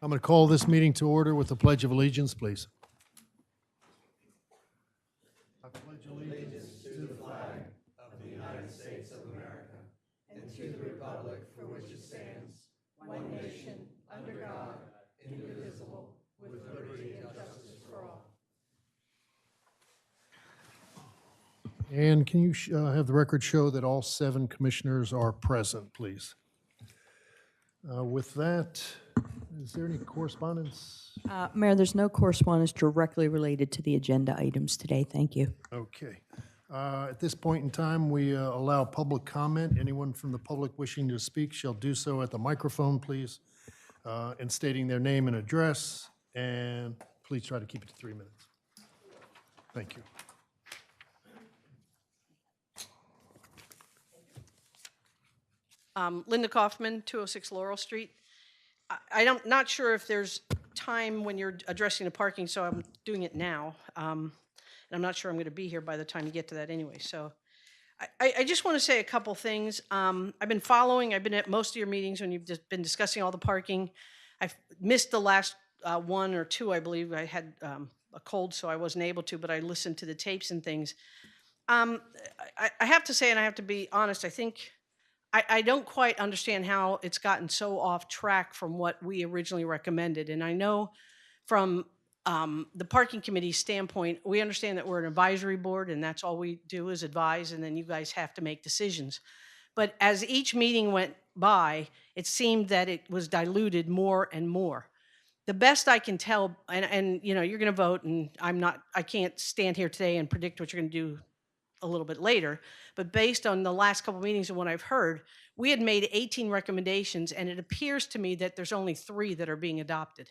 I'm going to call this meeting to order with the Pledge of Allegiance, please. And can you have the record show that all 7 commissioners are present, please? With that, is there any correspondence? Mayor, there's no correspondence directly related to the agenda items today. Thank you. Okay. At this point in time, we allow public comment. Anyone from the public wishing to speak shall do so at the microphone, please, and stating their name and address. And please try to keep it to 3 minutes. Thank you. Linda Kaufman, 206 Laurel Street. I'm not sure if there's time when you're addressing the parking, so I'm doing it now. And I'm not sure I'm going to be here by the time you get to that anyway. So I just want to say a couple things. I've been at most of your meetings when you've just been discussing all the parking. I've missed the last 1 or 2, I believe. I had a cold, so I wasn't able to, but I listened to the tapes and things. I have to say, and I have to be honest, I think I don't quite understand how it's gotten so off track from what we originally recommended. And I know from the parking committee standpoint, we understand that we're an advisory board and that's all we do is advise, and then you guys have to make decisions. But as each meeting went by, it seemed that it was diluted more and more. The best I can tell, and you know, you're going to vote, and I can't stand here today and predict what you're going to do a little bit later, but based on the last couple meetings and what I've heard, we had made 18 recommendations, and it appears to me that there's only 3 that are being adopted.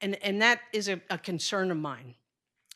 And that is a concern of mine.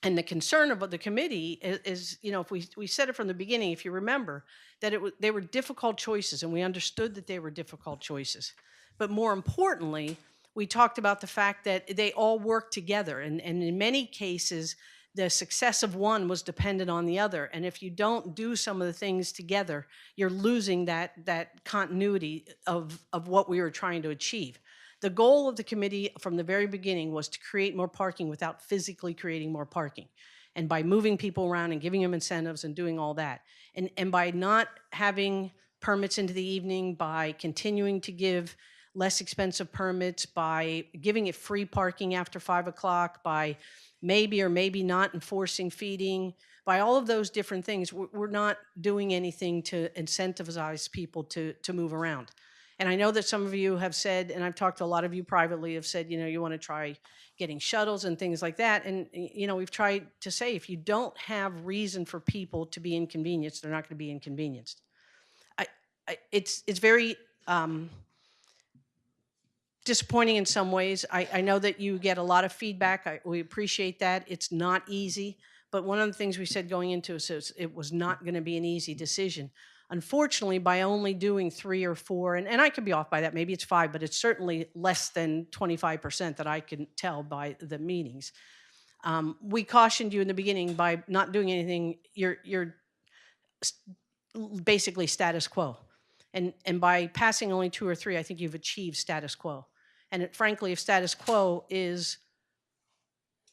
And the concern of the committee is, you know, if we said it from the beginning, if you remember, that they were difficult choices, and we understood that they were difficult choices. But more importantly, we talked about the fact that they all work together, and in many cases, the success of one was dependent on the other. And if you don't do some of the things together, you're losing that continuity of what we were trying to achieve. The goal of the committee from the very beginning was to create more parking without physically creating more parking. And by moving people around and giving them incentives and doing all that. And by not having permits into the evening, by continuing to give less expensive permits, by giving it free parking after 5 o'clock, by maybe or maybe not enforcing feeding, by all of those different things, we're not doing anything to incentivize people to move around. And I know that some of you have said, and I've talked to a lot of you privately, have said, you know, you want to try getting shuttles and things like that. And, you know, we've tried to say, if you don't have reason for people to be inconvenienced, they're not going to be inconvenienced. It's very disappointing in some ways. I know that you get a lot of feedback. We appreciate that. It's not easy. But one of the things we said going into it is it was not going to be an easy decision. Unfortunately, by only doing 3 or 4, and I could be off by that, maybe it's 5, but it's certainly less than 25% that I can tell by the meetings. We cautioned you in the beginning by not doing anything. You're basically status quo. And by passing only 2 or 3, I think you've achieved status quo. And frankly, if status quo is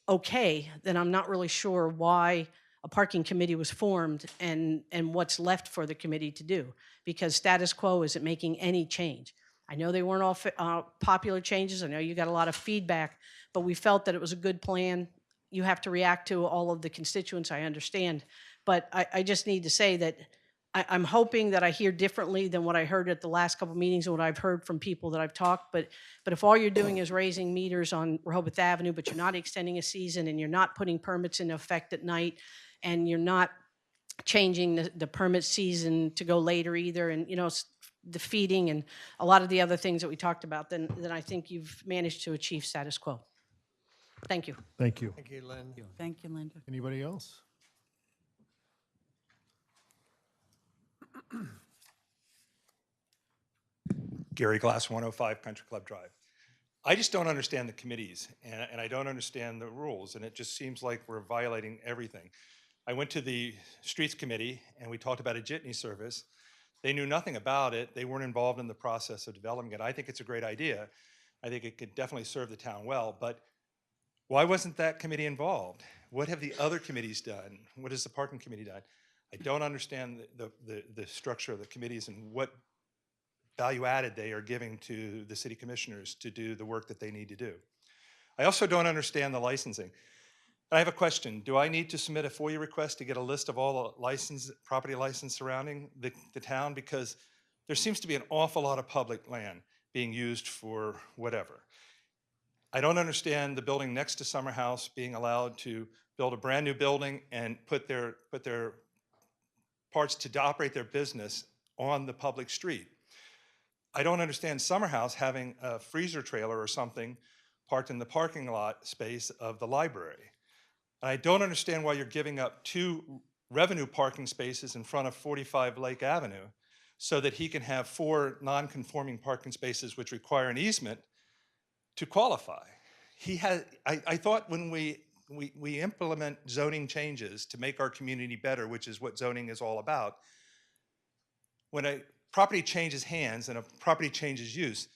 okay, then I'm not really sure why a parking committee was formed and what's left for the committee to do, because status quo isn't making any change. I know they weren't all popular changes. I know you got a lot of feedback, but we felt that it was a good plan. You have to react to all of the constituents, I understand. But I just need to say that I'm hoping that I hear differently than what I heard at the last couple of meetings and what I've heard from people that I've talked. But if all you're doing is raising meters on Rehoboth Avenue, but you're not extending a season and you're not putting permits into effect at night, and you're not changing the permit season to go later either, and you know, the feeding and a lot of the other things that we talked about, then I think you've managed to achieve status quo. Thank you. Thank you. Thank you, Lynn. Thank you, Linda. Anybody else? Gary Glass, 105 Country Club Drive. I just don't understand the committees, and I don't understand the rules, and it just seems like we're violating everything. I went to the Streets Committee, and we talked about a jitney service. They knew nothing about it. They weren't involved in the process of developing it. I think it's a great idea, I think it could definitely serve the town well, but why wasn't that committee involved? What have the other committees done? What has the parking committee done? I don't understand the structure of the committees and what value added they are giving to the city commissioners to do the work that they need to do. I also don't understand the licensing. I have a question. Do I need to submit a FOIA request to get a list of all the property license surrounding the town? Because there seems to be an awful lot of public land being used for whatever. I don't understand the building next to Summer House being allowed to build a brand new building and put their parts to operate their business on the public street. I don't understand Summer House having a freezer trailer or something parked in the parking lot space of the library. And I don't understand why you're giving up 2 revenue parking spaces in front of 45 Lake Avenue so that he can have 4 non-conforming parking spaces which require an easement to qualify. I thought when we implement zoning changes to make our community better, which is what zoning is all about, when a property changes hands and a property changes use,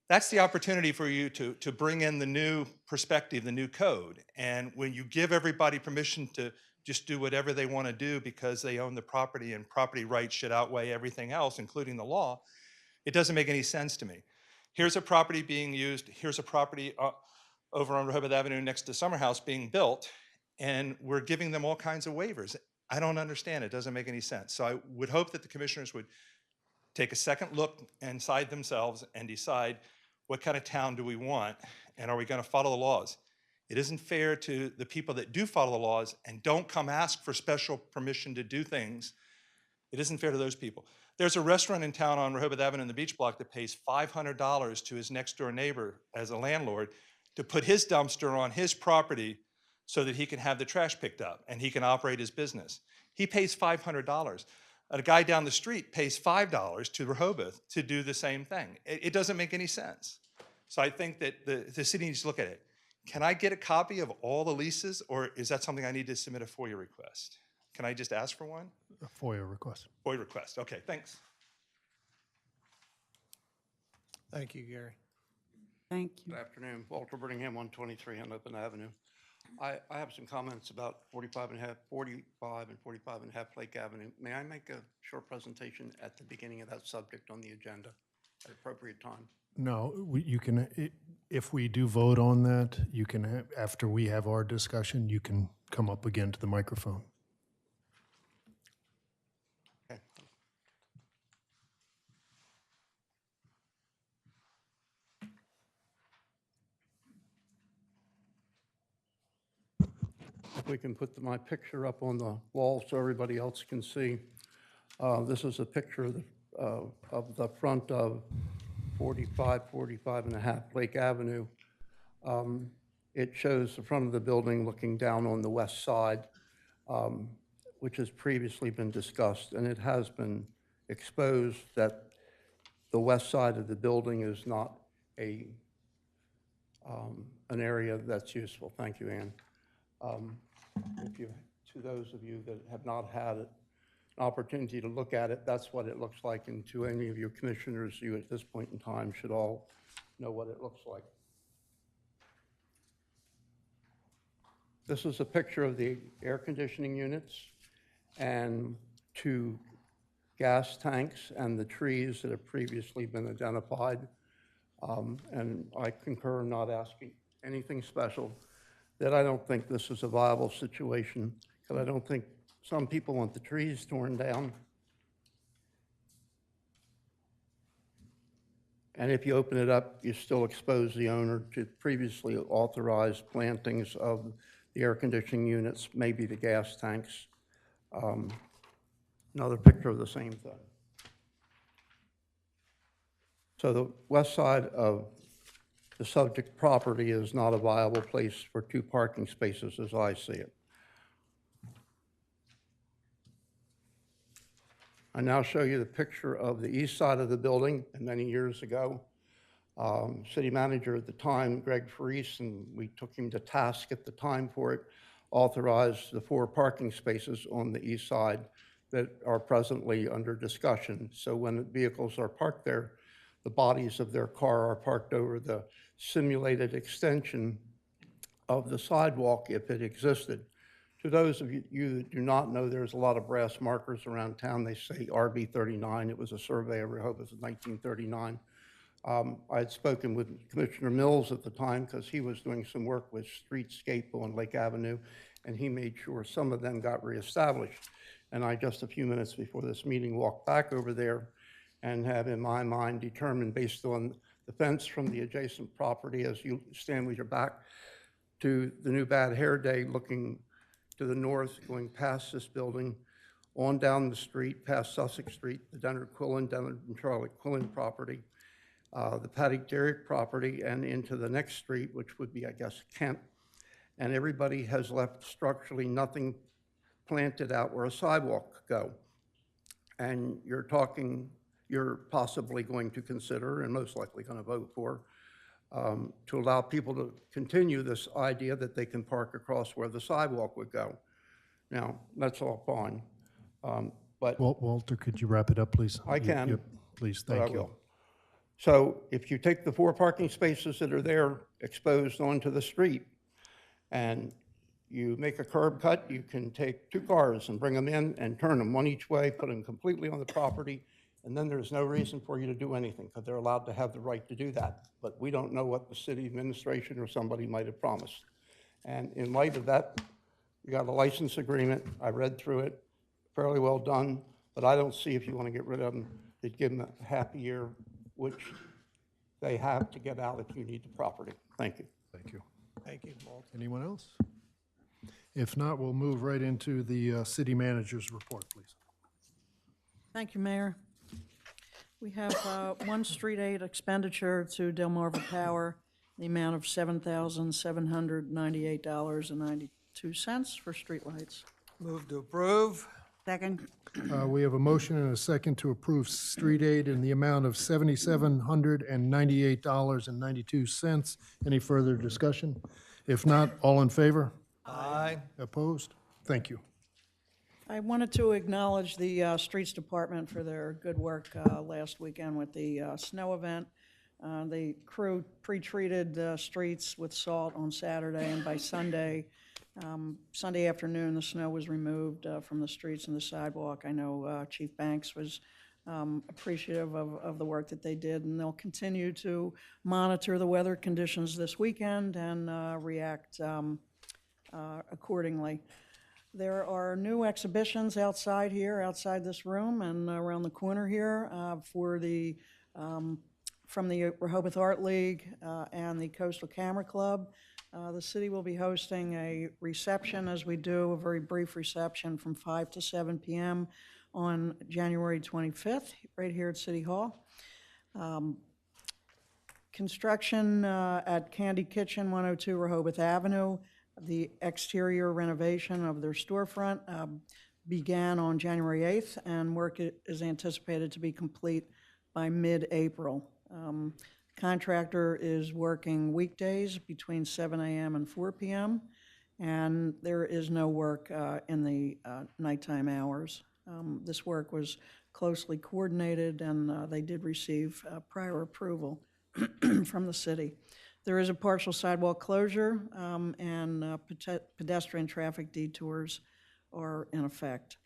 that's the opportunity for you to bring in the new perspective, the new code. And when you give everybody permission to just do whatever they want to do because they own the property and property rights should outweigh everything else, including the law, it doesn't make any sense to me. Here's a property being used, here's a property over on Rehoboth Avenue next to Summer House being built, and we're giving them all kinds of waivers. I don't understand, it doesn't make any sense. So I would hope that the commissioners would take a second look inside themselves and decide what kind of town do we want, and are we going to follow the laws? It isn't fair to the people that do follow the laws and don't come ask for special permission to do things. It isn't fair to those people. There's a restaurant in town on Rehoboth Avenue in the Beach Block that pays $500 to his next door neighbor as a landlord to put his dumpster on his property so that he can have the trash picked up and he can operate his business. He pays $500. A guy down the street pays $5 to Rehoboth to do the same thing. It doesn't make any sense. So I think that the city needs to look at it. Can I get a copy of all the leases, or is that something I need to submit a FOIA request? Can I just ask for one? A FOIA request. FOIA request, okay, thanks. Thank you, Gary. Thank you. Good afternoon. Walter Birmingham, 123 Hennepin Avenue. I have some comments about 45 and 45 Lake Avenue. May I make a short presentation at the beginning of that subject on the agenda at appropriate time? No, you can, if we do vote on that, you can, after we have our discussion, you can come up again to the microphone. Okay. If we can put my picture up on the wall so everybody else can see. This is a picture of the front of 45 and a half Lake Avenue. It shows the front of the building looking down on the west side, which has previously been discussed, and it has been exposed that the west side of the building is not an area that's useful. Thank you, Ann. To those of you that have not had an opportunity to look at it, that's what it looks like, and to any of your commissioners, you at this point in time should all know what it looks like. This is a picture of the air conditioning units and 2 gas tanks and the trees that have previously been identified. And I concur in not asking anything special, that I don't think this is a viable situation, because I don't think some people want the trees torn down. And if you open it up, you still expose the owner to previously authorized plantings of the air conditioning units, maybe the gas tanks. Another picture of the same thing. So the west side of the subject property is not a viable place for 2 parking spaces as I see it. I now show you the picture of the east side of the building, and many years ago, city manager at the time, Greg Farice, and we took him to task at the time for it, authorized the 4 parking spaces on the east side that are presently under discussion. So when vehicles are parked there, the bodies of their car are parked over the simulated extension of the sidewalk if it existed. To those of you that do not know, there's a lot of brass markers around town. They say RB 39. It was a survey of Rehoboth in 1939. I had spoken with Commissioner Mills at the time because he was doing some work with streetscape on Lake Avenue, and he made sure some of them got reestablished. And I, just a few minutes before this meeting, walked back over there and have, in my mind, determined based on the fence from the adjacent property as you stand with your back to the new Bad Hair Day, looking to the north, going past this building, on down the street, past Sussex Street, the Denner and Charlotte Quillen property, the Patty Derrick property, and into the next street, which would be, I guess, Kent. And everybody has left structurally nothing planted out where a sidewalk could go. And you're possibly going to consider, and most likely going to vote for, to allow people to continue this idea that they can park across where the sidewalk would go. Now, that's all fine, but Walter, could you wrap it up, please? I can. Yep, please, but I thank you. will. So if you take the 4 parking spaces that are there exposed onto the street and you make a curb cut, you can take 2 cars and bring them in and turn them one each way, put them completely on the property, and then there's no reason for you to do anything because they're allowed to have the right to do that. But we don't know what the city administration or somebody might have promised. And in light of that, we got a license agreement. I read through it, fairly well done, but I don't see if you want to get rid of them, they'd give them a half a year, which they have to get out if you need the property. Thank you. Thank you. Thank you, Walter. Anyone else? If not, we'll move right into the city manager's report, please. Thank you, Mayor. We have one street aid expenditure to Delmarva Power, the amount of $7,798.92 for streetlights. Move to approve. Second. We have a motion and a second to approve street aid in the amount of $7,798.92. Any further discussion? If not, all in favor? Aye. Opposed? Thank you. I wanted to acknowledge the Streets Department for their good work last weekend with the snow event. The crew pre-treated streets with salt on Saturday, and by Sunday afternoon, the snow was removed from the streets and the sidewalk. I know Chief Banks was appreciative of the work that they did, and they'll continue to monitor the weather conditions this weekend and react accordingly. There are new exhibitions outside here, outside this room and around the corner here for the from the Rehoboth Art League and the Coastal Camera Club. The city will be hosting a reception, as we do, a very brief reception from 5 to 7 p.m. on January 25th, right here at City Hall. Construction at Candy Kitchen, 102 Rehoboth Avenue. The exterior renovation of their storefront began on January 8th, and work is anticipated to be complete by mid-April. Contractor is working weekdays between 7 a.m. and 4 p.m., and there is no work in the nighttime hours. This work was closely coordinated, and they did receive prior approval from the city. There is a partial sidewalk closure, and pedestrian traffic detours are in effect.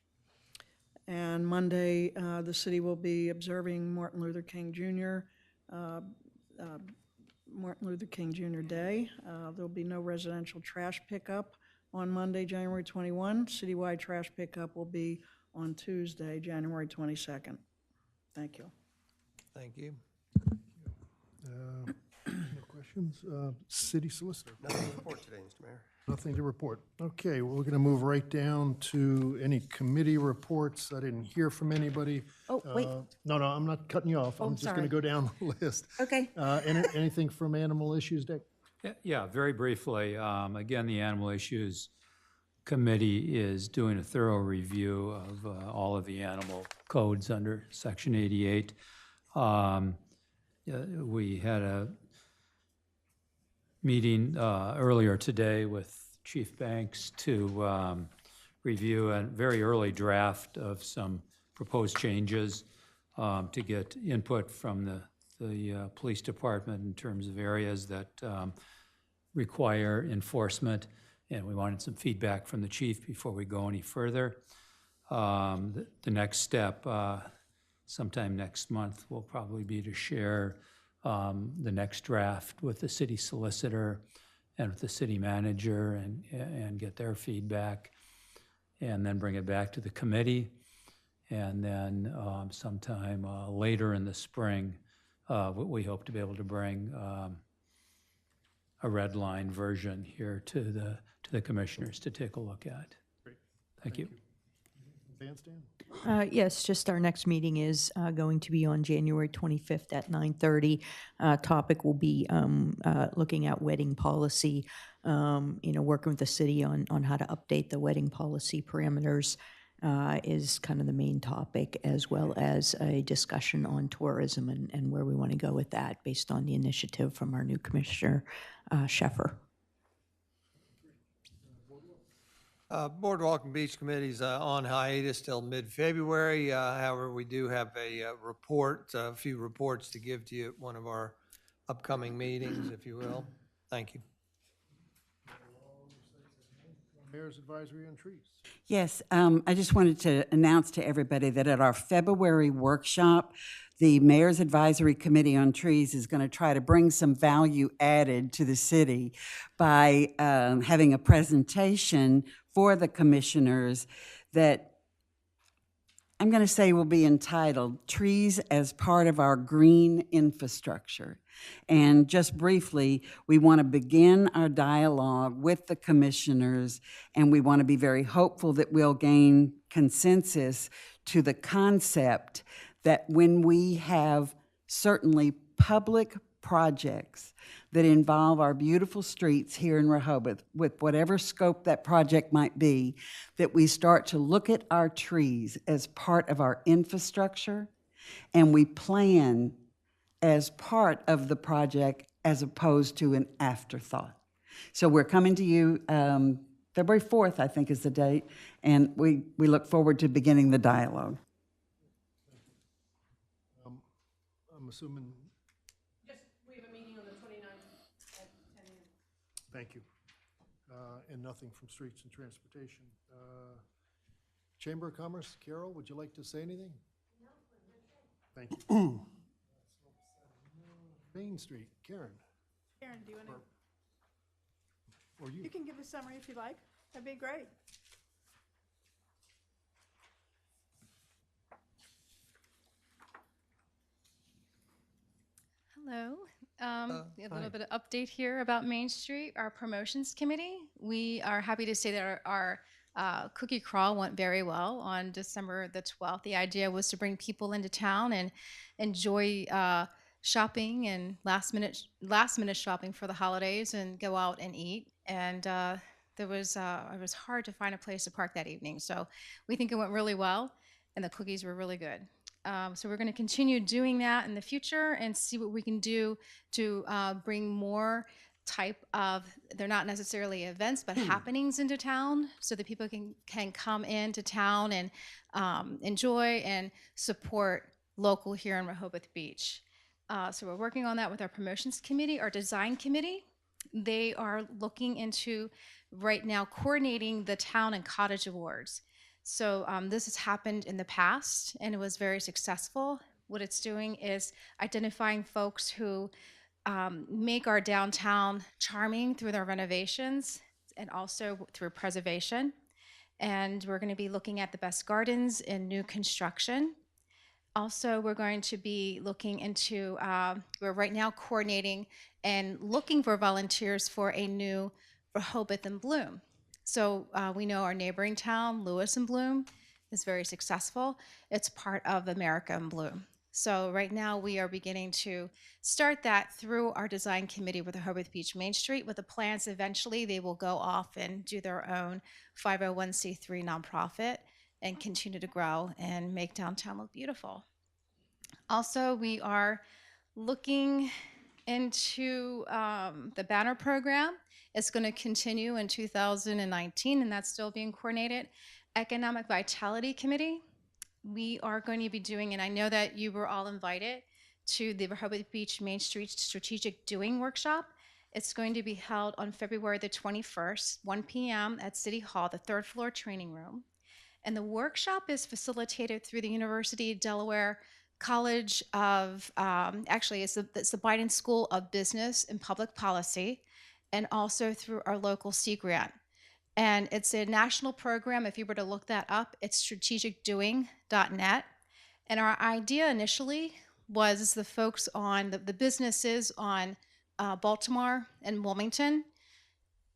And Monday, the city will be observing Martin Luther King Jr. Day. There'll be no residential trash pickup on Monday, January 21. Citywide trash pickup will be on Tuesday, January 22nd. Thank you. Thank you. No questions? City solicitor? Nothing to report today, Mr. Mayor. Nothing to report. Okay, well, we're going to move right down to any committee reports. I didn't hear from anybody. Oh, wait. No, I'm not cutting you off. I'm just going to sorry. go down the list. Okay. Anything from Animal Issues, Dick? Yeah, very briefly. Again, the Animal Issues Committee is doing a thorough review of all of the animal codes under Section 88. We had a meeting earlier today with Chief Banks to review a very early draft of some proposed changes to get input from the the police department in terms of areas that require enforcement, and we wanted some feedback from the chief before we go any further. The next step, sometime next month, will probably be to share the next draft with the city solicitor and with the city manager and get their feedback, and then bring it back to the committee. And then sometime later in the spring, we hope to be able to bring a red line version here to the commissioners to take a look at. Great. Thank you. Bandstand? Yes, just our next meeting is going to be on January 25th at 9:30. Topic will be looking at wedding policy, working with the city on how to update the wedding policy parameters is kind of the main topic, as well as a discussion on tourism and where we want to go with that based on the initiative from our new commissioner, Sheffer. Boardwalk and Beach Committee's on hiatus till mid-February. However, we do have a few reports to give to you at one of our upcoming meetings, if you will. Thank you. Mayor's Advisory on Trees. Yes, I just wanted to announce to everybody that at our February workshop, the Mayor's Advisory Committee on Trees is going to try to bring some value added to the city by having a presentation for the commissioners that I'm going to say will be entitled Trees as Part of Our Green Infrastructure. And just briefly, we want to begin our dialogue with the commissioners, and we want to be very hopeful that we'll gain consensus to the concept that when we have certainly public projects that involve our beautiful streets here in Rehoboth, with whatever scope that project might be, that we start to look at our trees as part of our infrastructure, and we plan as part of the project as opposed to an afterthought. So we're coming to you, February 4th, I think is the date, and we look forward to beginning the dialogue. I'm assuming, Yes, we have a meeting on the 29th at 10 a.m. thank you. And nothing from Streets and Transportation. Chamber of Commerce, Carol, would you like to say anything? No. Thank you. Main Street, Karen, Karen, do you want to, or you? you can give a summary if you like. That'd be great. Hello. A hi. little bit of update here about Main Street, our promotions committee. We are happy to say that our cookie crawl went very well on December the 12th. The idea was to bring people into town and enjoy shopping and last minute shopping for the holidays and go out and eat. And it was hard to find a place to park that evening. So we think it went really well, and the cookies were really good. So we're going to continue doing that in the future and see what we can do to bring more type of, they're not necessarily events, but happenings into town so that people can come into town and enjoy and support local here in Rehoboth Beach. So we're working on that with our promotions committee, our design committee. They are looking into right now coordinating the town and cottage awards. So this has happened in the past and it was very successful. What it's doing is identifying folks who make our downtown charming through their renovations and also through preservation. And we're going to be looking at the best gardens in new construction. Also, we're going to be looking into, we're right now coordinating and looking for volunteers for a new Rehoboth in Bloom. So we know our neighboring town, Lewis and Bloom, is very successful. It's part of America in Bloom. So right now we are beginning to start that through our design committee with the Rehoboth Beach Main Street, with the plans eventually they will go off and do their own 501c3 nonprofit and continue to grow and make downtown look beautiful. Also, we are looking into the banner program. It's going to continue in 2019, and that's still being coordinated. Economic Vitality Committee, we are going to be doing, and I know that you were all invited to the Rehoboth Beach Main Street Strategic Doing Workshop. It's going to be held on February the 21st, 1 p.m. at City Hall, the third floor training room. And the workshop is facilitated through the University of Delaware College of, actually it's the Biden School of Business and Public Policy, and also through our local Sea Grant. And it's a national program. If you were to look that up, it's strategicdoing.net. And our idea initially was the folks on the businesses on Baltimore and Wilmington.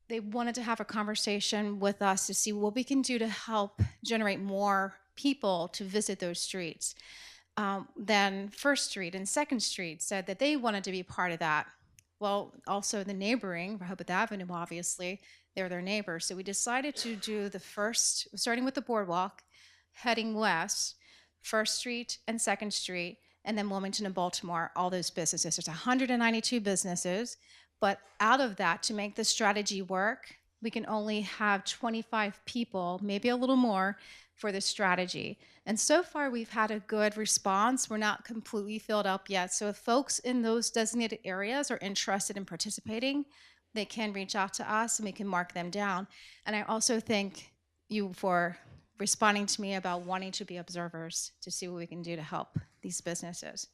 They wanted to have a conversation with us to see what we can do to help generate more people to visit those streets. Then First Street and Second Street said that they wanted to be part of that. Well, also the neighboring, Rehoboth Avenue, obviously, they're their neighbors. So we decided to do the first, starting with the boardwalk, heading west, First Street and Second Street, and then Wilmington and Baltimore, all those businesses. There's 192 businesses, but out of that, to make the strategy work, we can only have 25 people, maybe a little more, for the strategy. And so far, we've had a good response. We're not completely filled up yet. So if folks in those designated areas are interested in participating, they can reach out to us and we can mark them down. And I also thank you for responding to me about wanting to be observers to see what we can do to help these businesses.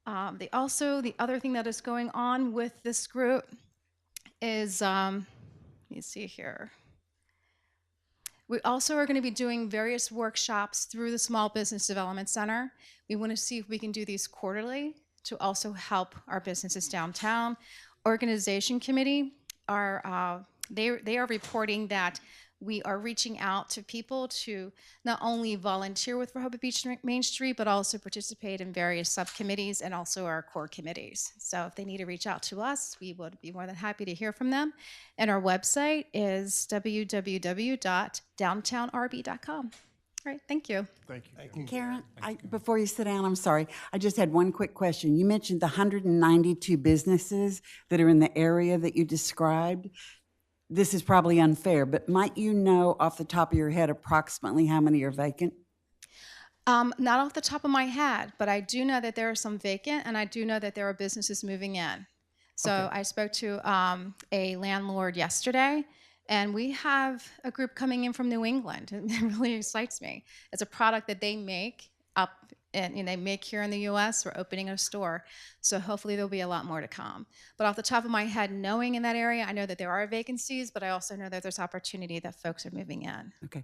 The other thing that is going on with this group is, let me see here. We also are going to be doing various workshops through the Small Business Development Center. We want to see if we can do these quarterly to also help our businesses downtown. Organization committee are they are reporting that we are reaching out to people to not only volunteer with Rehoboth Beach Main Street, but also participate in various subcommittees and also our core committees. So if they need to reach out to us, we would be more than happy to hear from them. And our website is www.downtownrb.com. All right, thank you. Thank you. Karen, before you sit down, I'm sorry. I just had one quick question. You mentioned the 192 businesses that are in the area that you described. This is probably unfair, but might you know off the top of your head approximately how many are vacant? Not off the top of my head, but I do know that there are some vacant, and I do know that there are businesses moving in. So Okay. I spoke to a landlord yesterday, and we have a group coming in from New England. It really excites me. It's a product that they make up and they make here in the U.S. We're opening a store, so hopefully there'll be a lot more to come. But off the top of my head, knowing in that area, I know that there are vacancies, but I also know that there's opportunity that folks are moving in. Okay.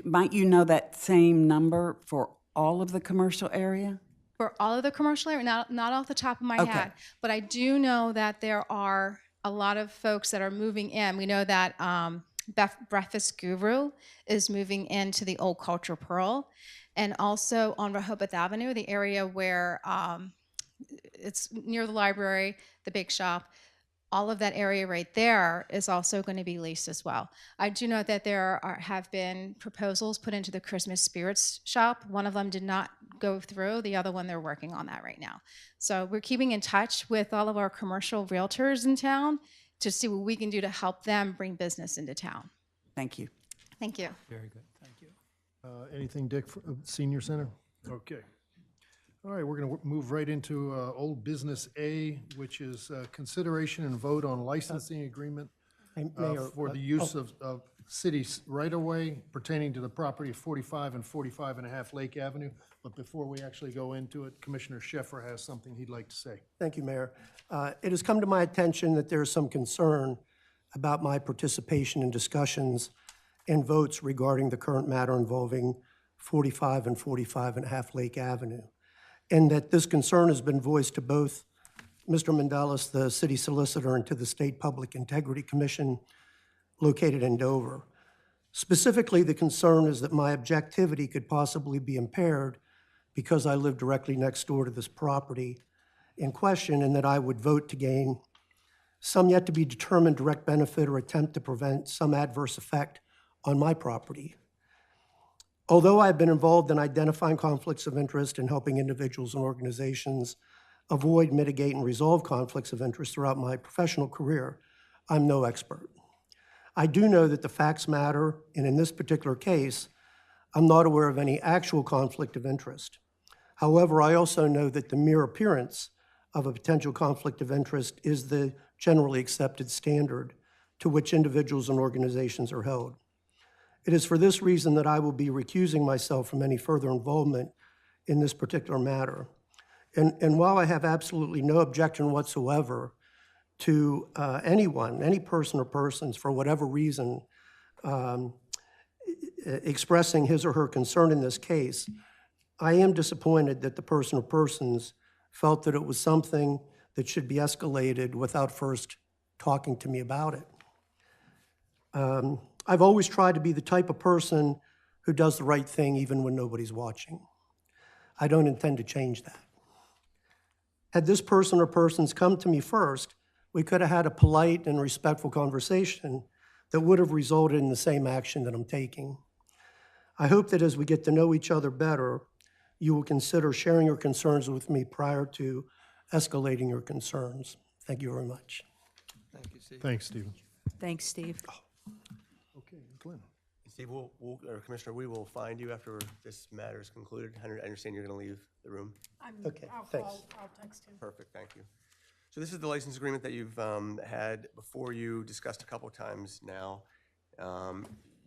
Might you know that same number for all of the commercial area? For all of the commercial area, not off the top of my Okay. head, but I do know that there are a lot of folks that are moving in. We know that Breakfast Guru is moving into the Old Cultural Pearl, and also on Rehoboth Avenue, the area where it's near the library, the bake shop, all of that area right there is also going to be leased as well. I do know that there have been proposals put into the Christmas Spirits shop. One of them did not go through. The other one, they're working on that right now. So we're keeping in touch with all of our commercial realtors in town to see what we can do to help them bring business into town. Thank you. Thank you. Very good, thank you. Anything, Dick, for Senior Center? Okay. All right, we're going to move right into old business A, which is consideration and vote on licensing agreement for the use of city's right-of-way pertaining to the property of 45 and 45 and a half Lake Avenue. But before we actually go into it, Commissioner Sheffer has something he'd like to say. Thank you, Mayor. It has come to my attention that there is some concern about my participation in discussions and votes regarding the current matter involving 45 and 45 and a half Lake Avenue, and that this concern has been voiced to both Mr. Mendelis, the city solicitor, and to the State Public Integrity Commission located in Dover. Specifically, the concern is that my objectivity could possibly be impaired because I live directly next door to this property in question, and that I would vote to gain some yet to be determined direct benefit or attempt to prevent some adverse effect on my property. Although I've been involved in identifying conflicts of interest and helping individuals and organizations avoid, mitigate, and resolve conflicts of interest throughout my professional career, I'm no expert. I do know that the facts matter, and in this particular case, I'm not aware of any actual conflict of interest. However, I also know that the mere appearance of a potential conflict of interest is the generally accepted standard to which individuals and organizations are held. It is for this reason that I will be recusing myself from any further involvement in this particular matter. And while I have absolutely no objection whatsoever to anyone, any person or persons, for whatever reason, expressing his or her concern in this case, I am disappointed that the person or persons felt that it was something that should be escalated without first talking to me about it. I've always tried to be the type of person who does the right thing even when nobody's watching. I don't intend to change that. Had this person or persons come to me first, we could have had a polite and respectful conversation that would have resulted in the same action that I'm taking. I hope that as we get to know each other better, you will consider sharing your concerns with me prior to escalating your concerns. Thank you very much. Thank you, Steve. Thanks, Stephen. Thanks, Steve. Okay, Glenn. Steve, or Commissioner, we will find you after this matter is concluded. I understand you're going to leave the room. Okay, thanks. I'll text him. Perfect, thank you. So this is the license agreement that you've had before you, discussed a couple of times now.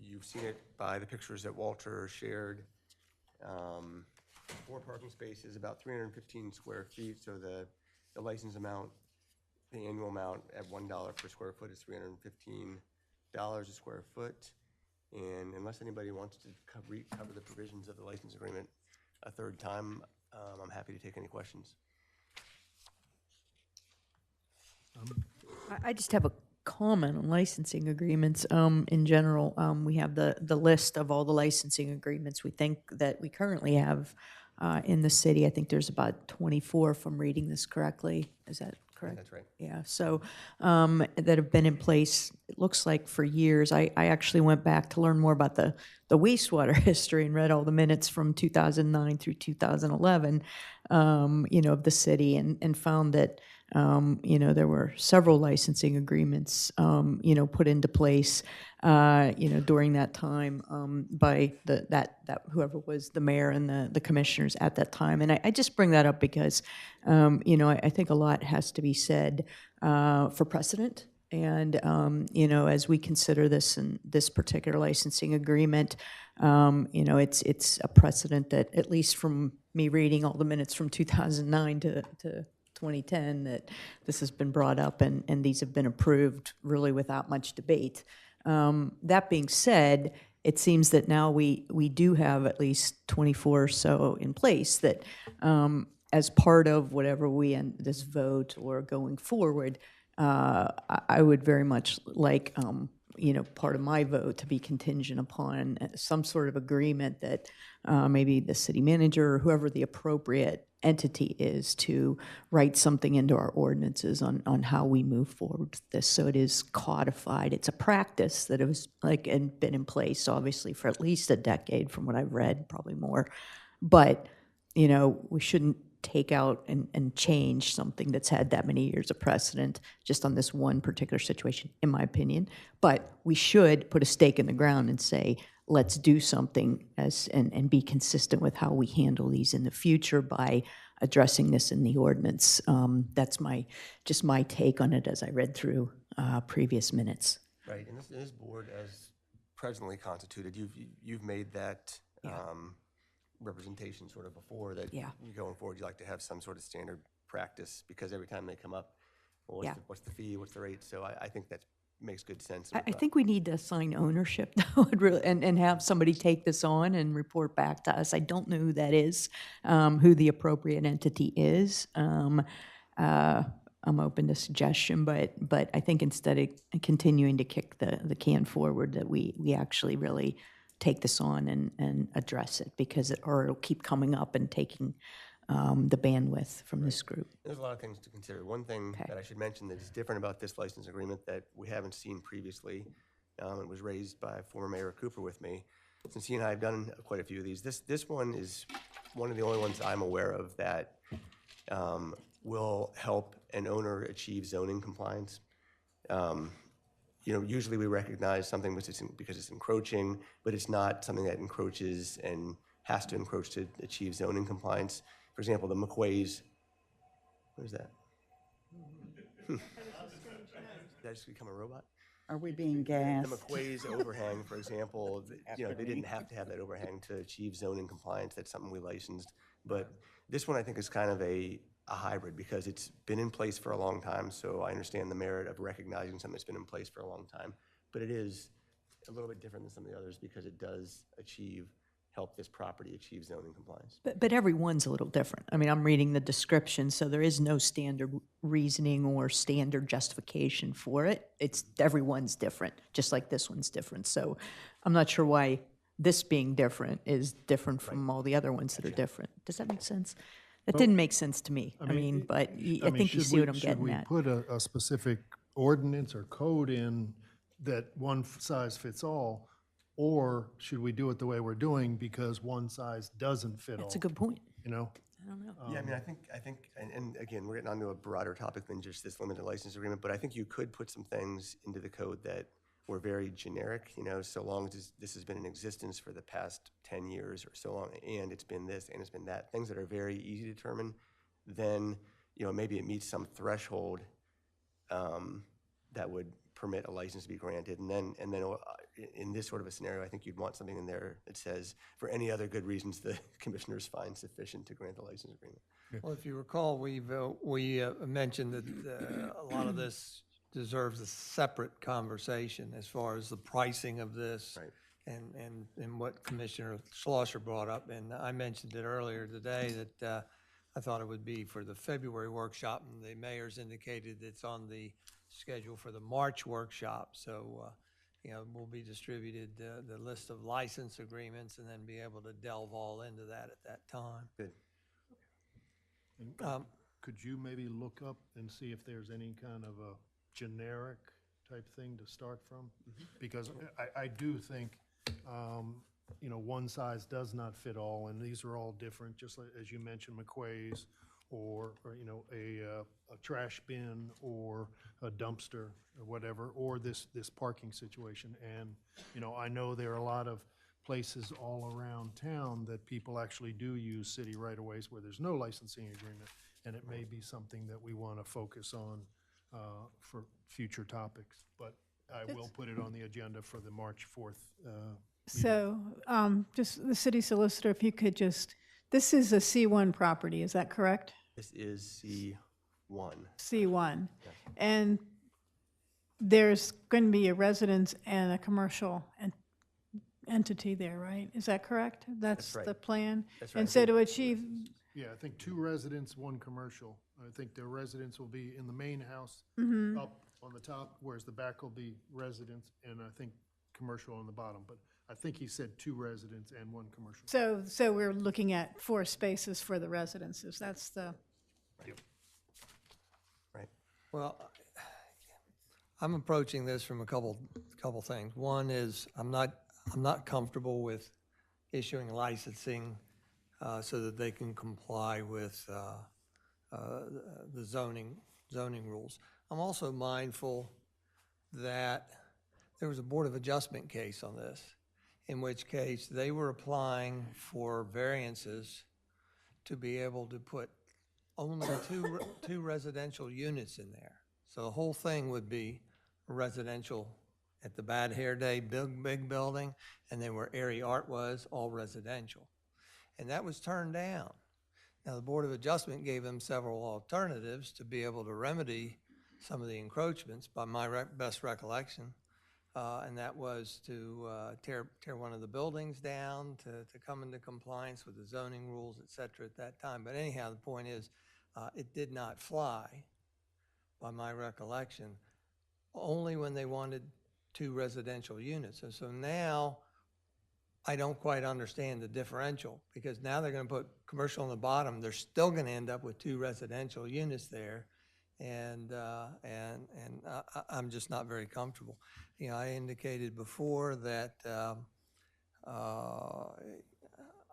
You've seen it by the pictures that Walter shared. 4 parking spaces, about 315 square feet, so the license amount, the annual amount at $1 per square foot is $315 a square foot. And unless anybody wants to cover the provisions of the license agreement a third time, I'm happy to take any questions. I just have a comment on licensing agreements. In general, we have the list of all the licensing agreements we think that we currently have in the city. I think there's about 24, if I'm reading this correctly. Is that correct? That's right. Yeah, so that have been in place, it looks like for years. I actually went back to learn more about the wastewater history and read all the minutes from 2009 through 2011, of the city, and found that there were several licensing agreements, put into place, during that time by that whoever was the mayor and the commissioners at that time. And I just bring that up because, I think a lot has to be said for precedent. And, as we consider this and this particular licensing agreement, it's a precedent that, at least from me reading all the minutes from 2009 to 2010, that this has been brought up and these have been approved really without much debate. That being said, it seems that now we do have at least 24 or so in place that as part of whatever we end this vote or going forward, I would very much like, part of my vote to be contingent upon some sort of agreement that maybe the city manager or whoever the appropriate entity is to write something into our ordinances on how we move forward with this, so it is codified. It's a practice that has been in place obviously for at least a decade from what I've read, probably more. But we shouldn't take out and change something that's had that many years of precedent just on this one particular situation, in my opinion. But we should put a stake in the ground and say, let's do something and be consistent with how we handle these in the future by addressing this in the ordinance. That's my take on it as I read through previous minutes. Right, and this board, as presently constituted, you've made that representation sort of before, that going forward, you'd like to have some sort of standard practice, because every time they come up, well, what's the fee, what's the rate? So I think that makes good sense. I think we need to assign ownership though, and have somebody take this on and report back to us. I don't know who that is, who the appropriate entity is. I'm open to suggestion, but I think instead of continuing to kick the can forward, that we actually really take this on and address it, because it'll keep coming up and taking the bandwidth from this group. There's a lot of things to consider. One thing that I should mention that is different about this license agreement that we haven't seen previously, it was raised by former Mayor Cooper with me, since he and I have done quite a few of these. This one is one of the only ones I'm aware of that will help an owner achieve zoning compliance. Usually we recognize something because it's encroaching, but it's not something that encroaches and has to encroach to achieve zoning compliance. For example, the McQuays, what is that? Did I just become a robot? Are we being The gassed? McQuay's overhang, for example, they didn't have to have that overhang to achieve zoning compliance. That's something we licensed. But this one, I think, is kind of a hybrid because it's been in place for a long time. So I understand the merit of recognizing something that's been in place for a long time. But it is a little bit different than some of the others because it does help this property achieve zoning compliance. But every one's a little different. I mean, I'm reading the description, so there is no standard reasoning or standard justification for it. Everyone's different, just like this one's different. So I'm not sure why this being different is different from all the other ones that are different. Does that make sense? That didn't make sense to me. I mean, but I think you see what I'm getting at. Should we put a specific ordinance or code in that one size fits all? Or should we do it the way we're doing because one size doesn't fit all? That's a good point. You know? I don't know. Yeah, I mean, I think, and again, we're getting onto a broader topic than just this limited license agreement, but I think you could put some things into the code that were very generic, so long as this has been in existence for the past 10 years or so long, and it's been this, and it's been that, things that are very easy to determine, then, maybe it meets some threshold that would permit a license to be granted, and then in this sort of a scenario, I think you'd want something in there that says, for any other good reasons, the commissioners find sufficient to grant the license agreement. Well, if you recall, we mentioned that a lot of this deserves a separate conversation as far as the pricing of this. Right. And what Commissioner Schlosser brought up. And I mentioned it earlier today that I thought it would be for the February workshop, and the mayor's indicated it's on the schedule for the March workshop. So, we'll be distributed the list of license agreements and then be able to delve all into that at that time. Good. And could you maybe look up and see if there's any kind of a generic type thing to start from? Because I do think, one size does not fit all, and these are all different, just like, as you mentioned, McQuay's, or a trash bin, or a dumpster, or whatever, or this parking situation. And, I know there are a lot of places all around town that people actually do use city right-of-ways where there's no licensing agreement, and it may be something that we want to focus on for future topics. But I will put it on the agenda for the March 4th So, just the city solicitor, if you could this is a C1 property, is that correct? This is C1. C1. And there's going to be a residence and a commercial entity there, right? Is that correct? That's right. the plan? That's right. And so to achieve, Yeah, I think 2 residents, 1 commercial. I think the residents will be in the main house up on the top, whereas the back will be residents, and I think commercial on the bottom. But I think he said 2 residents and 1 commercial. so we're looking at 4 spaces for the residences. That's the, Right. Well, I'm approaching this from a couple things. One is I'm not comfortable with issuing licensing so that they can comply with the zoning rules. I'm also mindful that there was a Board of Adjustment case on this, in which case they were applying for variances to be able to put only two residential units in there. So the whole thing would be residential at the Bad Hair Day big building, and then where Airy Art was, all residential. And that was turned down. Now, the Board of Adjustment gave them several alternatives to be able to remedy some of the encroachments, by my best recollection. And that was to tear one of the buildings down to come into compliance with the zoning rules, et cetera, at that time. But anyhow, the point is, it did not fly, by my recollection, only when they wanted 2 residential units. And so now, I don't quite understand the differential, because now they're going to put commercial on the bottom. They're still going to end up with 2 residential units there. And I'm just not very comfortable. I indicated before that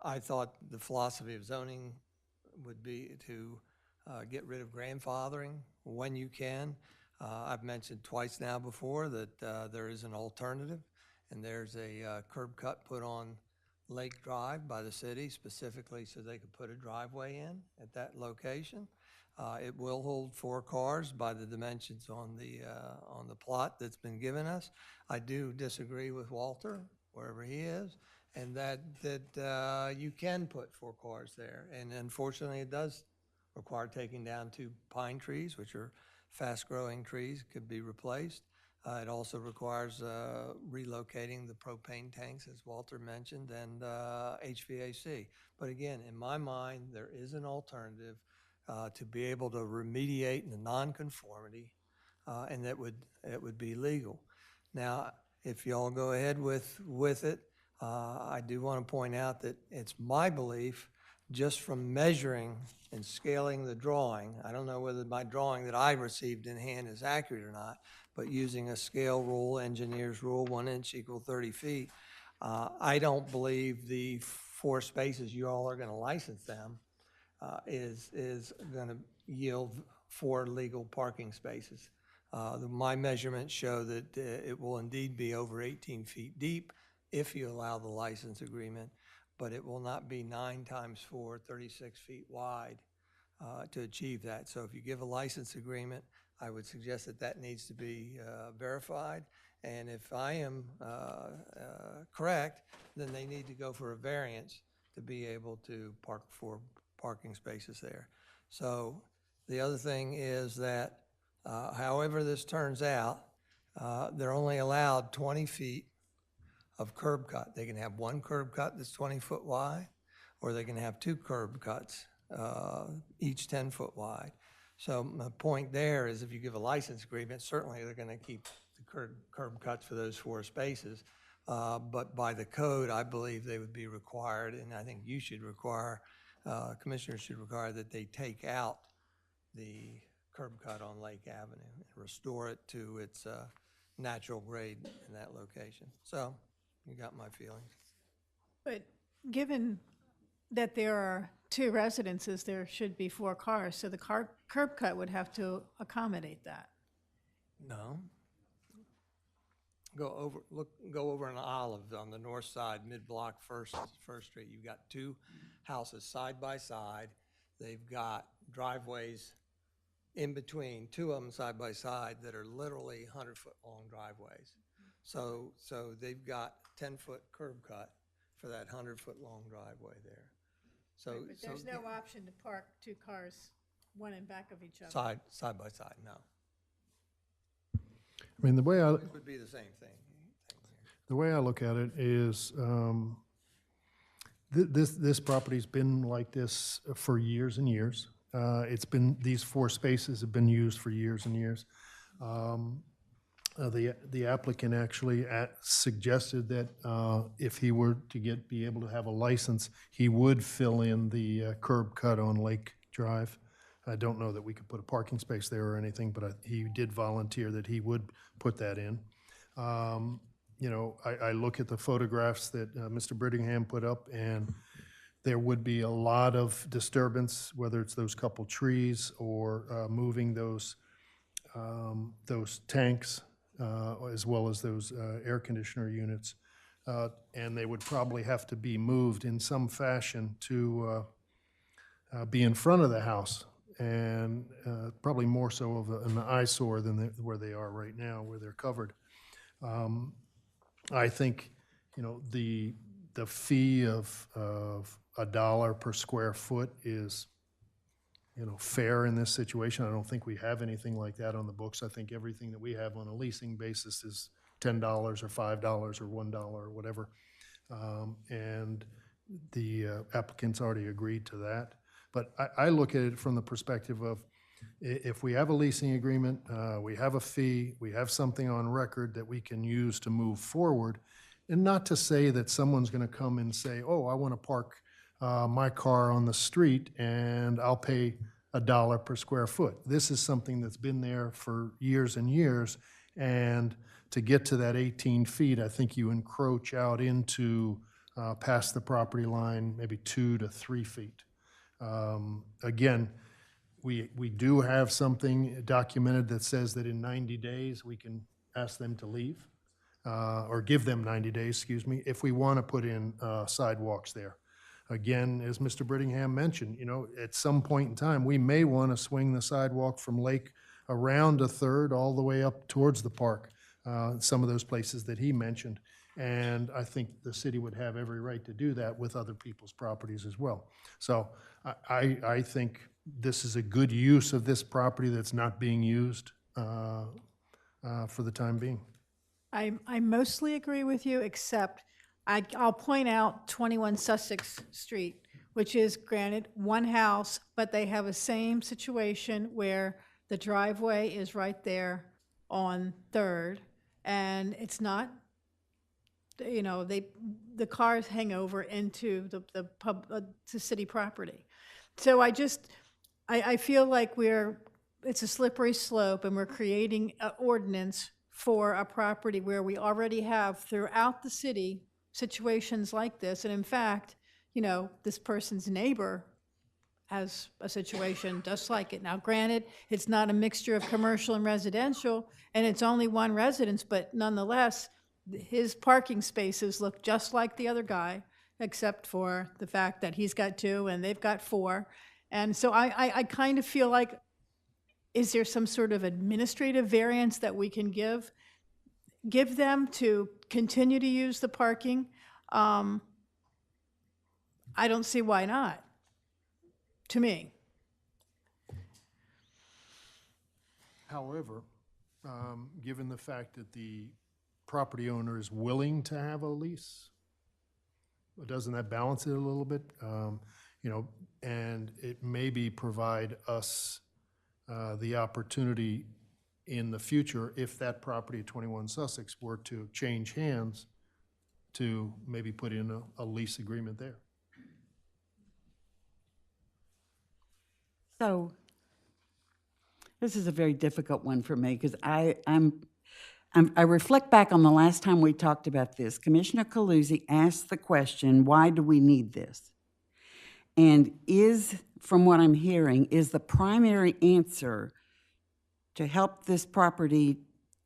I thought the philosophy of zoning would be to get rid of grandfathering when you can. I've mentioned twice now before that there is an alternative, and there's a curb cut put on Lake Drive by the city specifically so they could put a driveway in at that location. It will hold 4 cars by the dimensions on the plot that's been given us. I do disagree with Walter, wherever he is, and that you can put 4 cars there. And unfortunately, it does require taking down 2 pine trees, which are fast-growing trees, could be replaced. It also requires relocating the propane tanks, as Walter mentioned, and HVAC. But again, in my mind, there is an alternative to be able to remediate the nonconformity, and that would be legal. Now, if y'all go ahead with it, I do want to point out that it's my belief, just from measuring and scaling the drawing, I don't know whether my drawing that I received in hand is accurate or not, but using a scale rule, engineer's rule, 1 inch equal 30 feet, I don't believe the 4 spaces you all are going to license them is going to yield 4 legal parking spaces. My measurements show that it will indeed be over 18 feet deep if you allow the license agreement, but it will not be 9 times 4, 36 feet wide to achieve that. So if you give a license agreement, I would suggest that that needs to be verified. And if I am correct, then they need to go for a variance to be able to park 4 parking spaces there. So the other thing is that however this turns out, they're only allowed 20 feet of curb cut. They can have 1 curb cut that's 20 foot wide, or they can have 2 curb cuts, each 10 foot wide. So my point there is if you give a license agreement, certainly they're going to keep the curb cuts for those 4 spaces. But by the code, I believe they would be required, and I think you should require, commissioners should require that they take out the curb cut on Lake Avenue and restore it to its natural grade in that location. So you got my feelings. But given that there are 2 residences, there should be 4 cars, so the curb cut would have to accommodate that. No. Go over an Olive on the north side, mid-block, First Street. You've got 2 houses side by side. They've got driveways in between, 2 of them side by side that are literally 100-foot long driveways. So they've got 10-foot curb cut for that 100-foot long driveway there. So, But there's no option to park 2 cars, one in back of each other. side by side, no. I mean, the way I, It would be the same thing. the way I look at it is, this property's been like this for years and years. These 4 spaces have been used for years and years. The applicant actually suggested that if he were to be able to have a license, he would fill in the curb cut on Lake Drive. I don't know that we could put a parking space there or anything, but he did volunteer that he would put that in. You know, I look at the photographs that Mr. Brittingham put up, and there would be a lot of disturbance, whether it's those couple trees or moving those tanks, as well as those air conditioner units. And they would probably have to be moved in some fashion to be in front of the house, and probably more so of an eyesore than where they are right now, where they're covered. I think, you know, the fee of $1 per square foot is, you know, fair in this situation. I don't think we have anything like that on the books. I think everything that we have on a leasing basis is $10 or $5 or $1 or whatever. And the applicant's already agreed to that. But I look at it from the perspective of, if we have a leasing agreement, we have a fee, we have something on record that we can use to move forward, and not to say that someone's going to come and say, oh, I want to park my car on the street and I'll pay $1 per square foot. This is something that's been there for years and years, and to get to that 18 feet, I think you encroach out into past the property line, maybe 2 to 3 feet. Again, we do have something documented that says that in 90 days we can ask them to leave. or give them 90 days, excuse me, if we want to put in sidewalks there. Again, as Mr. Brittingham mentioned, at some point in time, we may want to swing the sidewalk from Lake around a third all the way up towards the park, some of those places that he mentioned. And I think the city would have every right to do that with other people's properties as well. So I think this is a good use of this property that's not being used for the time being. I mostly agree with you, except I'll point out 21 Sussex Street, which is granted one house, but they have a same situation where the driveway is right there on Third, and it's not, the cars hang over into the city property. So I feel like it's a slippery slope, and we're creating an ordinance for a property where we already have throughout the city situations like this. And in fact, this person's neighbor has a situation just like it. Now, granted, it's not a mixture of commercial and residential, and it's only one residence, but nonetheless, his parking spaces look just like the other guy, except for the fact that he's got 2 and they've got 4. And so I kind of feel like, is there some sort of administrative variance that we can give them to continue to use the parking? I don't see why not, to me. However, given the fact that the property owner is willing to have a lease, doesn't that balance it a little bit? And it maybe provide us the opportunity in the future, if that property at 21 Sussex were to change hands, to maybe put in a lease agreement there. So this is a very difficult one for me because I reflect back on the last time we talked about this. Commissioner Calusi asked the question, why do we need this? And from what I'm hearing, is the primary answer to help this property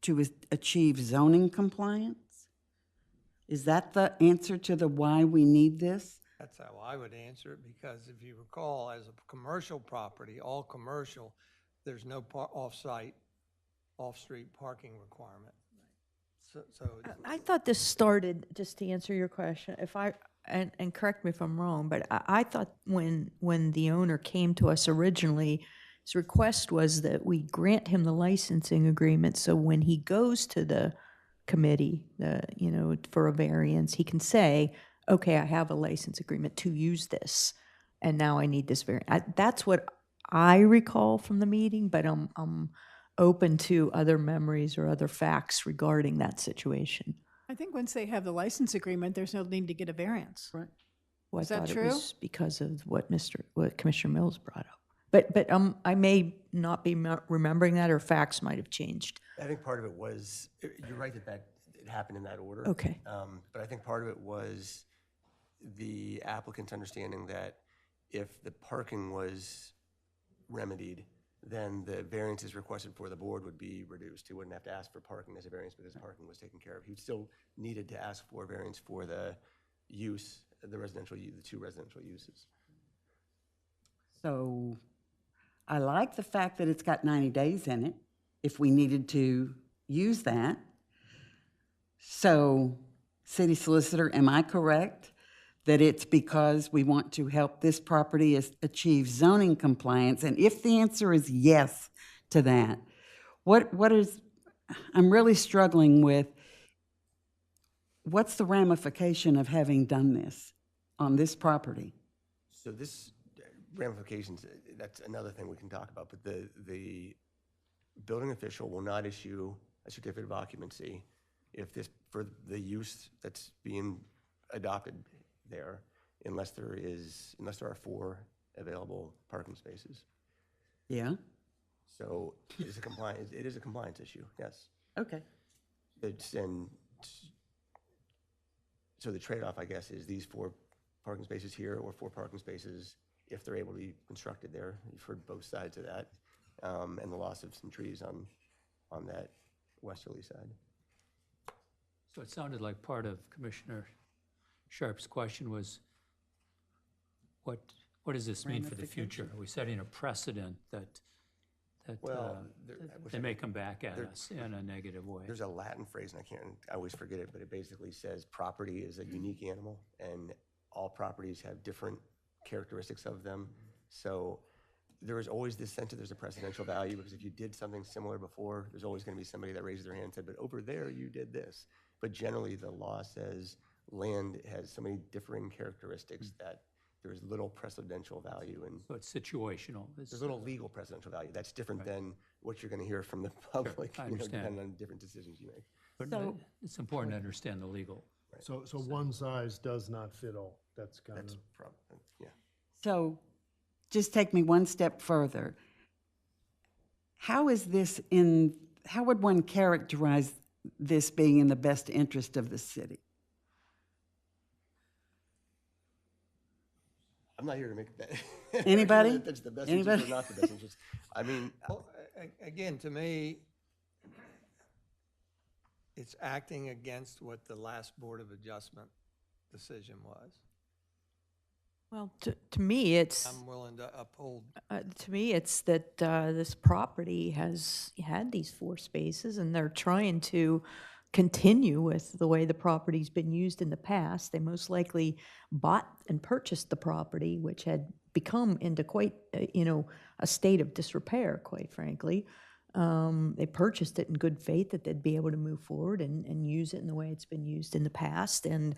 to achieve zoning compliance? Is that the answer to the why we need this? That's how I would answer it, because if you recall, as a commercial property, all commercial, there's no off-site, off-street parking requirement. So I thought this started, just to answer your question, and correct me if I'm wrong, but I thought when the owner came to us originally, his request was that we grant him the licensing agreement, so when he goes to the committee, for a variance, he can say, okay, I have a license agreement to use this, and now I need this variance. That's what I recall from the meeting, but I'm open to other memories or other facts regarding that situation. I think once they have the license agreement, there's no need to get a variance. Right. Well, Is I that thought true? it was because of what Commissioner Mills brought up. But I may not be remembering that, or facts might have changed. I think part of it was, you're right that it happened in that order. Okay. But I think part of it was the applicant's understanding that if the parking was remedied, then the variances requested for the board would be reduced. He wouldn't have to ask for parking as a variance because parking was taken care of. He still needed to ask for variance for the use, the 2 residential uses. So I like the fact that it's got 90 days in it, if we needed to use that. So, city solicitor, am I correct that it's because we want to help this property achieve zoning compliance? And if the answer is yes to that, I'm really struggling with, what's the ramification of having done this on this property? So this ramifications, that's another thing we can talk about, but the building official will not issue a certificate of occupancy for the use that's being adopted there, unless there are 4 available parking spaces. Yeah? So it is a compliance issue, yes. Okay. So the trade-off, I guess, is these 4 parking spaces here or 4 parking spaces if they're able to be constructed there. You've heard both sides of that, and the loss of some trees on that westerly side. So it sounded like part of Commissioner Sharp's question was, what does this mean for the future? Are we setting a precedent that Well, I wish they I may could- come back at us in a negative way? There's a Latin phrase, and I always forget it, but it basically says property is a unique animal, and all properties have different characteristics of them. So there is always this sense that there's a precedential value, because if you did something similar before, there's always going to be somebody that raises their hand and said, but over there, you did this. But generally, the law says land has so many differing characteristics that there's little precedential value, and So it's situational. there's little legal precedential value. That's different than what you're going to hear from the public, I you know, understand. depending on different decisions you make. But So- it's important to understand the legal. So one size does not fit all. That's kind That's of, yeah. So just take me one step further. How would one characterize this being in the best interest of the city? I'm not here to make that. Anybody? If it's the best interest or Anybody? not the best interest. I mean, Well, again, to me, it's acting against what the last Board of Adjustment decision was. Well, to me, it's, I'm willing to uphold. that this property has had these 4 spaces, and they're trying to continue with the way the property's been used in the past. They most likely bought and purchased the property, which had become into quite, a state of disrepair, quite frankly. They purchased it in good faith that they'd be able to move forward and use it in the way it's been used in the past. And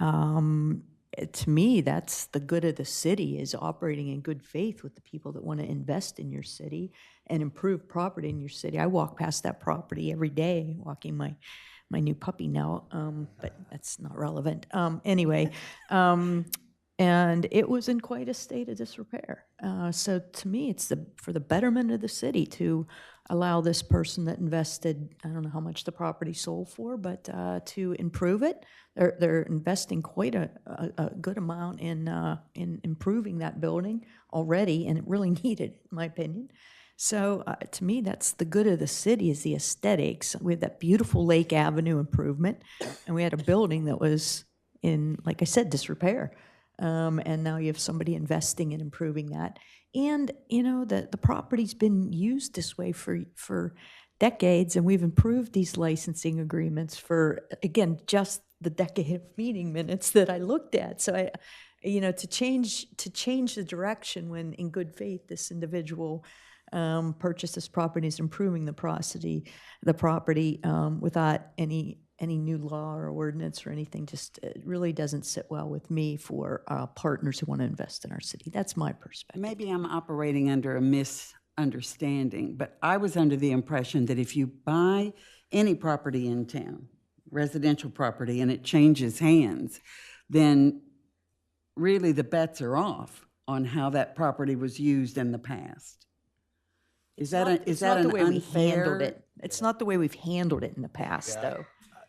to me, that's the good of the city, is operating in good faith with the people that want to invest in your city and improve property in your city. I walk past that property every day, walking my new puppy now, but that's not relevant. Anyway, and it was in quite a state of disrepair. So to me, it's for the betterment of the city to allow this person that invested, I don't know how much the property sold for, but to improve it. They're investing quite a good amount in improving that building already, and it really needed, in my opinion. So to me, that's the good of the city, is the aesthetics. We have that beautiful Lake Avenue improvement, and we had a building that was in, like I said, disrepair. And now you have somebody investing in improving that. And, the property's been used this way for decades, and we've improved these licensing agreements for, again, just the decade of meeting minutes that I looked at. So to change the direction when, in good faith, this individual purchased this property, is improving the property without any new law or ordinance or anything, just it really doesn't sit well with me for partners who want to invest in our city. That's my perspective. Maybe I'm operating under a misunderstanding, but I was under the impression that if you buy any property in town, residential property, and it changes hands, then really the bets are off on how that property was used in the past. Is that an unfair? It's not the way we've handled it in the past, though.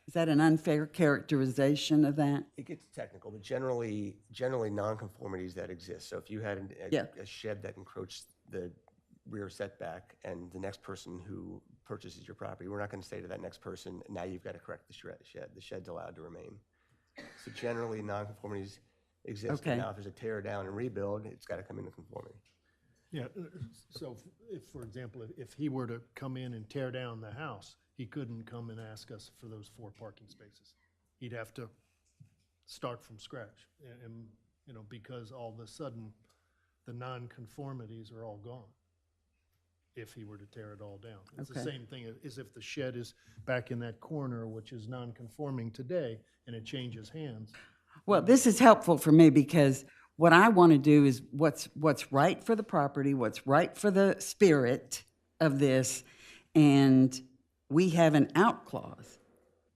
Is that an unfair characterization of that? it gets technical, but generally nonconformities that exist. So if you had Yeah. a shed that encroached the rear setback, and the next person who purchases your property, we're not going to say to that next person, now you've got to correct the shed. The shed's allowed to remain. So generally, nonconformities exist. Okay. Now, if there's a tear down and rebuild, it's got to come into conformity. yeah, so if, for example, if he were to come in and tear down the house, he couldn't come and ask us for those 4 parking spaces. He'd have to start from scratch, and because all of a sudden, the nonconformities are all gone if he were to tear it all down. It's the Okay. same thing as if the shed is back in that corner, which is non-conforming today, and it changes hands. Well, this is helpful for me because what I want to do is what's right for the property, what's right for the spirit of this, and we have an out clause,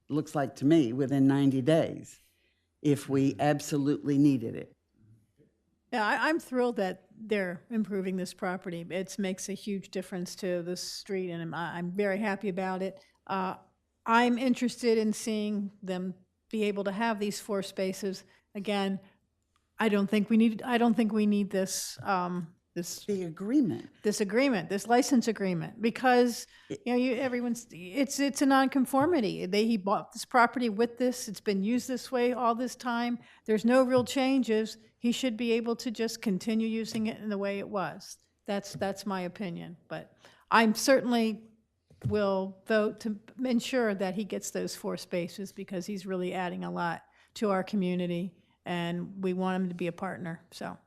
looks like to me, within 90 days, if we absolutely needed it. Yeah, I'm thrilled that they're improving this property. It makes a huge difference to the street, and I'm very happy about it. I'm interested in seeing them be able to have these 4 spaces. Again, I don't think we need this The agreement. this agreement, this license agreement, because, it's a nonconformity. He bought this property with this, it's been used this way all this time, there's no real changes, he should be able to just continue using it in the way it was. That's my opinion, but I'm certainly will vote to ensure that he gets those 4 spaces, because he's really adding a lot to our community, and we want him to be a partner, so.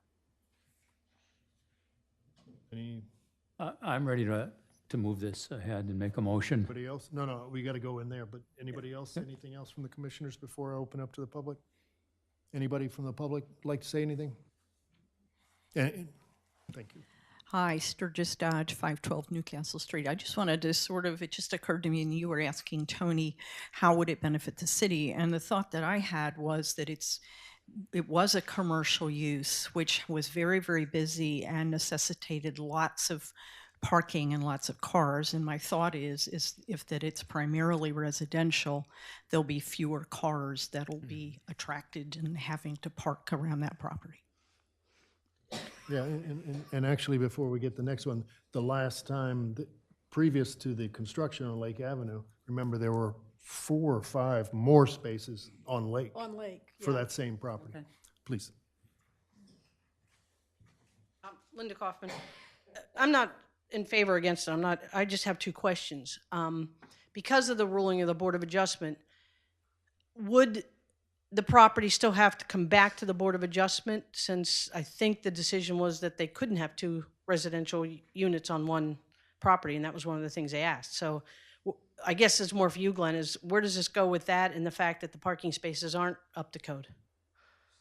I'm ready to move this ahead and make a motion. Anybody else? No, we got to go in there, but anybody else, anything else from the commissioners before I open up to the public? Anybody from the public like to say anything? Thank you. Hi, Sturgis Dodge, 512 Newcastle Street. I just wanted to it just occurred to me, and you were asking Tony, how would it benefit the city? And the thought that I had was that it was a commercial use, which was very, very busy and necessitated lots of parking and lots of cars. And my thought is if that it's primarily residential, there'll be fewer cars that'll be attracted and having to park around that property. Yeah, and actually, before we get the next one, the last time, previous to the construction on Lake Avenue, remember there were 4 or 5 more spaces on Lake. On Lake, For yeah. that same property. Please. Linda Kaufman. I'm not in favor or against it. I just have 2 questions. Because of the ruling of the Board of Adjustment, would the property still have to come back to the Board of Adjustment, since I think the decision was that they couldn't have 2 residential units on one property, and that was one of the things they asked. So I guess it's more for you, Glenn, is where does this go with that and the fact that the parking spaces aren't up to code?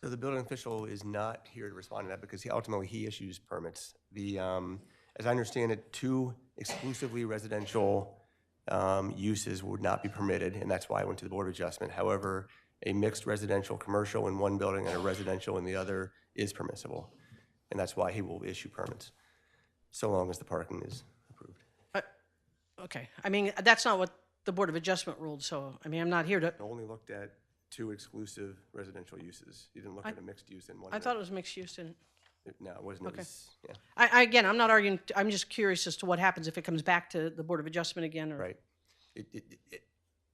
So the building official is not here to respond to that because ultimately he issues permits. As I understand it, 2 exclusively residential uses would not be permitted, and that's why I went to the Board of Adjustment. However, a mixed residential commercial in one building and a residential in the other is permissible, and that's why he will issue permits, so long as the parking is approved. Okay, I mean, that's not what the Board of Adjustment ruled, so, I mean, I'm not here to, I only looked at 2 exclusive residential uses. You didn't look at a mixed use in one. I thought it was mixed use, didn't No, it wasn't. It Okay. was, yeah. Again, I'm not arguing, I'm just curious as to what happens if it comes back to the Board of Adjustment again, or? Right.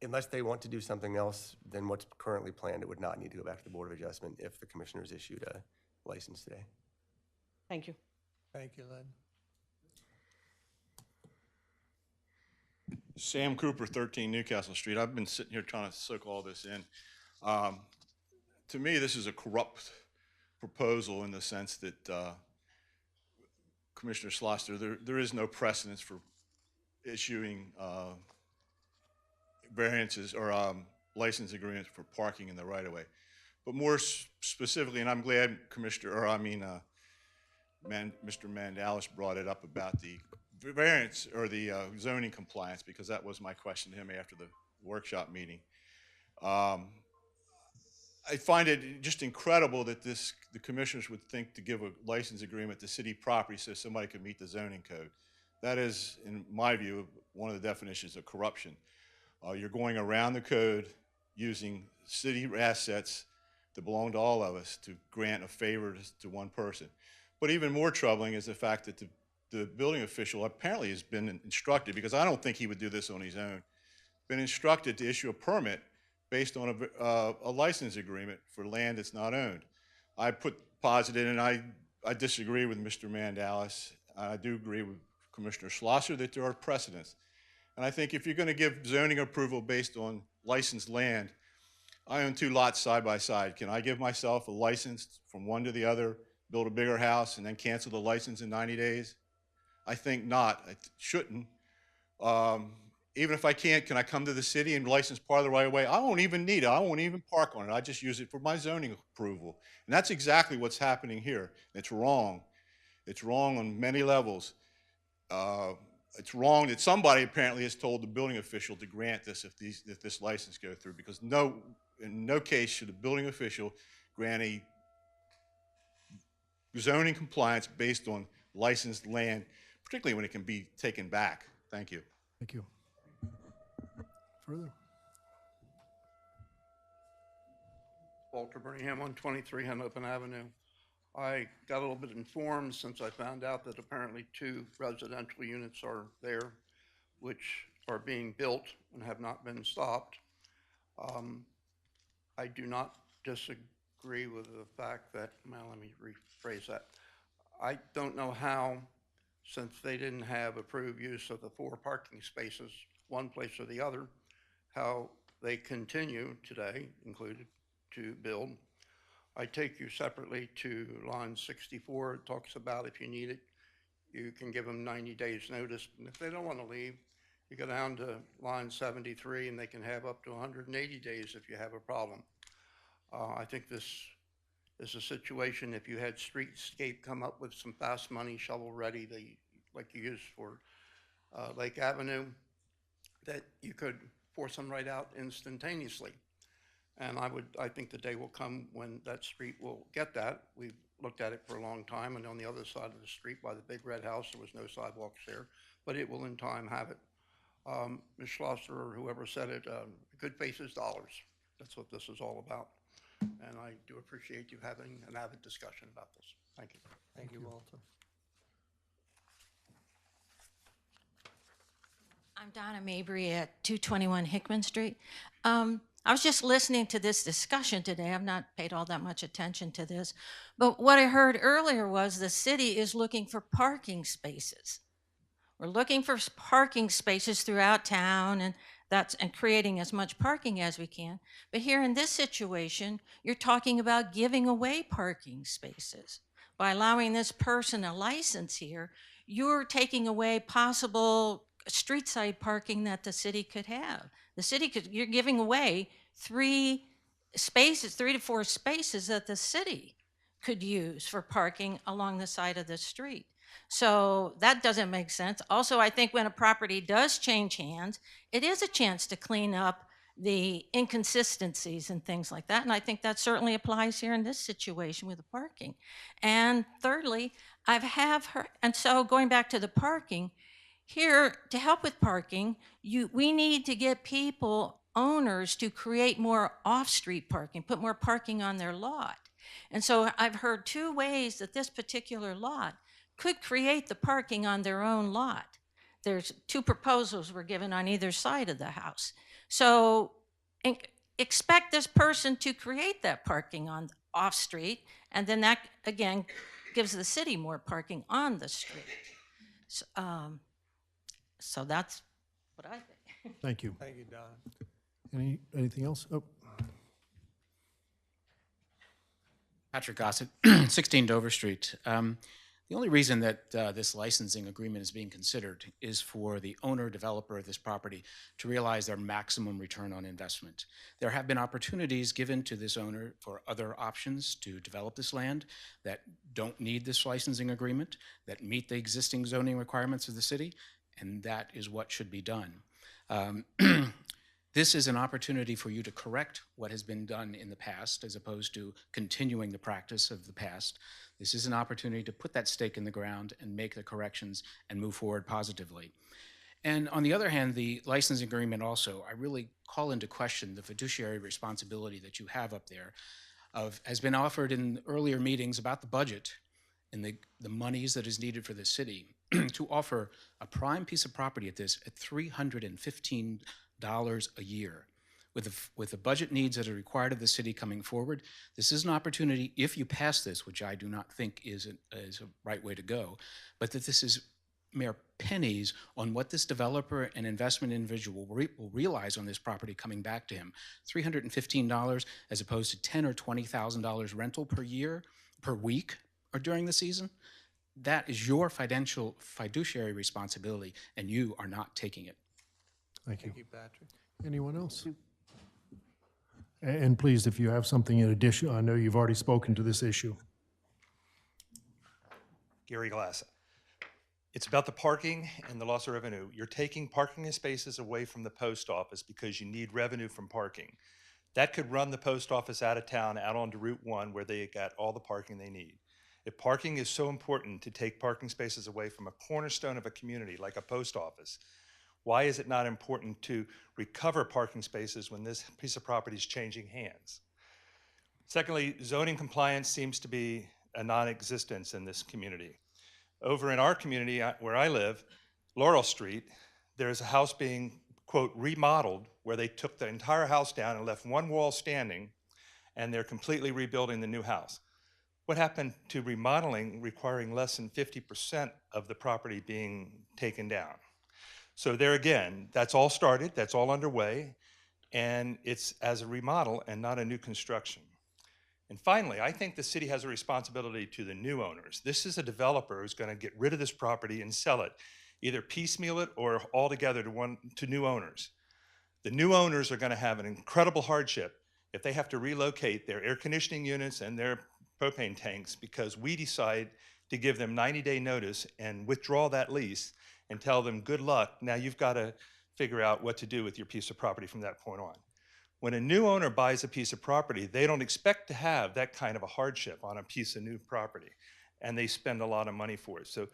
Unless they want to do something else than what's currently planned, it would not need to go back to the Board of Adjustment if the commissioners issued a license today. Thank you. Thank you, Lynn. Sam Cooper, 13 Newcastle Street. I've been sitting here trying to soak all this in. To me, this is a corrupt proposal in the sense that Commissioner Slosser, there is no precedence for issuing variances or license agreements for parking in the right-of-way. But more specifically, and I'm glad Mr. Mandalis brought it up about the variance or the zoning compliance, because that was my question to him after the workshop meeting. I find it just incredible that the commissioners would think to give a license agreement to city property so somebody could meet the zoning code. That is, in my view, one of the definitions of corruption. You're going around the code using city assets that belong to all of us to grant a favor to one person. But even more troubling is the fact that the building official apparently has been instructed, because I don't think he would do this on his own, been instructed to issue a permit based on a license agreement for land that's not owned. I posited, and I disagree with Mr. Mandalis. I do agree with Commissioner Schlosser that there are precedents. And I think if you're going to give zoning approval based on licensed land, I own 2 lots side by side. Can I give myself a license from one to the other, build a bigger house, and then cancel the license in 90 days? I think not. I shouldn't. Even if I can I come to the city and license part of the right of way? I won't even need it. I won't even park on it. I just use it for my zoning approval. And that's exactly what's happening here. It's wrong. It's wrong on many levels. It's wrong that somebody apparently has told the building official to grant this if this license goes through, because in no case should a building official grant a zoning compliance based on licensed land, particularly when it can be taken back. Thank you. Thank you. Further? Walter Birmingham, 123 Hennepin Avenue. I got a little bit informed since I found out that apparently 2 residential units are there, which are being built and have not been stopped. I do not disagree with the fact that, well, let me rephrase that. I don't know how, since they didn't have approved use of the 4 parking spaces, one place or the other, how they continue today, included, to build. I take you separately to line 64. It talks about if you need it, you can give them 90 days notice. And if they don't want to leave, you go down to line 73 and they can have up to 180 days if you have a problem. I think this is a situation, if you had Streetscape come up with some fast money, shovel ready, like you use for Lake Avenue, that you could force them right out instantaneously. And I think the day will come when that street will get that. We've looked at it for a long time, and on the other side of the street by the big red house, there was no sidewalks there, but it will in time have it. Ms. Schlosser, or whoever said it, good faces, dollars. That's what this is all about. And I do appreciate you having an avid discussion about this. Thank you. Thank you, Walter. I'm Donna Mabry at 221 Hickman Street. I was just listening to this discussion today. I've not paid all that much attention to this. But what I heard earlier was the city is looking for parking spaces. We're looking for parking spaces throughout town and creating as much parking as we can. But here in this situation, you're talking about giving away parking spaces. By allowing this person a license here, you're taking away possible street side parking that the city could have. You're giving away 3 to 4 spaces that the city could use for parking along the side of the street. So that doesn't make sense. Also, I think when a property does change hands, it is a chance to clean up the inconsistencies and things like that. And I think that certainly applies here in this situation with the parking. And thirdly, and so going back to the parking, here, to help with parking, we need to get owners to create more off-street parking, put more parking on their lot. And so I've heard 2 ways that this particular lot could create the parking on their own lot. There's 2 proposals were given on either side of the house. So expect this person to create that parking on off-street, and then that, again, gives the city more parking on the street. So that's what I think. Thank you. Thank you, Donna. Anything else? Oh, Patrick Gossett, 16 Dover Street. The only reason that this licensing agreement is being considered is for the owner developer of this property to realize their maximum return on investment. There have been opportunities given to this owner for other options to develop this land that don't need this licensing agreement, that meet the existing zoning requirements of the city, and that is what should be done. This is an opportunity for you to correct what has been done in the past as opposed to continuing the practice of the past. This is an opportunity to put that stake in the ground and make the corrections and move forward positively. And on the other hand, the licensing agreement also, I really call into question the fiduciary responsibility that you have up there has been offered in earlier meetings about the budget and the monies that is needed for the city to offer a prime piece of property at $315 a year. With the budget needs that are required of the city coming forward, this is an opportunity, if you pass this, which I do not think is a right way to go, but that this is mere pennies on what this developer and investment individual will realize on this property coming back to him. $315 as opposed to $10,000 or $20,000 rental per week, or during the season. That is your fiduciary responsibility, and you are not taking it. thank you. Thank you, Patrick. Anyone else? And please, if you have something in addition, I know you've already spoken to this issue. Gary Glass. It's about the parking and the loss of revenue. You're taking parking spaces away from the post office because you need revenue from parking. That could run the post office out of town, out onto Route 1, where they got all the parking they need. If parking is so important to take parking spaces away from a cornerstone of a community like a post office, why is it not important to recover parking spaces when this piece of property is changing hands? Secondly, zoning compliance seems to be a non-existence in this community. Over in our community where I live, Laurel Street, there's a house being, quote, remodeled where they took the entire house down and left one wall standing, and they're completely rebuilding the new house. What happened to remodeling requiring less than 50% of the property being taken down? So there again, that's all started, that's all underway, and it's as a remodel and not a new construction. And finally, I think the city has a responsibility to the new owners. This is a developer who's going to get rid of this property and sell it, either piecemeal it or altogether to new owners. The new owners are going to have an incredible hardship if they have to relocate their air conditioning units and their propane tanks because we decide to give them 90-day notice and withdraw that lease and tell them, good luck, now you've got to figure out what to do with your piece of property from that point on. When a new owner buys a piece of property, they don't expect to have that kind of a hardship on a piece of new property, and they spend a lot of money for it. So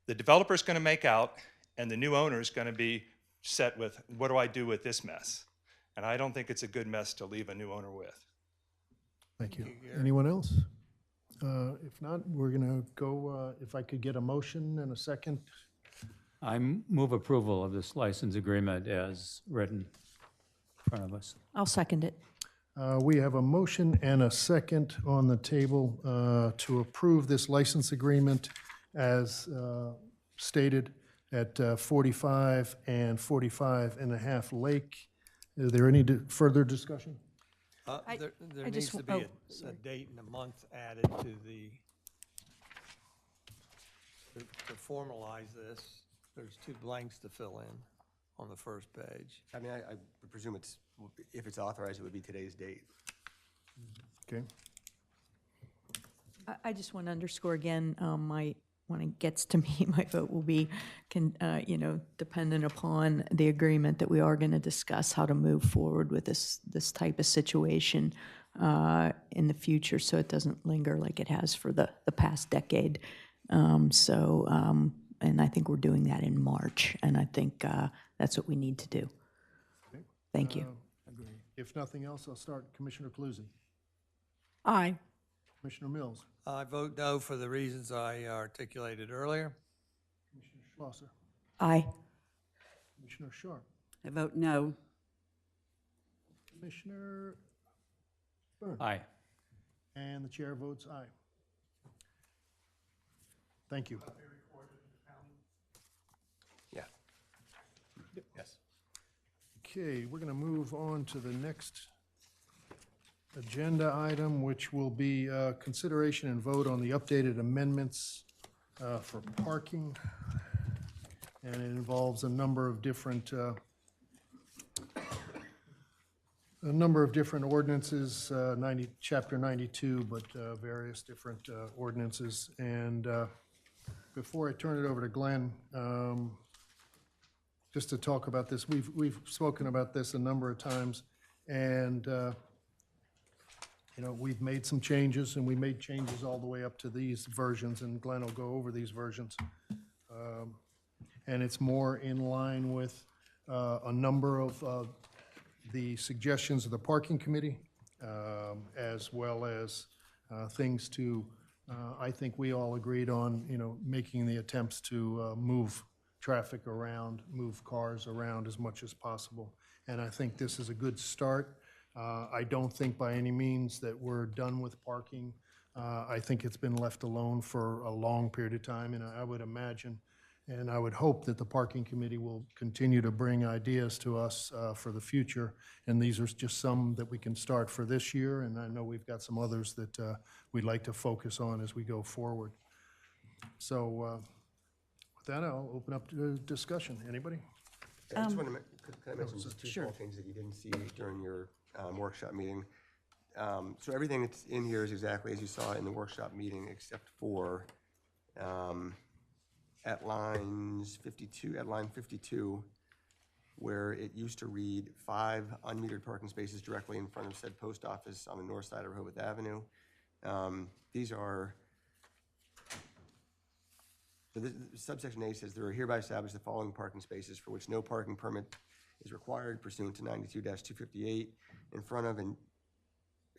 the developer's going to make out, and the new owner is going to be set with, what do I do with this mess? And I don't think it's a good mess to leave a new owner with. Thank you. Anyone else? If not, we're going to go, if I could get a motion and a second. I move approval of this license agreement as written in front of us. I'll second it. We have a motion and a second on the table to approve this license agreement as stated at 45 and 45 and a half Lake. Is there any further discussion? There I needs just to be w- a date and a month added to to formalize this. There's 2 blanks to fill in on the first page. I mean, I presume it's, if it's authorized, it would be today's date. Okay. I just want to underscore again, when it gets to me, my vote will be, dependent upon the agreement that we are going to discuss how to move forward with this type of situation in the future, so it doesn't linger like it has for the past decade. And I think we're doing that in March, and I think that's what we need to do. Thank you. If nothing else, I'll start. Commissioner Cluzzi. Aye. Commissioner Mills. I vote no for the reasons I articulated earlier. Commissioner Schlosser. Aye. Commissioner Sharp. I vote no. Commissioner Byrne. Aye. And the chair votes aye. Thank you. Yeah. Yes. Okay, we're going to move on to the next agenda item, which will be consideration and vote on the updated amendments for parking. And it involves a number of different ordinances, Chapter 92, but various different ordinances. And before I turn it over to Glenn, just to talk about this, we've spoken about this a number of times, and we've made some changes, and we made changes all the way up to these versions, and Glenn will go over these versions. And it's more in line with a number of the suggestions of the parking committee, as well as things to, I think we all agreed on, making the attempts to move traffic around, move cars around as much as possible. And I think this is a good start. I don't think by any means that we're done with parking. I think it's been left alone for a long period of time, and I would imagine and I would hope that the parking committee will continue to bring ideas to us for the future. And these are just some that we can start for this year, and I know we've got some others that we'd like to focus on as we go forward. So with that, I'll open up to discussion. Anybody? I just want to, can I mention just 2 sure. small things that you didn't see during your workshop meeting? So everything that's in here is exactly as you saw in the workshop meeting, except for at line 52, where it used to read 5 unmetered parking spaces directly in front of said post office on the north side of Rehoboth Avenue. These are, so this, subsection A says there are hereby established the following parking spaces for which no parking permit is required pursuant to 92-258 in front of and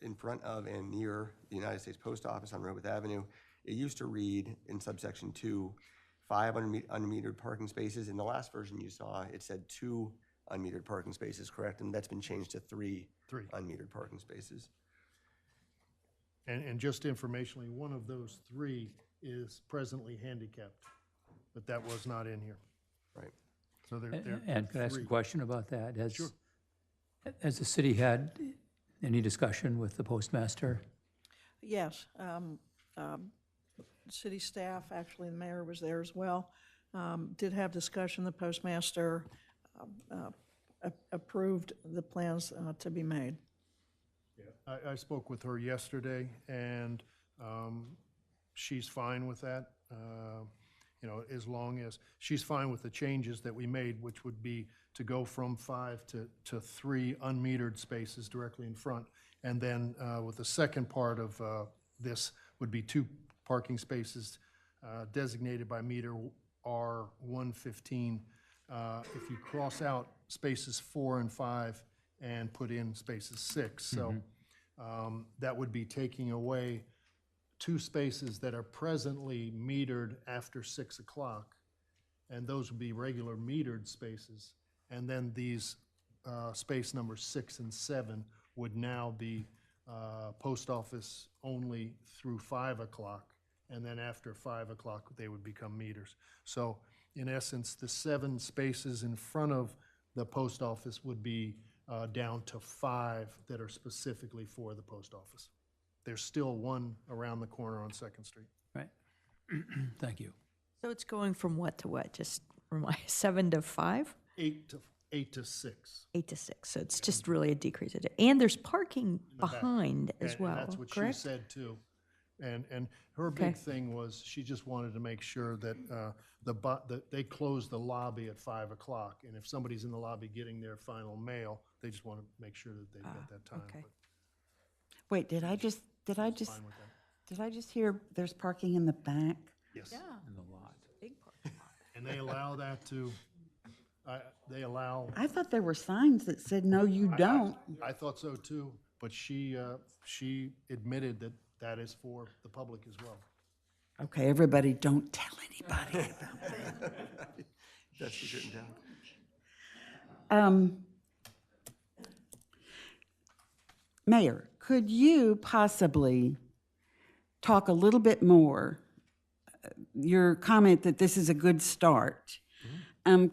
in front of and near the United States Post Office on Rehoboth Avenue, it used to read in subsection 2, 5 unmetered parking spaces. In the last version you saw, it said 2 unmetered parking spaces, correct? And that's been changed to 3 unmetered parking spaces. And just informationally, one of those 3 is presently handicapped, but that was not in here. Right. So there. And could I ask a 3. question about that? Sure. Has the city had any discussion with the postmaster? Yes, city staff, actually, the mayor was there as well, did have discussion. The postmaster approved the plans to be made. Yeah, I spoke with her yesterday, and she's fine with that. You know, as long as, she's fine with the changes that we made, which would be to go from 5 to 3 unmetered spaces directly in front. And then with the second part of this would be 2 parking spaces designated by meter R115. If you cross out spaces 4 and 5 and put in spaces 6. So that would be taking away 2 spaces that are presently metered after 6 o'clock, and those would be regular metered spaces. And then these space numbers 6 and 7 would now be post office only through 5 o'clock, and then after 5 o'clock, they would become meters. So in essence, the 7 spaces in front of the post office would be down to 5 that are specifically for the post office. There's still 1 around the corner on 2nd Street. Right. Thank you. So it's going from what to what? Just remind, 7 to 5? 8 to 6. 8 to 6, so it's just really a decrease. And there's parking the back. behind as And well, that's what she correct? said too. And her Okay. big thing was, she just wanted to make sure that that they close the lobby at 5 o'clock. And if somebody's in the lobby getting their final mail, they just want to make sure that they've got that time. okay. But Wait, did I just fine with that. Did I just hear there's parking in the back? Yes. In the lot. Big parking lot. And they allow that to, they allow. I thought there were signs that said, no, you don't. I thought so too, but she admitted that that is for the public as well. Okay, everybody, don't tell anybody about that. That's for written down. Mayor, could you possibly talk a little bit more, your comment that this is a good start,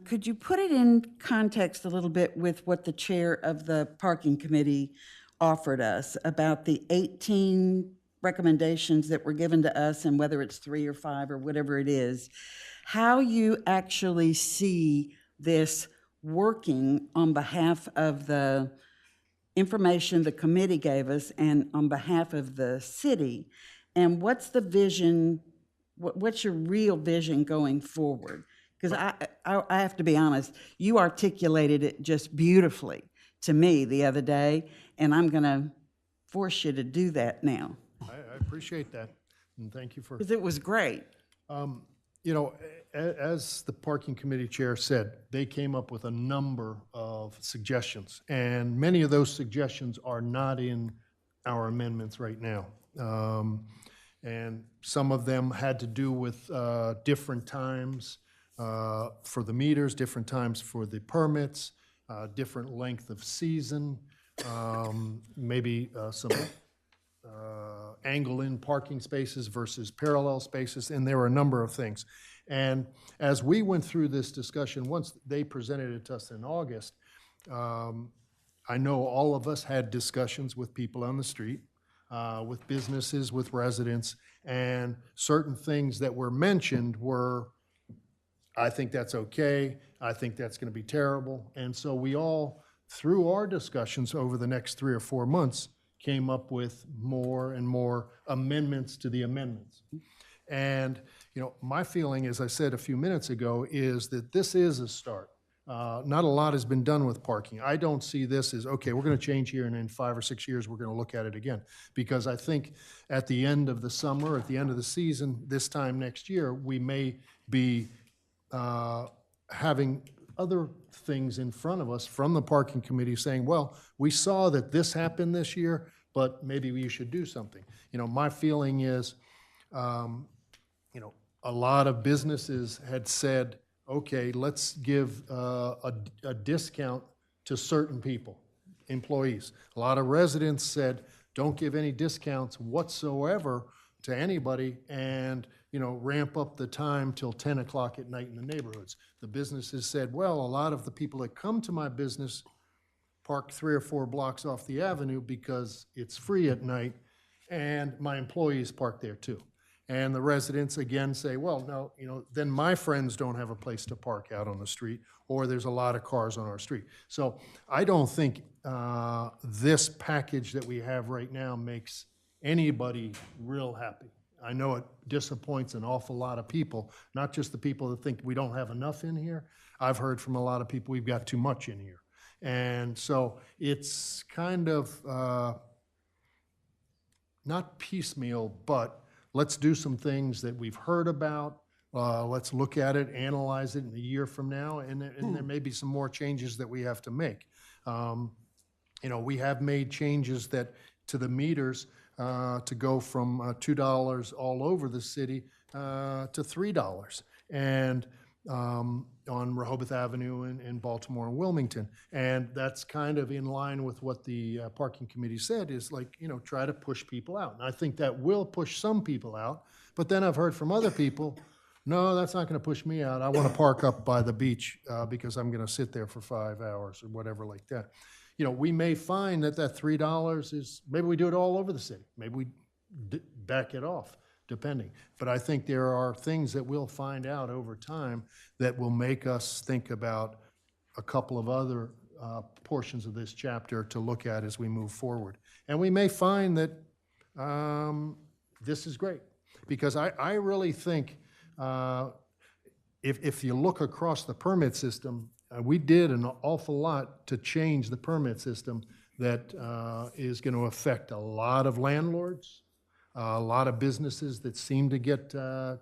could you put it in context a little bit with what the chair of the parking committee offered us about the 18 recommendations that were given to us, and whether it's 3 or 5 or whatever it is, how you actually see this working on behalf of the information the committee gave us and on behalf of the city, and what's the vision, what's your real vision going forward? Because I have to be honest, you articulated it just beautifully to me the other day, and I'm going to force you to do that now. I appreciate that, and thank you for. Because it was great. You know, as the parking committee chair said, they came up with a number of suggestions, and many of those suggestions are not in our amendments right now. And some of them had to do with different times for the meters, different times for the permits, different length of season, maybe some angle-in parking spaces versus parallel spaces, and there were a number of things. And as we went through this discussion, once they presented it to us in August, I know all of us had discussions with people on the street, with businesses, with residents, and certain things that were mentioned were, I think that's okay, I think that's going to be terrible. And so we all, through our discussions over the next 3 or 4 months, came up with more and more amendments to the amendments. And, you know, my feeling, as I said a few minutes ago, is that this is a start. Not a lot has been done with parking. I don't see this as, okay, we're going to change here, and in 5 or 6 years, we're going to look at it again. Because I think at the end of the summer, at the end of the season, this time next year, we may be having other things in front of us from the parking committee saying, well, we saw that this happened this year, but maybe you should do something. You know, my feeling is, you know, a lot of businesses had said, okay, let's give a discount to certain people, employees. A lot of residents said, don't give any discounts whatsoever to anybody, and, you know, ramp up the time till 10 o'clock at night in the neighborhoods. The businesses said, well, a lot of the people that come to my business park 3 or 4 blocks off the avenue because it's free at night, and my employees park there too. And the residents again say, well, no, you know, then my friends don't have a place to park out on the street, or there's a lot of cars on our street. So I don't think this package that we have right now makes anybody real happy. I know it disappoints an awful lot of people, not just the people that think we don't have enough in here. I've heard from a lot of people we've got too much in here. And so it's kind of not piecemeal, but let's do some things that we've heard about. Let's look at it, analyze it in a year from now, and there may be some more changes that we have to make. You know, we have made changes that to the meters to go from $2 all over the city to $3, and on Rehoboth Avenue in Baltimore and Wilmington. And that's kind of in line with what the parking committee said, is like, you know, try to push people out. And I think that will push some people out, but then I've heard from other people, no, that's not gonna push me out. I wanna park up by the beach because I'm gonna sit there for 5 hours or whatever like that. You know, we may find that that $3 is, maybe we do it all over the city. Maybe we back it off, depending. But I think there are things that we'll find out over time that will make us think about a couple of other portions of this chapter to look at as we move forward. And we may find that this is great, because I really think if you look across the permit system, we did an awful lot to change the permit system that is going to affect a lot of landlords, a lot of businesses that seem to get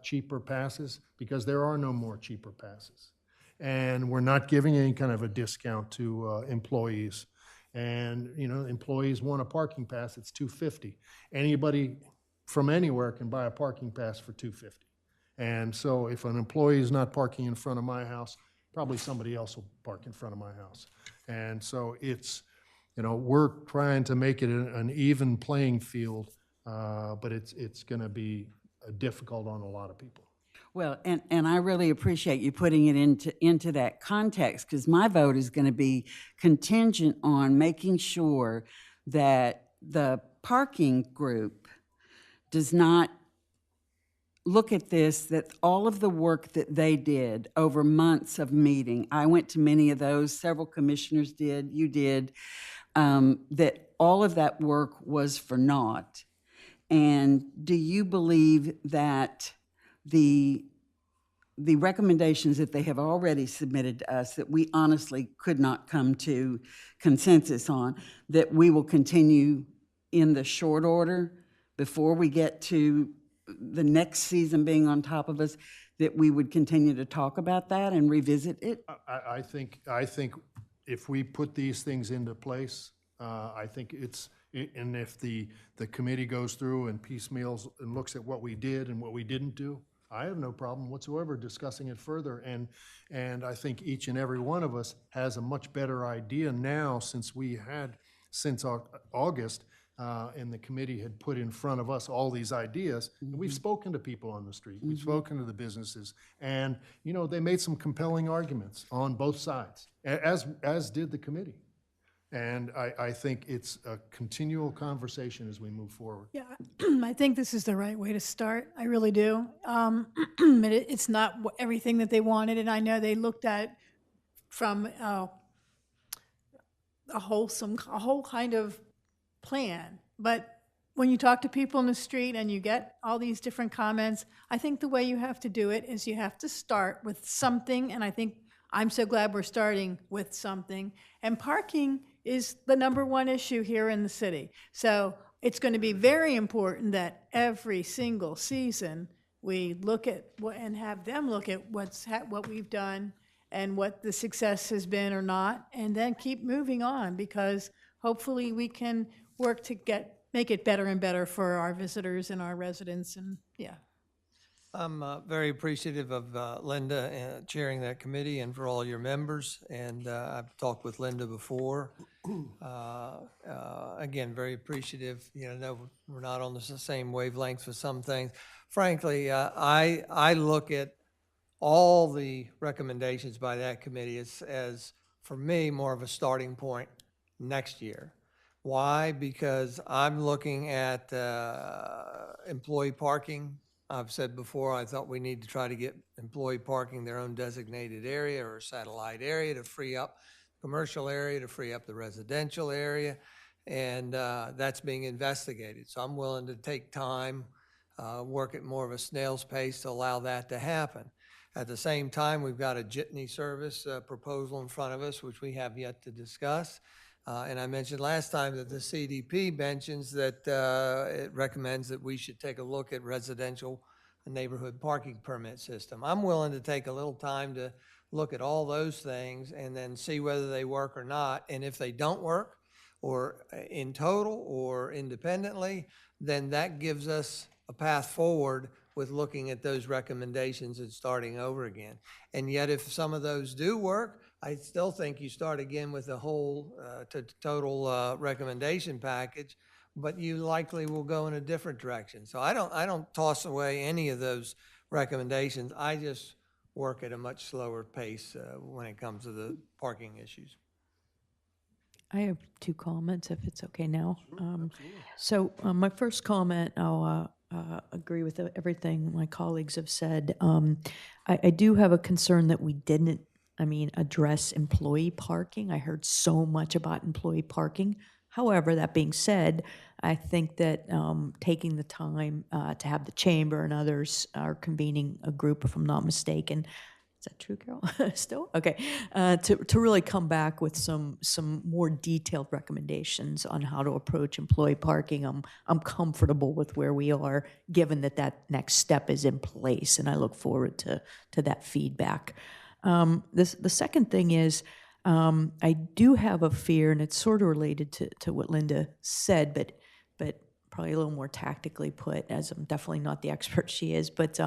cheaper passes, because there are no more cheaper passes. And we're not giving any kind of a discount to employees. And, you know, employees want a parking pass, it's $250. Anybody from anywhere can buy a parking pass for $250. And so if an employee is not parking in front of my house, probably somebody else will park in front of my house. And so it's, you know, we're trying to make it an even playing field, but it's going to be difficult on a lot of people. Well, and I really appreciate you putting it into that context, because my vote is going to be contingent on making sure that the parking group does not look at this, that all of the work that they did over months of meeting, I went to many of those, several commissioners did, you did, that all of that work was for naught. And do you believe that the recommendations that they have already submitted to us, that we honestly could not come to consensus on, that we will continue in the short order before we get to the next season being on top of us, that we would continue to talk about that and revisit it? I think if we put these things into place, I think it's, and if the committee goes through and piecemeals and looks at what we did and what we didn't do, I have no problem whatsoever discussing it further. And I think each and every one of us has a much better idea now, since August, and the committee had put in front of us all these ideas. And we've spoken to people on the street. We've spoken to the businesses. And, you know, they made some compelling arguments on both sides, as did the committee. And I think it's a continual conversation as we move forward. Yeah, I think this is the right way to start. I really do. It's not everything that they wanted, and I know they looked at from a whole kind of plan. But when you talk to people in the street and you get all these different comments, I think the way you have to do it is you have to start with something, and I think I'm so glad we're starting with something. And parking is the #1 issue here in the city. So it's going to be very important that every single season we look at and have them look at what we've done and what the success has been or not, and then keep moving on, because hopefully we can work to get make it better and better for our visitors and our residents, and, yeah. I'm very appreciative of Linda chairing that committee and for all your members. And I've talked with Linda before. Again, very appreciative. You know, we're not on the same wavelength with some things. Frankly, I look at all the recommendations by that committee as, for me, more of a starting point next year. Why? Because I'm looking at employee parking. I've said before, I thought we need to try to get employee parking their own designated area or satellite area to free up commercial area, to free up the residential area, and that's being investigated. So I'm willing to take time, work at more of a snail's pace to allow that to happen. At the same time, we've got a jitney service proposal in front of us, which we have yet to discuss. And I mentioned last time that the CDP mentions that it recommends that we should take a look at residential neighborhood parking permit system. I'm willing to take a little time to look at all those things and then see whether they work or not. And if they don't work, or in total or independently, then that gives us a path forward with looking at those recommendations and starting over again. And yet, if some of those do work, I still think you start again with the whole total recommendation package, but you likely will go in a different direction. So I don't toss away any of those recommendations. I just work at a much slower pace when it comes to the parking issues. I have two comments, if it's okay now. So my first comment, I'll agree with everything my colleagues have said. I do have a concern that we didn't, address employee parking. I heard so much about employee parking. However, that being said, I think that taking the time to have the chamber and others are convening a group, if I'm not mistaken. Is that true, Carol? Still? Okay. To really come back with some more detailed recommendations on how to approach employee parking. I'm comfortable with where we are, given that next step is in place, and I look forward to that feedback. The second thing is, I do have a fear, and it's sort of related to what Linda said, but probably a little more tactically put, as I'm definitely not the expert she is. But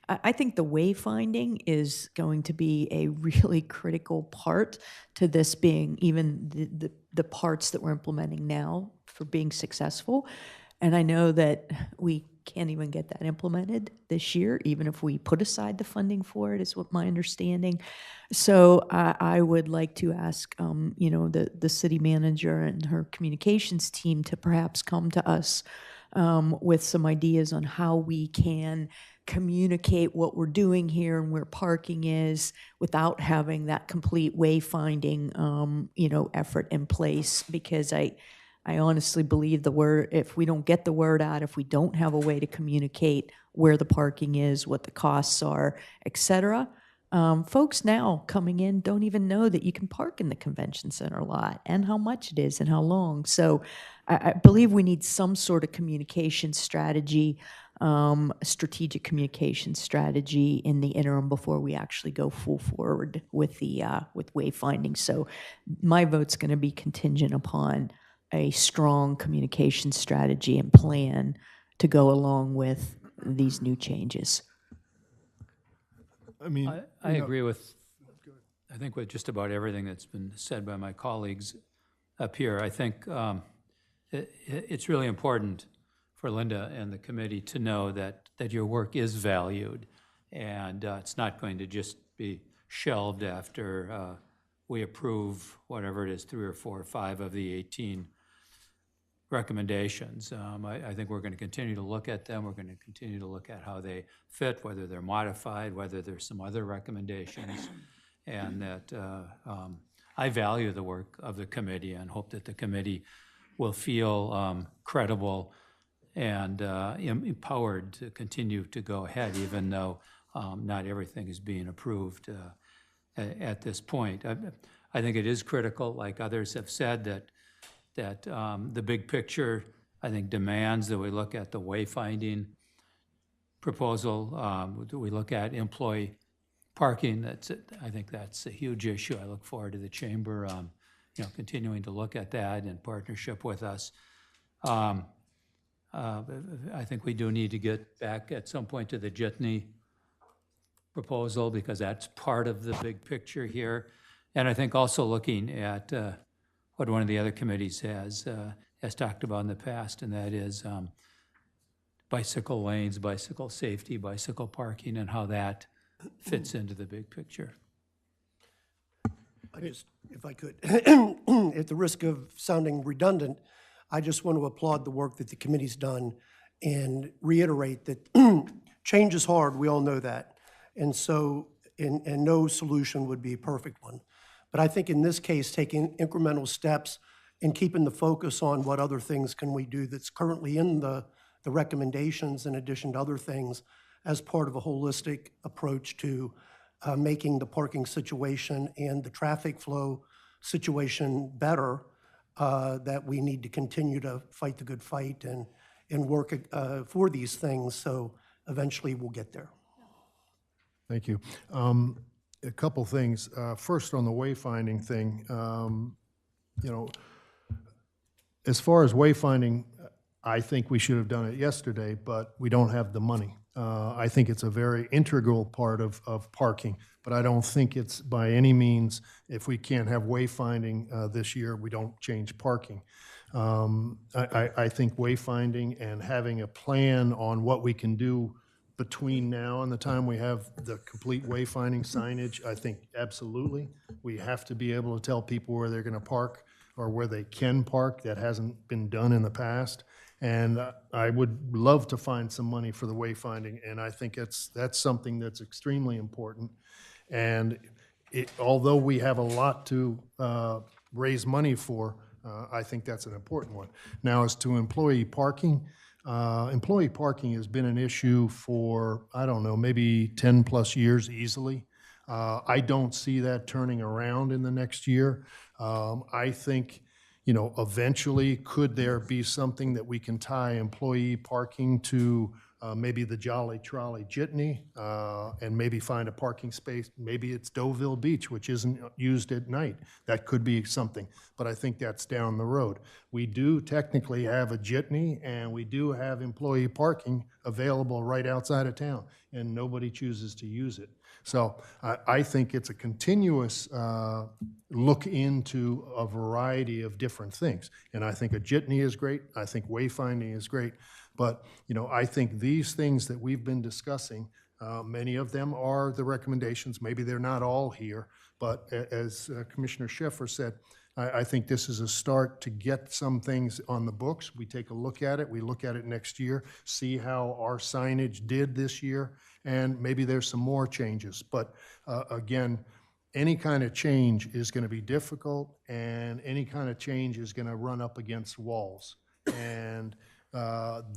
I think the wayfinding is going to be a really critical part to this being even the parts that we're implementing now for being successful. And I know that we can't even get that implemented this year, even if we put aside the funding for it, is what my understanding. So I would like to ask, the city manager and her communications team to perhaps come to us with some ideas on how we can communicate what we're doing here and where parking is without having that complete wayfinding, effort in place, because I honestly believe if we don't get the word out, if we don't have a way to communicate where the parking is, what the costs are, et cetera, folks now coming in don't even know that you can park in the convention center lot and how much it is and how long. So I believe we need some sort of communication strategy, strategic communication strategy in the interim before we actually go full forward with with wayfinding. So my vote's going to be contingent upon a strong communication strategy and plan to go along with these new changes. I agree with, I think with just about everything that's been said by my colleagues up here. I think it's really important for Linda and the committee to know that your work is valued, and it's not going to just be shelved after we approve whatever it is, 3 or 4 or 5 of the 18 recommendations. I think we're going to continue to look at them. We're going to continue to look at how they fit, whether they're modified, whether there's some other recommendations, and that I value the work of the committee and hope that the committee will feel credible and empowered to continue to go ahead, even though not everything is being approved at this point. I think it is critical, like others have said, that the big picture, I think, demands that we look at the wayfinding proposal. We look at employee parking. I think that's a huge issue. I look forward to the chamber, continuing to look at that in partnership with us. I think we do need to get back at some point to the Jitney proposal, because that's part of the big picture here. And I think also looking at what one of the other committees has talked about in the past, and that is bicycle lanes, bicycle safety, bicycle parking, and how that fits into the big picture. I just, if I could, at the risk of sounding redundant, I just want to applaud the work that the committee's done and reiterate that change is hard, we all know that. And so, and no solution would be a perfect one. But I think in this case, taking incremental steps and keeping the focus on what other things can we do that's currently in the recommendations, in addition to other things, as part of a holistic approach to making the parking situation and the traffic flow situation better, that we need to continue to fight the good fight and work for these things, so eventually we'll get there. Thank you. A couple things. First, on the wayfinding thing, you know, as far as wayfinding, I think we should have done it yesterday, but we don't have the money. I think it's a very integral part of parking, but I don't think it's by any means, if we can't have wayfinding this year, we don't change parking. I think wayfinding and having a plan on what we can do between now and the time we have the complete wayfinding signage, I think absolutely. We have to be able to tell people where they're gonna park or where they can park. That hasn't been done in the past. And I would love to find some money for the wayfinding, and I think that's something that's extremely important. And although we have a lot to raise money for, I think that's an important one. Now, as to employee parking has been an issue for, I don't know, maybe 10 plus years easily. I don't see that turning around in the next year. I think, you know, eventually, could there be something that we can tie employee parking to maybe the Jolly Trolley Jitney, and maybe find a parking space? Maybe it's Deauville Beach, which isn't used at night. That could be something, but I think that's down the road. We do technically have a Jitney, and we do have employee parking available right outside of town, and nobody chooses to use it. So I think it's a continuous look into a variety of different things. And I think a Jitney is great. I think wayfinding is great. But, you know, I think these things that we've been discussing, many of them are the recommendations. Maybe they're not all here. But as Commissioner Schiffer said, I think this is a start to get some things on the books. We take a look at it. We look at it next year, see how our signage did this year, and maybe there's some more changes. But again, any kind of change is going to be difficult, and any kind of change is going to run up against walls. And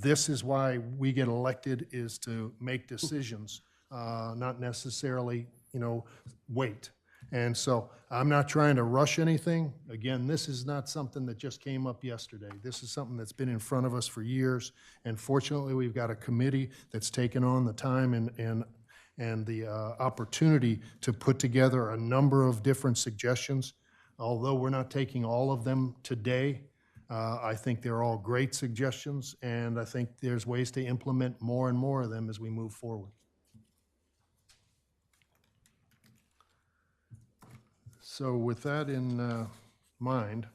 this is why we get elected, is to make decisions, not necessarily, you know, wait. And so I'm not trying to rush anything. Again, this is not something that just came up yesterday. This is something that's been in front of us for years. And fortunately, we've got a committee that's taken on the time and the opportunity to put together a number of different suggestions. Although we're not taking all of them today, I think they're all great suggestions, and I think there's ways to implement more and more of them as we move forward. So with that in mind,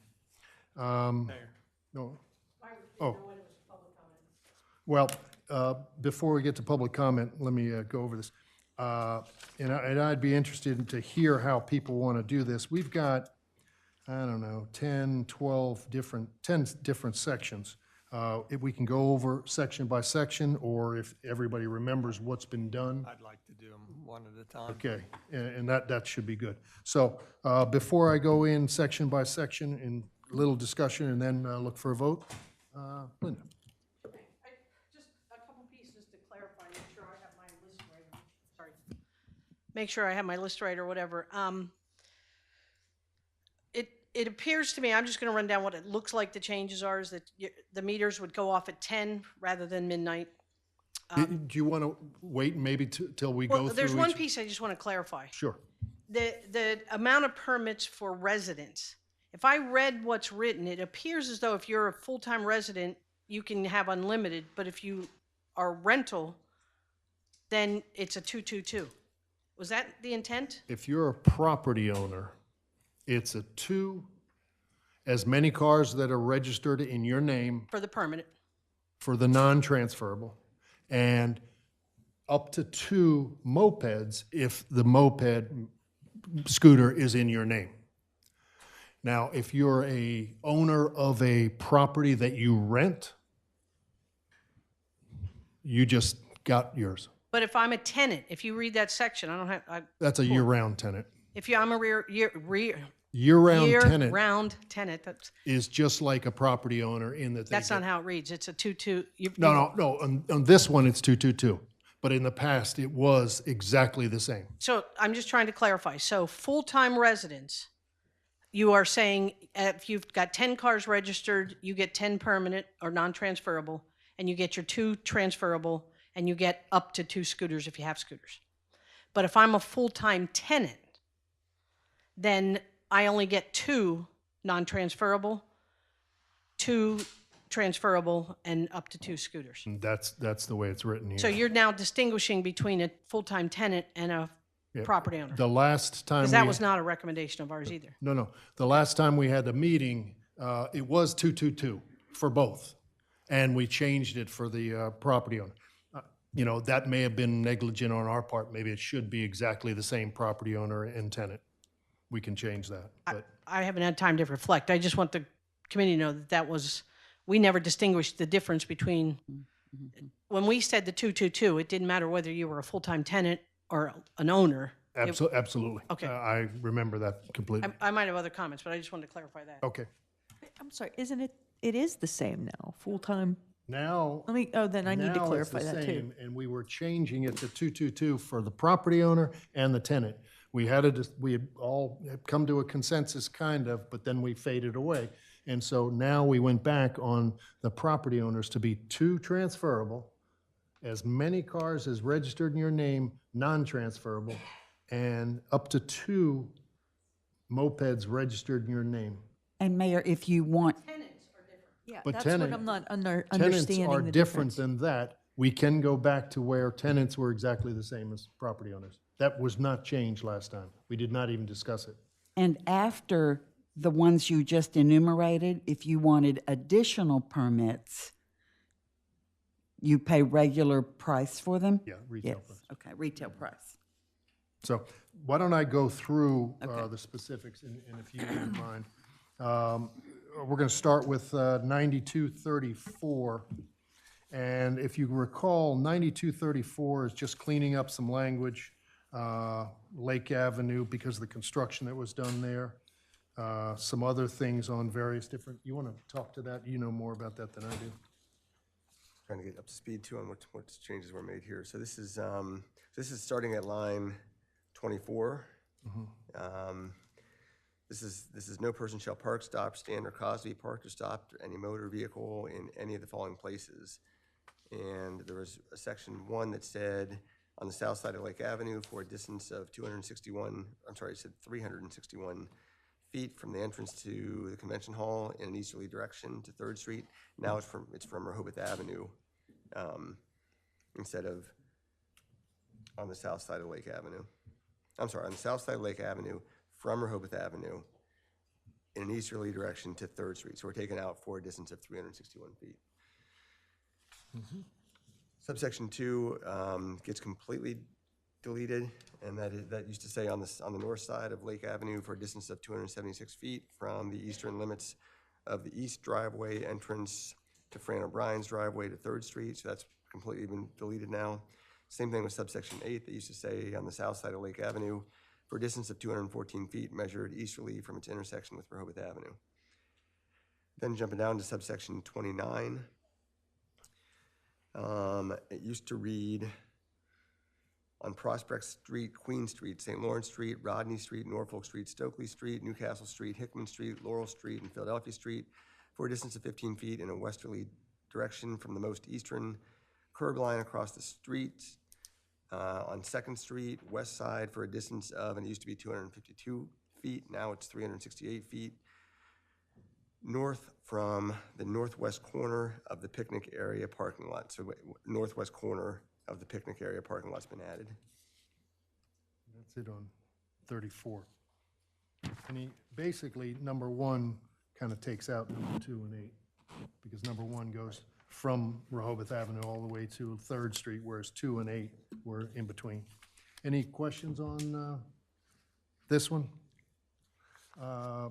no. Oh. Well, before we get to public comment, let me go over this. And I'd be interested to hear how people want to do this. We've got, I don't know, 10 different sections. If we can go over section by section, or if everybody remembers what's been done. I'd like to do them one at a time. Okay, and that should be good. So before I go in section by section, in little discussion, and then look for a vote, Linda. Just a couple pieces to clarify, make sure I have my list right. Sorry. Make sure I have my list right or whatever. It appears to me, I'm just going to run down what it looks like the changes are, is that the meters would go off at 10 rather than midnight. Do you want to wait maybe till we go through There's one each? piece I just want to clarify. Sure. The amount of permits for residents. If I read what's written, it appears as though if you're a full-time resident you can have unlimited, but if you are rental, then it's a 222. Was that the intent? If you're a property owner, it's a as many cars that are registered in your name For the permanent? for the non-transferable, and up to 2 mopeds if the moped scooter is in your name. Now, if you're a owner of a property that you rent, you just got yours. But if I'm a tenant, if you read that section, I don't have, That's a year-round tenant. if I'm a Year-round tenant year-round tenant, is just like a property owner in that they that's not how it reads. It's a 22. No. On this one, it's 222. But in the past, it was exactly the same. So I'm just trying to clarify. So full-time residents, you are saying if you've got 10 cars registered, you get 10 permanent or non-transferable, and you get your 2 transferable, and you get up to 2 scooters if you have scooters. But if I'm a full-time tenant, then I only get 2 non-transferable, 2 transferable, and up to 2 scooters. And that's the way it's written here. So you're now distinguishing between a full-time tenant and a Yeah. property owner? The last time Because that we- was not a recommendation of ours either. No. The last time we had a meeting, it was 222 for both. And we changed it for the property owner. That may have been negligent on our part. Maybe it should be exactly the same property owner and tenant. We can change that. But I haven't had time to reflect. I just want the committee to know that we never distinguished the difference between, when we said the 222, it didn't matter whether you were a full-time tenant or an owner. absolutely. Okay. I remember that completely. I might have other comments, but I just wanted to clarify that. Okay. I'm sorry, isn't it, it is the same now, full-time? Now. Then I need to Now it's clarify the that too. same, and we were changing it to 222 for the property owner and the tenant. We had all come to a consensus kind of, but then we faded away. And so now we went back on the property owners to be 2 transferable, as many cars as registered in your name, non-transferable, and up to 2 mopeds registered in your name. And Mayor, if you want, Yeah, But that's what tenant- I'm not Tenants understanding are the different difference. than that. We can go back to where tenants were exactly the same as property owners. That was not changed last time. We did not even discuss it. and after the ones you just enumerated, if you wanted additional permits, you pay regular price for them? Yeah, retail Yes, price. okay, retail price. So why don't I go through Okay. the specifics, and if you wouldn't mind. We're going to start with 9234. And if you recall, 9234 is just cleaning up some language, Lake Avenue, because of the construction that was done there. Some other things on various different, you want to talk to that? You know more about that than I do. Trying to get up to speed too on what changes were made here. So this is starting at line 24. This is no person shall park, stop, stand, or cause to be parked or stopped any motor vehicle in any of the following places. And there was a section 1 that said on the south side of Lake Avenue for a distance of 361 feet from the entrance to the convention hall in an easterly direction to 3rd Street. Now it's from Rehoboth Avenue instead of on the south side of Lake Avenue. I'm sorry, on the south side of Lake Avenue from Rehoboth Avenue in an easterly direction to 3rd Street. So we're taking out for a distance of 361 feet. Subsection 2 gets completely deleted, and that used to say on the north side of Lake Avenue for a distance of 276 feet from the eastern limits of the east driveway entrance to Fran O'Brien's driveway to 3rd Street. So that's completely been deleted now. Same thing with subsection 8 that used to say on the south side of Lake Avenue for a distance of 214 feet measured easterly from its intersection with Rehoboth Avenue. Then jumping down to subsection 29, it used to read on Prospect Street, Queen Street, St. Lawrence Street, Rodney Street, Norfolk Street, Stokely Street, Newcastle Street, Hickman Street, Laurel Street, and Philadelphia Street for a distance of 15 feet in a westerly direction from the most eastern curb line across the street. On 2nd Street, west side for a distance of, and it used to be 252 feet, now it's 368 feet. north from the northwest corner of the picnic area parking lot. So northwest corner of the picnic area parking lot's been added. That's it on 34. And basically, number 1 kind of takes out number 2 and 8, because number 1 goes from Rehoboth Avenue all the way to 3rd Street, whereas 2 and 8 were in between. Any questions on this one? Why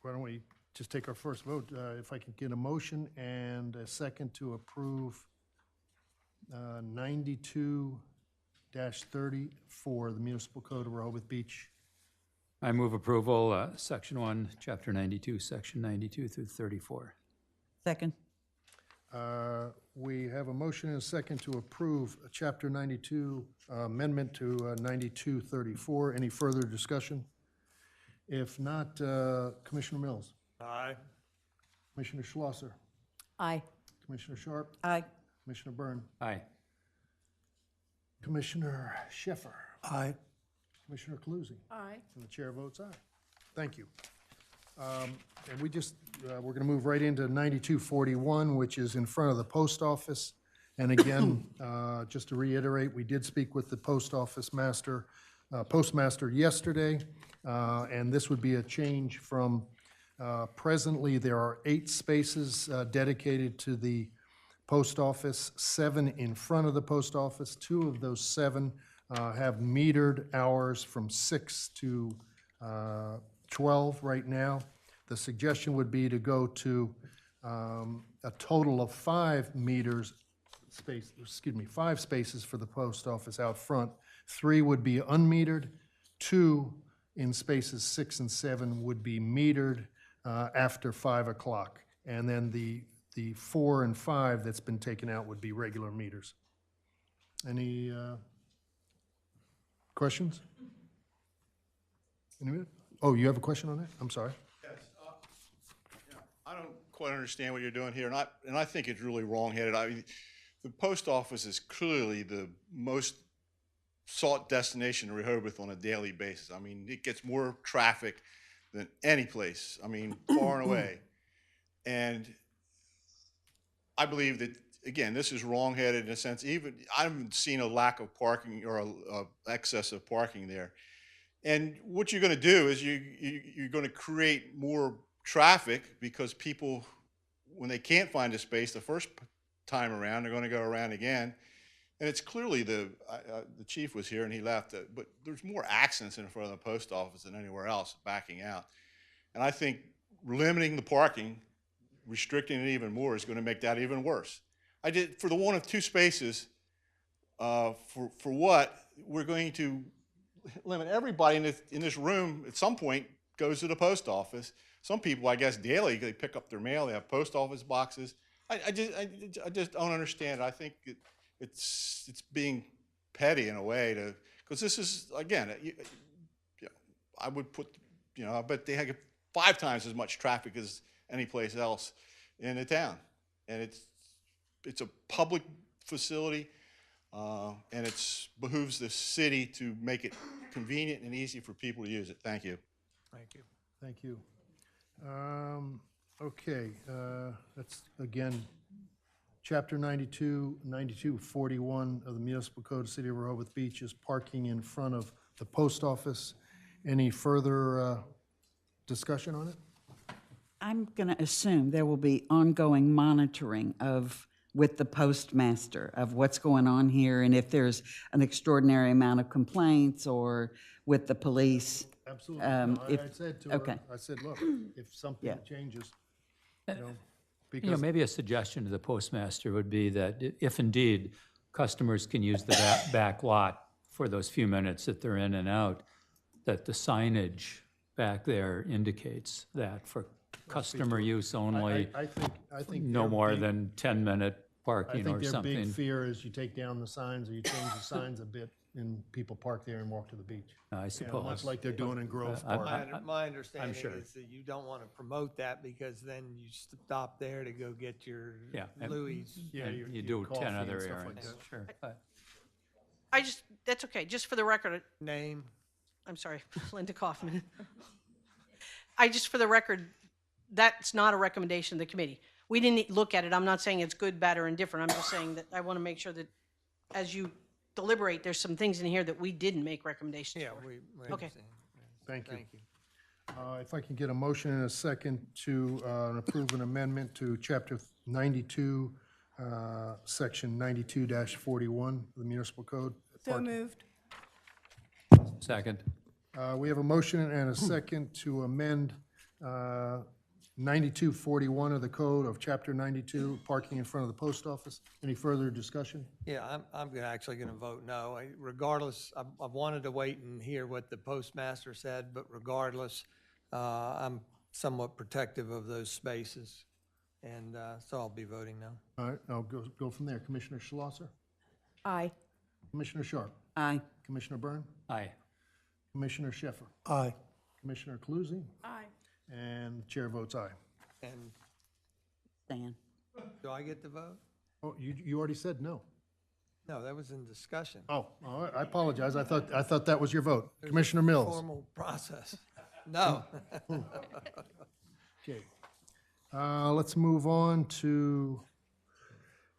don't we just take our first vote? If I can get a motion and a second to approve 92-34, the Municipal Code of Rehoboth Beach. I move approval, Section 1, Chapter 92, Section 92 through 34. Second. We have a motion and a second to approve Chapter 92 amendment to 9234. Any further discussion? If not, Commissioner Mills. Aye. Commissioner Schlosser. Aye. Commissioner Sharp. Aye. Commissioner Byrne. Aye. Commissioner Sheffer. Aye. Commissioner Calusi. Aye. And the chair votes aye. Thank you. And we just, we're going to move right into 9241, which is in front of the post office. And again, just to reiterate, we did speak with the postmaster yesterday, and this would be a change from presently there are 8 spaces dedicated to the post office, 7 in front of the post office. 2 of those 7 have metered hours from 6 to 12 right now. The suggestion would be to go to a total of 5 spaces for the post office out front. 3 would be unmetered, 2 in spaces 6 and 7 would be metered after 5 o'clock. And then the 4 and 5 that's been taken out would be regular meters. Any questions? Anybody? Oh, you have a question on that? I'm sorry. Yes. I don't quite understand what you're doing here, and I think it's really wrong-headed. I mean, the post office is clearly the most sought destination in Rehoboth on a daily basis. I mean, it gets more traffic than any place, I mean, far and away. And I believe that, again, this is wrong-headed in a sense. Even I haven't seen a lack of parking or a excess of parking there. And what you're going to do is you're going to create more traffic because people, when they can't find a space the first time around, they're going to go around again. And it's clearly the chief was here and he left, but there's more accidents in front of the post office than anywhere else backing out. And I think limiting the parking, restricting it even more is going to make that even worse. I did, for the one of 2 spaces, for what, we're going to limit everybody in this room at some point goes to the post office. Some people, I guess, daily, they pick up their mail, they have post office boxes. I just don't understand. I think it's being petty in a way to, because this is, again, I would put, I bet they have 5 times as much traffic as any place else in the town. And it's a public facility, and it behooves the city to make it convenient and easy for people to use it. Thank you. Thank you. Thank you. Okay, that's, again, Chapter 92, 9241 of the Municipal Code of City of Rehoboth Beach is parking in front of the post office. Any further discussion on it? I'm going to assume there will be ongoing monitoring with the postmaster of what's going on here and if there's an extraordinary amount of complaints or with the police. Absolutely. No, I said to her, okay. I said, look, if something changes, because maybe a suggestion to the postmaster would be that if indeed customers can use the back lot for those few minutes that they're in and out, that the signage back there indicates that for customer use only, I think no their more big- than 10-minute parking or I think their something. big fear is you take down the signs or you change the signs a bit and people park there and walk to the beach. I suppose. Much like they're doing in Grove I- Park. My understanding sure. is that you don't want to promote that because then you stop there to go get your Yeah, and- Louis. Yeah, And your you do coffee 10 and other stuff like errands, that. sure. That's okay, just for the record, Name. I'm sorry, Linda Kaufman. For the record, that's not a recommendation of the committee. We didn't look at it. I'm not saying it's good, bad, or indifferent. I'm just saying that I want to make sure that as you deliberate, there's some things in here that we didn't make recommendations Yeah, for. we Okay. understand. Thank you. Thank you. If I can get a motion and a second to approve an amendment to Chapter 92, Section 92-41 of the Municipal Code. So Parking. moved. Second. We have a motion and a second to amend 9241 of the code of Chapter 92, parking in front of the post office. Any further discussion? Yeah, I'm actually going to vote no. Regardless, I've wanted to wait and hear what the postmaster said, but regardless, I'm somewhat protective of those spaces, and so I'll be voting no. All right, I'll go from there. Commissioner Schlosser? Aye. Commissioner Sharp? Aye. Commissioner Byrne? Aye. Commissioner Sheffer? Aye. Commissioner Cluzzi? Aye. And the chair votes aye. And Stan. do I get to vote? Oh, you already said no. No, that was in discussion. Oh, all right, I apologize. I thought that was your vote. Commissioner Mills? Formal process. No. Okay. Let's move on to,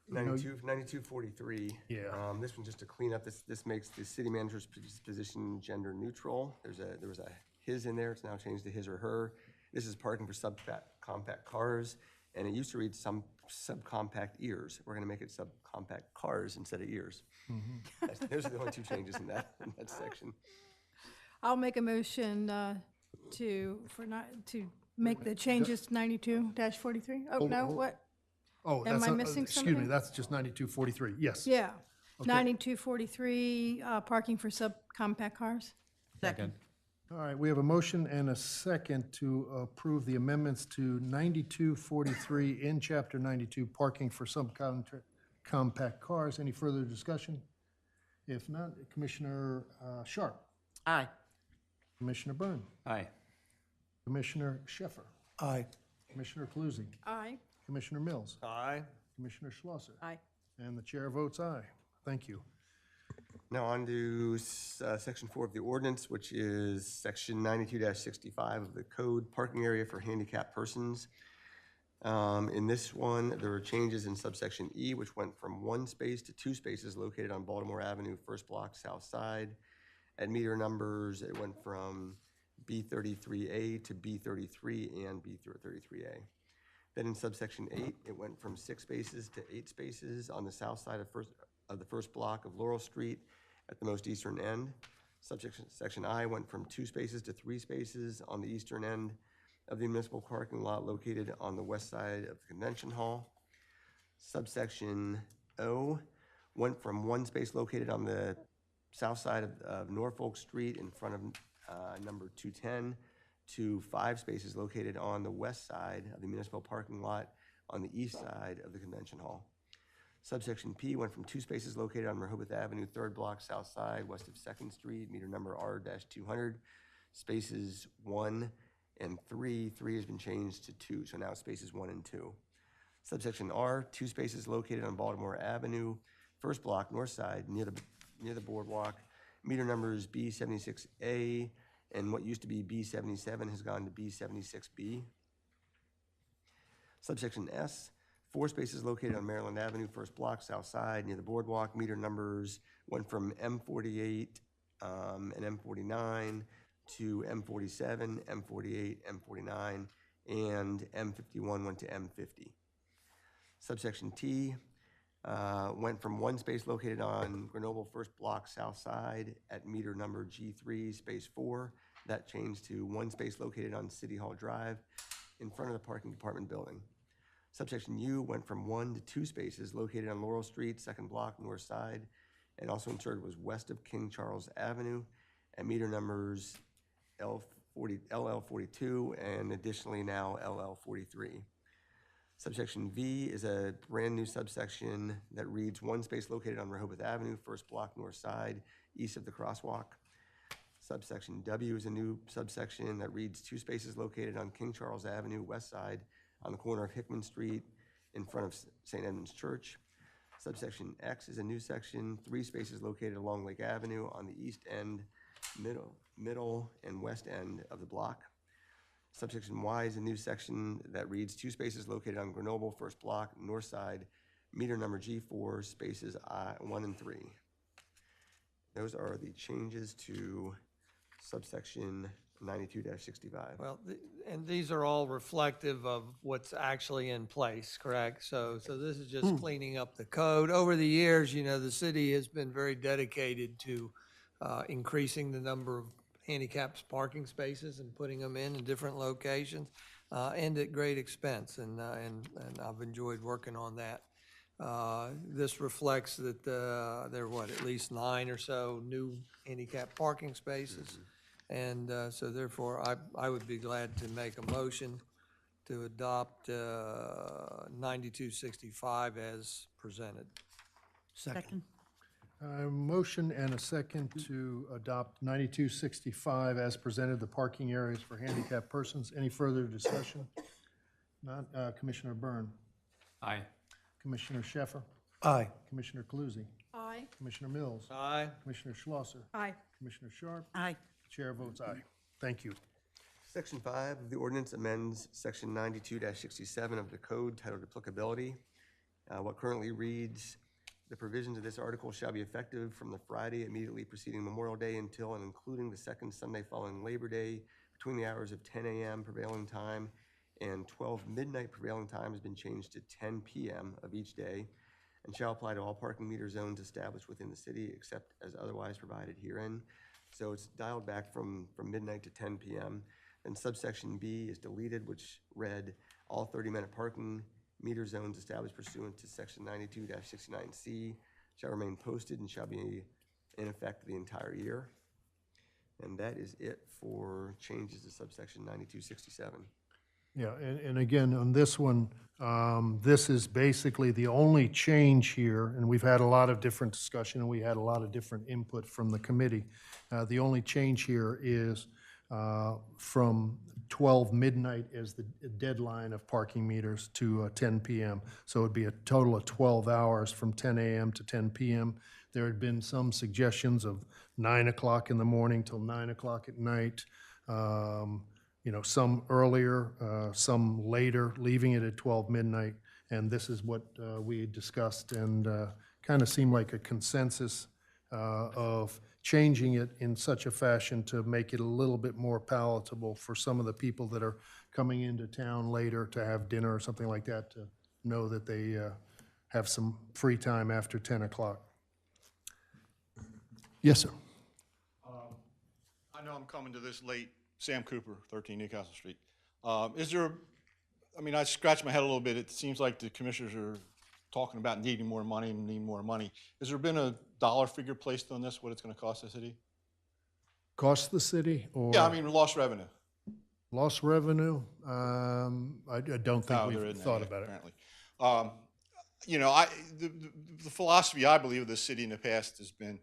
9243. Yeah. This one, just to clean up, this makes the city manager's position gender neutral. There was a his in there, it's now changed to his or her. This is parking for subcompact cars, and it used to read some subcompact ears. We're gonna make it subcompact cars instead of ears. Those are the only two changes in that section. I'll make a motion to make the changes to 92-43. Oh, no, what? oh, Am that's, I missing excuse me, something? that's just 9243, yes. Yeah. Okay. 9243, parking for subcompact cars. Second. All right, we have a motion and a second to approve the amendments to 9243 in Chapter 92, parking for subcompact cars. Any further discussion? If not, Commissioner Sharp? Aye. Commissioner Byrne? Aye. Commissioner Sheffer? Aye. Commissioner Cluzzi? Aye. Commissioner Mills? Aye. Commissioner Schlosser? Aye. And the chair votes aye. Thank you. Now on to Section 4 of the ordinance, which is Section 92-65 of the code, parking area for handicapped persons. In this one, there were changes in subsection E, which went from 1 space to 2 spaces located on Baltimore Avenue, first block, south side. At meter numbers, it went from B33A to B33 and B33A. Then in subsection 8, it went from 6 spaces to 8 spaces on the south side of the first block of Laurel Street at the most eastern end. Section I went from 2 spaces to 3 spaces on the eastern end of the municipal parking lot located on the west side of the convention hall. Subsection O went from 1 space located on the south side of Norfolk Street in front of number 210 to 5 spaces located on the west side of the municipal parking lot on the east side of the convention hall. Subsection P went from 2 spaces located on Rehoboth Avenue, 3rd block, south side, west of 2nd Street, meter number R-200. Spaces 1 and 3 has been changed to 2, so now spaces 1 and 2. Subsection R, 2 spaces located on Baltimore Avenue, 1st block, north side, near the boardwalk. Meter numbers B76A, and what used to be B77 has gone to B76B. Subsection S, 4 spaces located on Maryland Avenue, 1st block, south side, near the boardwalk. Meter numbers went from M48 and M49 to M47, M48, M49, and M51 went to M50. Subsection T went from 1 space located on Grenoble, 1st block, south side at meter number G3, space 4. That changed to 1 space located on City Hall Drive in front of the parking department building. Subsection U went from 1 to 2 spaces located on Laurel Street, 2nd block, north side, and also inserted was west of King Charles Avenue at meter numbers LL42 and additionally now LL43. Subsection V is a brand new subsection that reads 1 space located on Rehoboth Avenue, 1st block, north side, east of the crosswalk. Subsection W is a new subsection that reads 2 spaces located on King Charles Avenue, west side, on the corner of Hickman Street in front of St. Edmund's Church. Subsection X is a new section, 3 spaces located along Lake Avenue on the east end, middle and west end of the block. Subsection Y is a new section that reads 2 spaces located on Grenoble first block, north side, meter number G4, spaces 1 and 3. Those are the changes to subsection 92-65. Well, and these are all reflective of what's actually in place, correct? So this is just cleaning up the code. Over the years, you know, the city has been very dedicated to increasing the number of handicapped parking spaces and putting them in different locations, and at great expense. And I've enjoyed working on that. This reflects that there are at least 9 or so new handicapped parking spaces. And so therefore, I would be glad to make a motion to adopt 9265 as presented. Second. A motion and a second to adopt 9265 as presented, the parking areas for handicapped persons. Any further discussion? Not. Commissioner Byrne? Aye. Commissioner Sheffer? Aye. Commissioner Kaluzzi? Aye. Commissioner Mills? Aye. Commissioner Schlosser? Aye. Commissioner Sharp? Aye. Chair votes aye. Thank you. Section 5 of the ordinance amends section 92-67 of the code titled applicability. What currently reads, the provisions of this article shall be effective from the Friday immediately preceding Memorial Day until and including the second Sunday following Labor Day between the hours of 10 a.m. prevailing time and 12 midnight prevailing time has been changed to 10 p.m. of each day and shall apply to all parking meter zones established within the city except as otherwise provided herein. So it's dialed back from midnight to 10 p.m. Then subsection B is deleted, which read, all 30-minute parking meter zones established pursuant to section 92-69C shall remain posted and shall be in effect the entire year. And that is it for changes to subsection 9267. Yeah, and again, on this one, this is basically the only change here, and we've had a lot of different discussion, and we had a lot of different input from the committee. The only change here is from 12 midnight as the deadline of parking meters to 10 p.m. So it'd be a total of 12 hours from 10 a.m. to 10 p.m. There had been some suggestions of 9 o'clock in the morning till 9 o'clock at night. You know, some earlier, some later, leaving it at 12 midnight. And this is what we had discussed and kind of seemed like a consensus of changing it in such a fashion to make it a little bit more palatable for some of the people that are coming into town later to have dinner or something like that, to know that they have some free time after 10 o'clock. Yes, sir. I know I'm coming to this late. Sam Cooper, 13 Newcastle Street. Is there, I mean, I scratched my head a little bit. It seems like the commissioners are talking about needing more money and needing more money. Has there been a dollar figure placed on this, what it's going to cost the city? Cost the city or? Yeah, I mean, lost revenue. Lost revenue? I don't think No, there we've isn't thought any, about it. apparently. You know, the philosophy I believe of the city in the past has been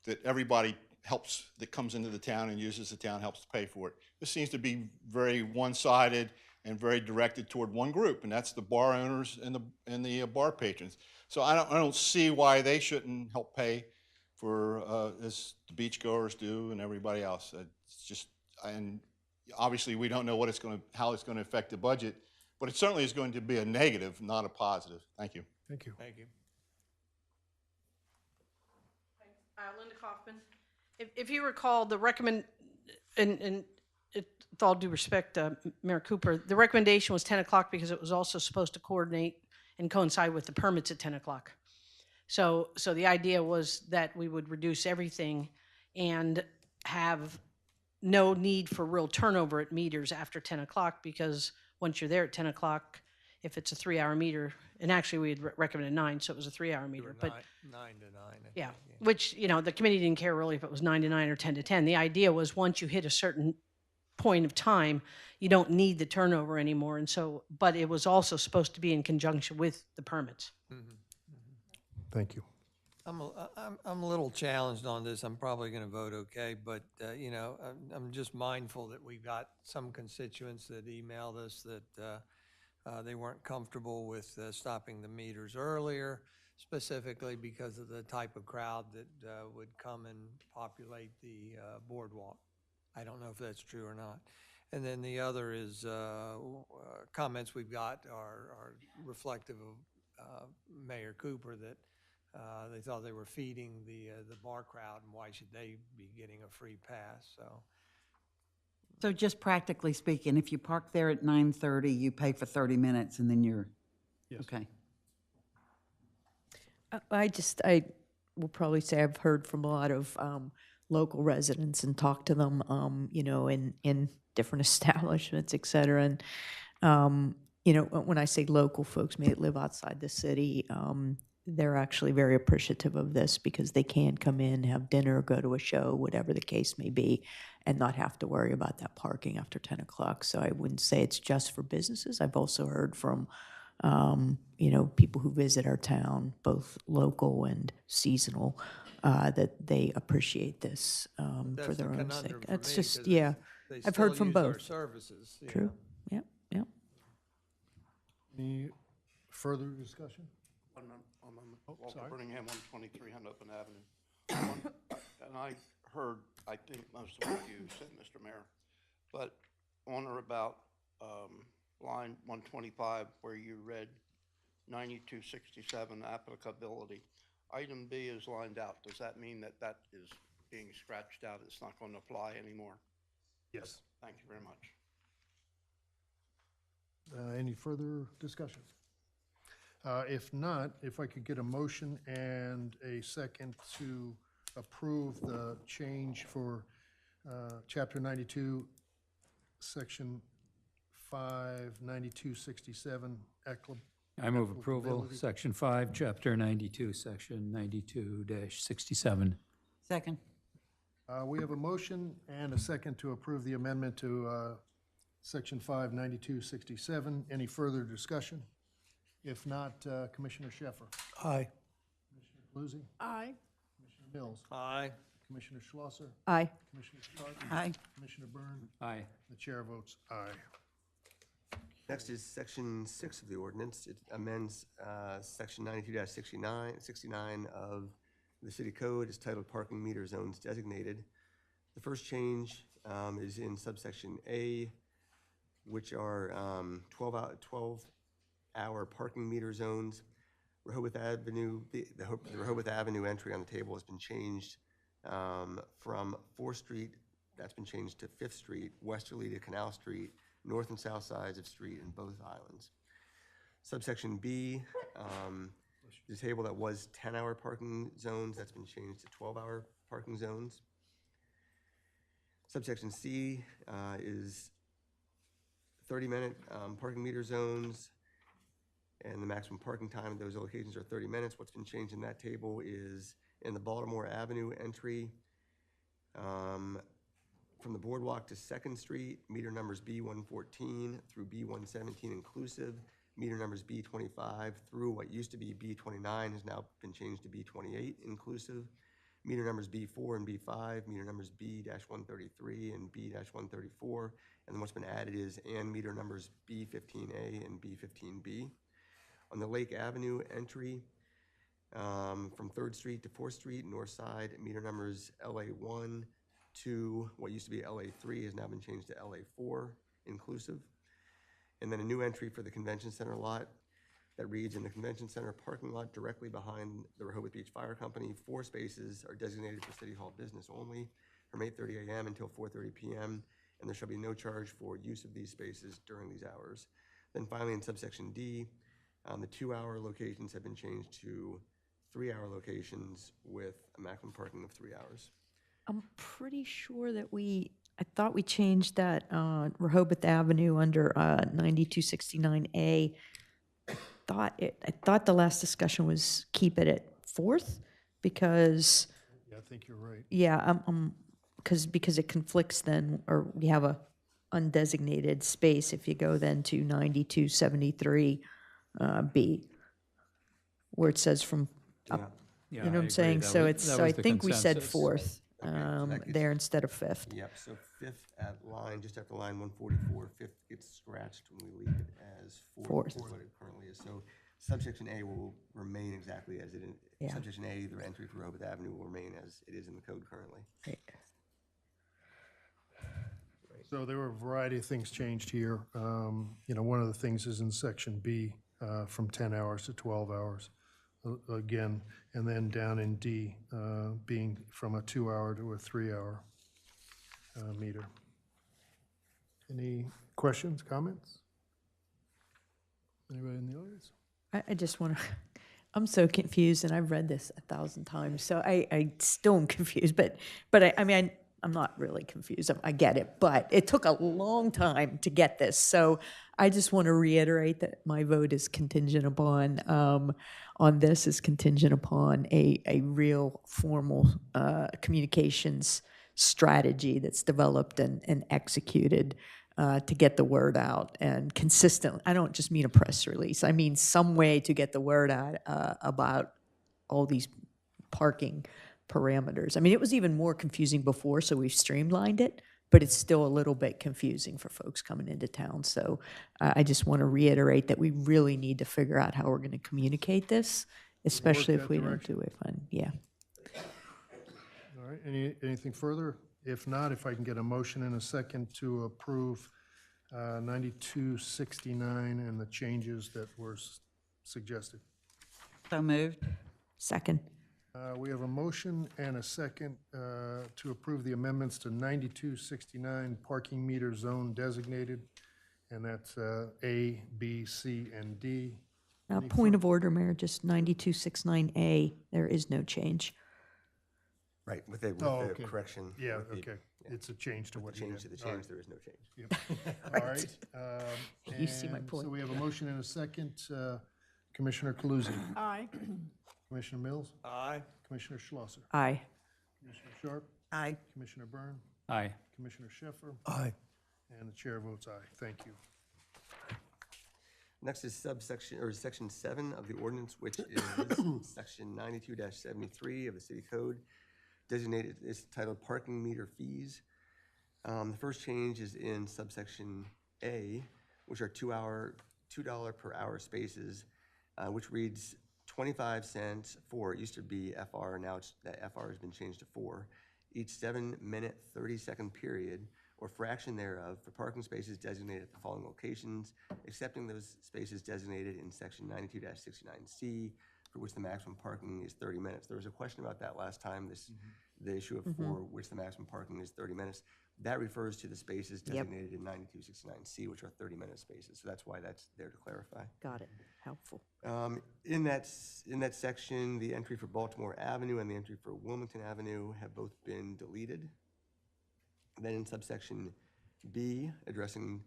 that everybody helps that comes into the town and uses the town helps to pay for it. This seems to be very one-sided and very directed toward one group, and that's the bar owners and the bar patrons. So I don't see why they shouldn't help pay for as the beachgoers do and everybody else. It's just, and obviously we don't know what how it's going to affect the budget, but it certainly is going to be a negative, not a positive. Thank you. Thank you. Thank you. Linda Kaufman. If you recall, the and with all due respect, Mayor Cooper, the recommendation was 10 o'clock because it was also supposed to coordinate and coincide with the permits at 10 o'clock. So the idea was that we would reduce everything and have no need for real turnover at meters after 10 o'clock, because once you're there at 10 o'clock, if it's a 3-hour meter, and actually we had recommended 9, so it was a 3-hour meter. But 9 to 9. I yeah, think, which, you know, the committee didn't care really if it was 9 to 9 or 10 to 10. The idea was once you hit a certain point of time, you don't need the turnover anymore. And so, but it was also supposed to be in conjunction with the permits. Thank you. I'm a little challenged on this. I'm probably going to vote okay, but you know, I'm just mindful that we've got some constituents that emailed us that they weren't comfortable with stopping the meters earlier, specifically because of the type of crowd that would come and populate the boardwalk. I don't know if that's true or not. And then the other is comments we've got are reflective of Mayor Cooper that they thought they were feeding the bar crowd, and why should they be getting a free pass? So just practically speaking, if you park there at 9:30, you pay for 30 minutes and then you're, Yes. okay. I will probably say I've heard from a lot of local residents and talked to them, you know, in different establishments, et cetera. And, you know, when I say local folks may live outside the city, they're actually very appreciative of this because they can come in, have dinner, go to a show, whatever the case may be, and not have to worry about that parking after 10 o'clock. So I wouldn't say it's just for businesses. I've also heard from, you know, people who visit our town, both local and seasonal, that they appreciate this for That's the their own conundrum sake. for It's me, just, 'cause yeah, they I've heard still from use our both. services, you True, know. yep, yep. Any further discussion? Walter sorry. Birmingham, 123 Huntopen Avenue. And I heard, I think most of what you said, Mr. Mayor, but on or about line 125, where you read 9267 applicability, item B is lined out. Does that mean that that is being scratched out? It's not going to apply anymore? Yes. Thank you very much. Any further discussion? If not, if I could get a motion and a second to approve the change for Chapter 92, Section 59267, I move approval, applicability. Section 5, Chapter 92, Section 92-67. Second. We have a motion and a second to approve the amendment to Section 59267. Any further discussion? If not, Commissioner Sheffer. Aye. Commissioner Bluesy. Aye. Commissioner Mills. Aye. Commissioner Schlosser. Aye. Commissioner Stark. Aye. Commissioner Byrne. Aye. The chair votes aye. Next is Section 6 of the ordinance. It amends Section 92-69 of the city code. It's titled Parking Meter Zones Designated. The first change is in subsection A, which are 12-hour parking meter zones. Rehoboth Avenue, the Rehoboth Avenue entry on the table has been changed from 4th Street, that's been changed to 5th Street, westerly to Canal Street, north and south sides of street in both islands. Subsection B, the table that was 10-hour parking zones, that's been changed to 12-hour parking zones. Subsection C is 30-minute parking meter zones, and the maximum parking time at those locations are 30 minutes. What's been changed in that table is in the Baltimore Avenue entry, from the boardwalk to 2nd Street, meter numbers B114 through B117 inclusive, meter numbers B25 through what used to be B29 has now been changed to B28 inclusive, meter numbers B4 and B5, meter numbers B-133 and B-134, and then what's been added is and meter numbers B15A and B15B. On the Lake Avenue entry, from 3rd Street to 4th Street, north side, meter numbers LA1 to what used to be LA3 has now been changed to LA4 inclusive. And then a new entry for the convention center lot that reads, in the convention center parking lot directly behind the Rehoboth Beach Fire Company, 4 spaces are designated for City Hall business only from 8:30 a.m. until 4:30 p.m. and there shall be no charge for use of these spaces during these hours. Then finally in subsection D, the 2-hour locations have been changed to 3-hour locations with a maximum parking of 3 hours. I'm pretty sure that I thought we changed that Rehoboth Avenue under 9269A. I thought the last discussion was keep it at 4th because, Yeah, I think you're right. yeah, because it conflicts then, or we have a undesignated space if you go then to 9273 B, where it says from up. Yeah, You know what I I'm saying? agree. So That it's, was so I the think we said consensus. 4th that gets- there instead of 5th. Yep, so 5th at line, just after line 144, 5th gets scratched when we leave it as 4th. Fourth. Is what it currently is. So subsection A will remain exactly as it is. Yeah. Subsection A, the entry for Rehoboth Avenue will remain as it is in the code currently. Right. So there were a variety of things changed here. You know, one of the things is in section B, from 10 hours to 12 hours, again, and then down in D, being from a 2-hour to a 3-hour meter. Any questions, comments? Anybody in the audience? I just want to, I'm so confused, and I've read this 1,000 times, so I still am confused, but I mean, I'm not really confused. I get it, but it took a long time to get this. So I just want to reiterate that my vote is contingent upon, on this is contingent upon a real formal communications strategy that's developed and executed to get the word out and consistent. I don't just mean a press release. I mean some way to get the word out about all these parking parameters. I mean, it was even more confusing before, so we've streamlined it, but it's still a little bit confusing for folks coming into town. So I just want to reiterate that we really need to figure out how we're going to communicate this, especially if that we don't direction. do it fun. Yeah. All right, anything further? If not, if I can get a motion in a second to approve 9269 and the changes that were suggested. So moved. Second. We have a motion and a second to approve the amendments to 9269 parking meter zone designated, and that's A, B, C, and D. Point of order, Mayor, just 9269A, there is no change. Right, with the Oh, okay. correction. Yeah, with the- okay. It's a change to with what the you change did. to the All change, right. there is no change. Yep. All right. You see my and point. So we have a motion and a second. Commissioner Kaluzzi. Aye. Commissioner Mills. Aye. Commissioner Schlosser. Aye. Commissioner Sharp. Aye. Commissioner Byrne. Aye. Commissioner Sheffer. Aye. And the chair votes aye. Thank you. Next is section 7 of the ordinance, which is section 92-73 of the city code, designated, it's titled parking meter fees. The first change is in subsection A, which are $2 per hour spaces, which reads 25 cents for, it used to be FR, now that FR has been changed to 4, each 7-minute, 30-second period or fraction thereof for parking spaces designated at the following locations, excepting those spaces designated in section 92-69C, for which the maximum parking is 30 minutes. There was a question about that last time, the issue of for which the maximum parking is 30 minutes. That refers to the spaces designated in 92-69C, which are 30-minute spaces. So that's why that's there to clarify. Got it. Helpful. In that section, the entry for Baltimore Avenue and the entry for Wilmington Avenue have both been deleted. Then in subsection B, addressing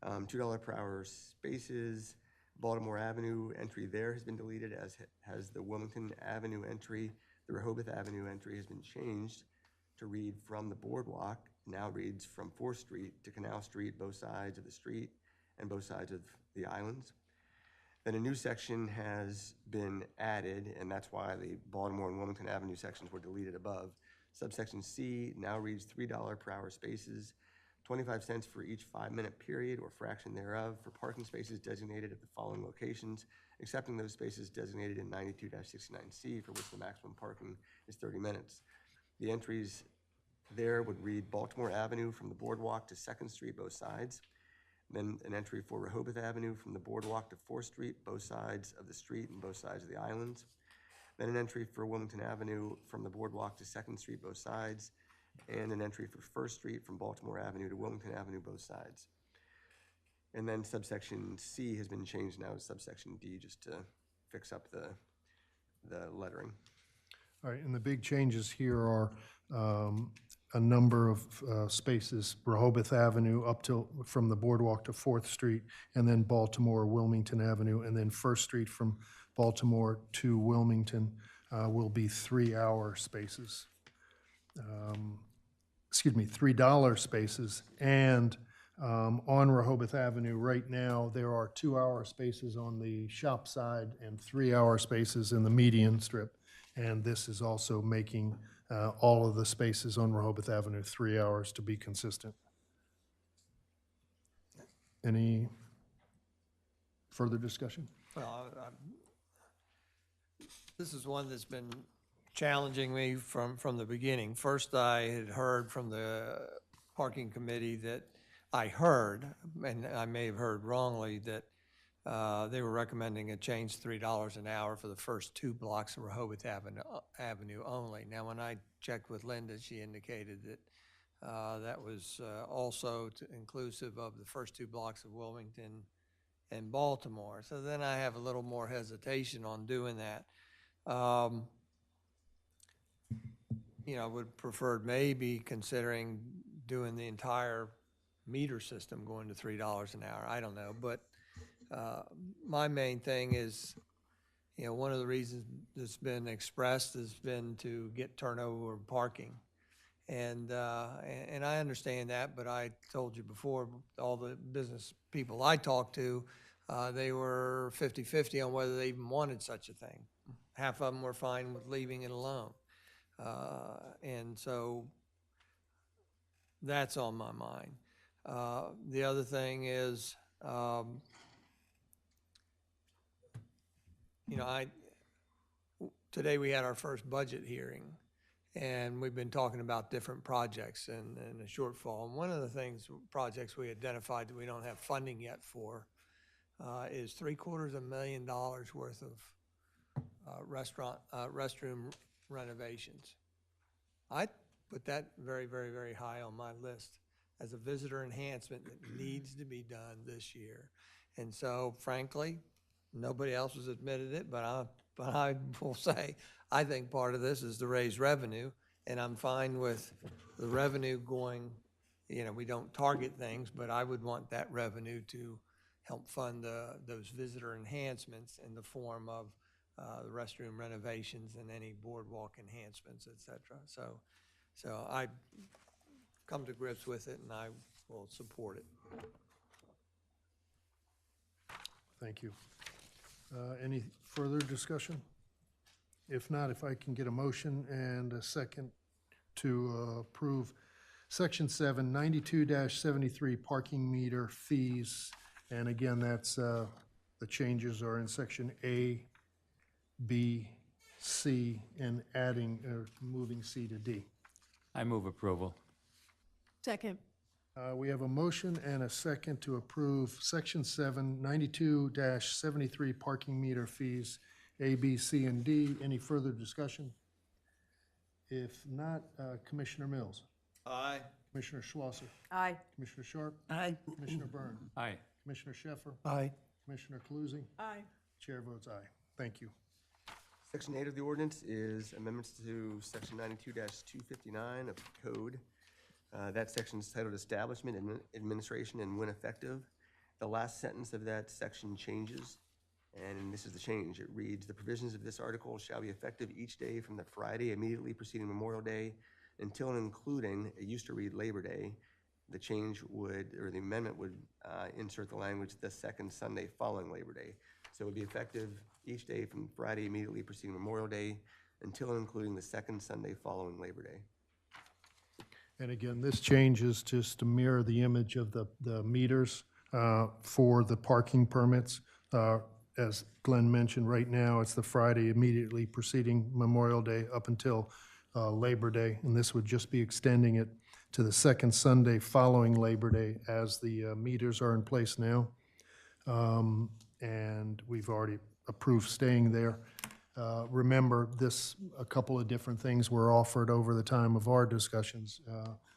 $2 per hour spaces, Baltimore Avenue entry there has been deleted, as has the Wilmington Avenue entry. The Rehoboth Avenue entry has been changed to read from the boardwalk, now reads from 4th Street to Canal Street, both sides of the street and both sides of the islands. Then a new section has been added, and that's why the Baltimore and Wilmington Avenue sections were deleted above. Subsection C now reads $3 per hour spaces, 25 cents for each 5-minute period or fraction thereof for parking spaces designated at the following locations, excepting those spaces designated in 92-69C, for which the maximum parking is 30 minutes. The entries there would read Baltimore Avenue from the boardwalk to 2nd Street, both sides. Then an entry for Rehoboth Avenue from the boardwalk to 4th Street, both sides of the street and both sides of the islands. Then an entry for Wilmington Avenue from the boardwalk to 2nd Street, both sides, and an entry for 1st Street from Baltimore Avenue to Wilmington Avenue, both sides. And then subsection C has been changed now to subsection D, just to fix up the lettering. All right, and the big changes here are a number of spaces, Rehoboth Avenue up till, from the boardwalk to 4th Street, and then Baltimore, Wilmington Avenue, and then 1st Street from Baltimore to Wilmington will be 3-hour spaces. $3 spaces. And on Rehoboth Avenue right now, there are 2-hour spaces on the shop side and 3-hour spaces in the median strip. And this is also making all of the spaces on Rehoboth Avenue 3 hours to be consistent. Any further discussion? Well, this is one that's been challenging me from the beginning. First, I had heard from the parking committee that I heard, and I may have heard wrongly, that they were recommending a change $3 an hour for the first 2 blocks of Rehoboth Avenue only. Now, when I checked with Linda, she indicated that that was also inclusive of the first 2 blocks of Wilmington and Baltimore. So then I have a little more hesitation on doing that. You know, I would prefer maybe considering doing the entire meter system going to $3 an hour. I don't know, but my main thing is, you know, one of the reasons that's been expressed has been to get turnover in parking. And I understand that, but I told you before, all the business people I talked to, they were 50-50 on whether they even wanted such a thing. Half of them were fine with leaving it alone. And so that's on my mind. The other thing is, you know, today we had our first budget hearing, and we've been talking about different projects and a shortfall. And one of the projects we identified that we don't have funding yet for is $750,000 worth of restroom renovations. I put that very, very, very high on my list as a visitor enhancement that needs to be done this year. And so frankly, nobody else has admitted it, but I will say, I think part of this is to raise revenue, and I'm fine with the revenue going, you know, we don't target things, but I would want that revenue to help fund those visitor enhancements in the form of the restroom renovations and any boardwalk enhancements, et cetera. So I come to grips with it, and I will support it. Thank you. Any further discussion? If not, if I can get a motion and a second to approve Section 7, 92-73 parking meter fees. And again, that's, the changes are in Section A, B, C, and adding, or moving C to D. I move approval. Second. We have a motion and a second to approve Section 7, 92-73 parking meter fees, A, B, C, and D. Any further discussion? If not, Commissioner Mills. Aye. Commissioner Schlosser. Aye. Commissioner Sharp. Aye. Commissioner Byrne. Aye. Commissioner Sheffer. Aye. Commissioner Calusi. Aye. Chair votes aye. Thank you. Section 8 of the ordinance is amendments to Section 92-259 of the code. That section is titled Establishment, Administration, and When Effective. The last sentence of that section changes, and this is the change. It reads, "The provisions of this article shall be effective each day from the Friday immediately preceding Memorial Day until and including," it used to read Labor Day. The change would, or the amendment would insert the language, "the second Sunday following Labor Day." So it would be effective each day from Friday immediately preceding Memorial Day until and including the second Sunday following Labor Day. And again, this change is just to mirror the image of the meters for the parking permits. As Glenn mentioned, right now, it's the Friday immediately preceding Memorial Day up until Labor Day. And this would just be extending it to the second Sunday following Labor Day as the meters are in place now. And we've already approved staying there. Remember, a couple of different things were offered over the time of our discussions.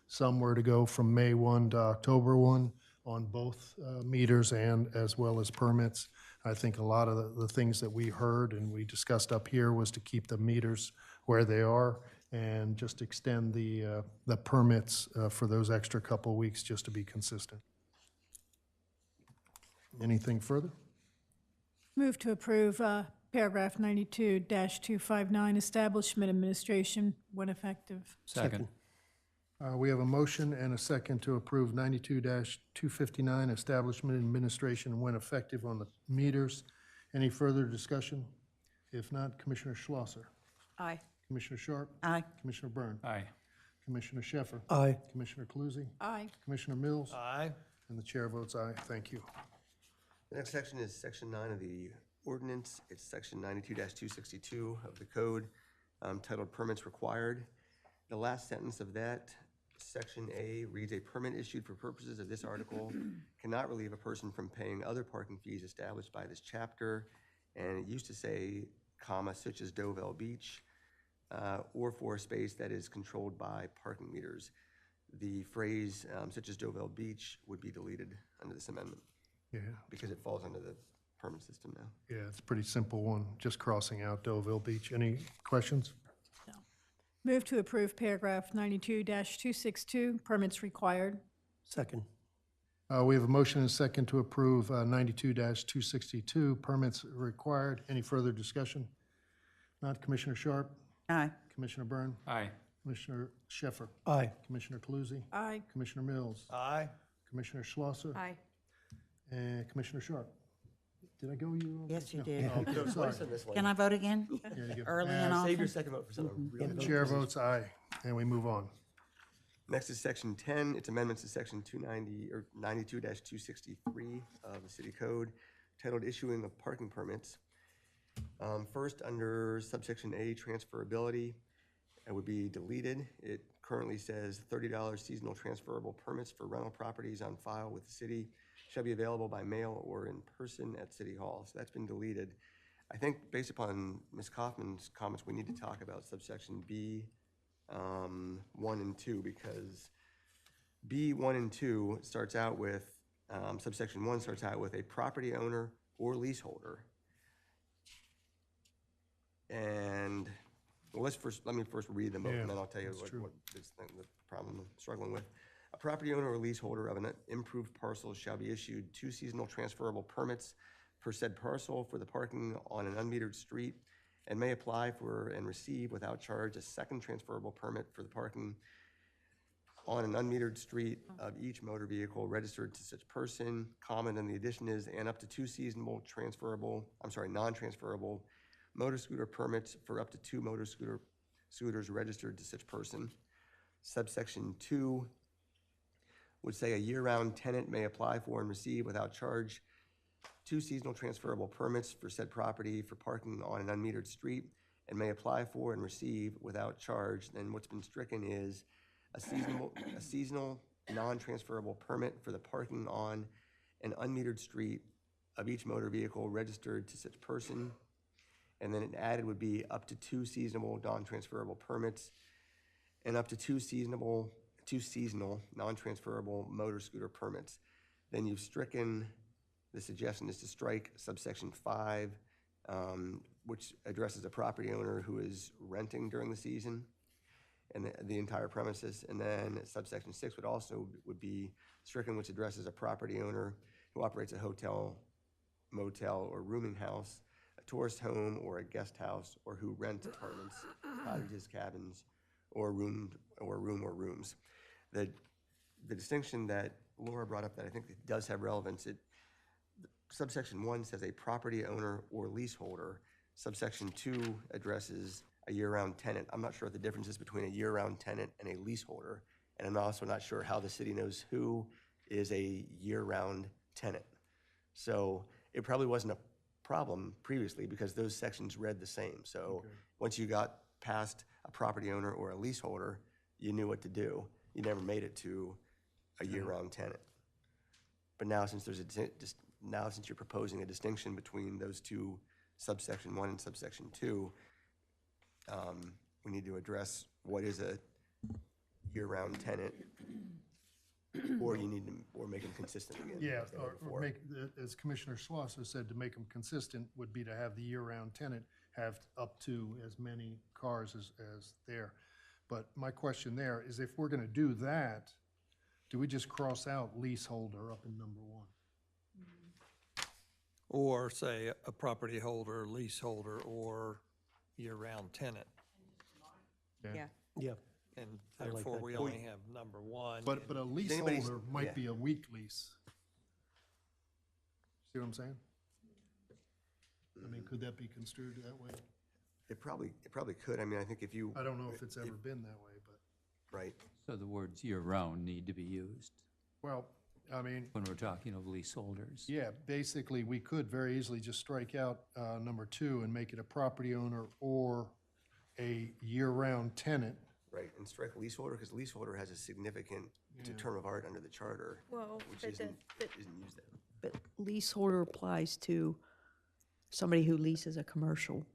Some were to go from May 1 to October 1 on both meters and as well as permits. I think a lot of the things that we heard and we discussed up here was to keep the meters where they are and just extend the permits for those extra couple weeks just to be consistent. Anything further? Move to approve paragraph 92-259, Establishment Administration when effective. Second. We have a motion and a second to approve 92-259, Establishment Administration when effective on the meters. Any further discussion? If not, Commissioner Schlosser. Aye. Commissioner Sharp. Aye. Commissioner Byrne. Aye. Commissioner Sheffer. Aye. Commissioner Calusi. Aye. Commissioner Mills. Aye. And the chair votes aye. Thank you. The next section is Section 9 of the ordinance. It's Section 92-262 of the code, titled Permits Required. The last sentence of that Section A reads, a permit issued for purposes of this article cannot relieve a person from paying other parking fees established by this chapter. And it used to say, comma, such as Dovell Beach, or for a space that is controlled by parking meters. The phrase, such as Dovell Beach, would be deleted under this amendment Yeah, because it falls under the permit system now. yeah, it's a pretty simple one, just crossing out Deauville Beach. Any questions? Move to approve paragraph 92-262, permits required. Second. We have a motion and a second to approve 92-262, permits required. Any further discussion? Not. Commissioner Sharp? Aye. Commissioner Byrne? Aye. Commissioner Sheffer? Aye. Commissioner Taluzzi? Aye. Commissioner Mills? Aye. Commissioner Schlosser? Aye. And Commissioner Sharp? Did I go you? Yes, you No. did. Oh, okay, sorry. Twice on this one. Can I vote again? There you go. Early and Save your often? second vote for something really The chair votes aye, and we move on. Next is section 10, it's amendments to section 290, or 92-263 of the city code, titled Issuing of Parking Permits. First, under subsection A, transferability, it would be deleted. It currently says $30 seasonal transferable permits for rental properties on file with the city shall be available by mail or in person at City Hall. So that's been deleted. I think based upon Ms. Kaufman's comments, we need to talk about subsection B, 1 and 2, because B 1 and 2 starts out with, subsection 1 starts out with a property owner or leaseholder. And, well, let me first read them both, Yeah, and then I'll tell you that's true. what this thing, the problem I'm struggling with. A property owner or leaseholder of an improved parcel shall be issued 2 seasonal transferable permits per said parcel for the parking on an unmetered street, and may apply for and receive without charge a second transferable permit for the parking on an unmetered street of each motor vehicle registered to such person. Comment and the addition is, and up to 2 seasonal non-transferable motor scooter permits for up to 2 scooters registered to such person. Subsection 2 would say a year-round tenant may apply for and receive without charge 2 seasonal transferable permits for said property for parking on an unmetered street, and may apply for and receive without charge. Then what's been stricken is a seasonal non-transferable permit for the parking on an unmetered street of each motor vehicle registered to such person. And then it added would be up to 2 seasonal non-transferable permits and up to 2 seasonal non-transferable motor scooter permits. Then you've stricken, the suggestion is to strike subsection 5, which addresses a property owner who is renting during the season and the entire premises. And then subsection 6 would be stricken, which addresses a property owner who operates a hotel, motel, or rooming house, a tourist home or a guest house, or who rents apartments, cottages, cabins, or room or rooms. The distinction that Laura brought up that I think does have relevance, subsection 1 says a property owner or leaseholder. Subsection 2 addresses a year-round tenant. I'm not sure what the difference is between a year-round tenant and a leaseholder, and I'm also not sure how the city knows who is a year-round tenant. So it probably wasn't a problem previously because those sections read the same. So once you got past a property owner or a leaseholder, you knew what to do. You never made it to a year-round tenant. But now, since you're proposing a distinction between those two, subsection 1 and subsection 2, we need to address what is a year-round tenant, or make them consistent again. Yeah, as they were or before. make, as Commissioner Schlosser said, to make them consistent would be to have the year-round tenant have up to as many cars as there. But my question there is, if we're gonna do that, do we just cross out leaseholder up in number 1? Or say a property holder, leaseholder, or year-round tenant. Yeah. Yeah. And I like therefore, that. we only have number 1. But a anybody's- leaseholder might yeah. be a week lease. See what I'm saying? I mean, could that be construed that way? It probably could. I mean, I think if you. I don't know if it's ever been that way, but, Right. So the words year-round need to be used well, I mean, when we're talking of leaseholders. yeah, basically, we could very easily just strike out number 2 and make it a property owner or a year-round tenant Right, and strike leaseholder, because leaseholder has a significant term of art under the charter, Well, which but isn't used there. But leaseholder applies to somebody who leases a commercial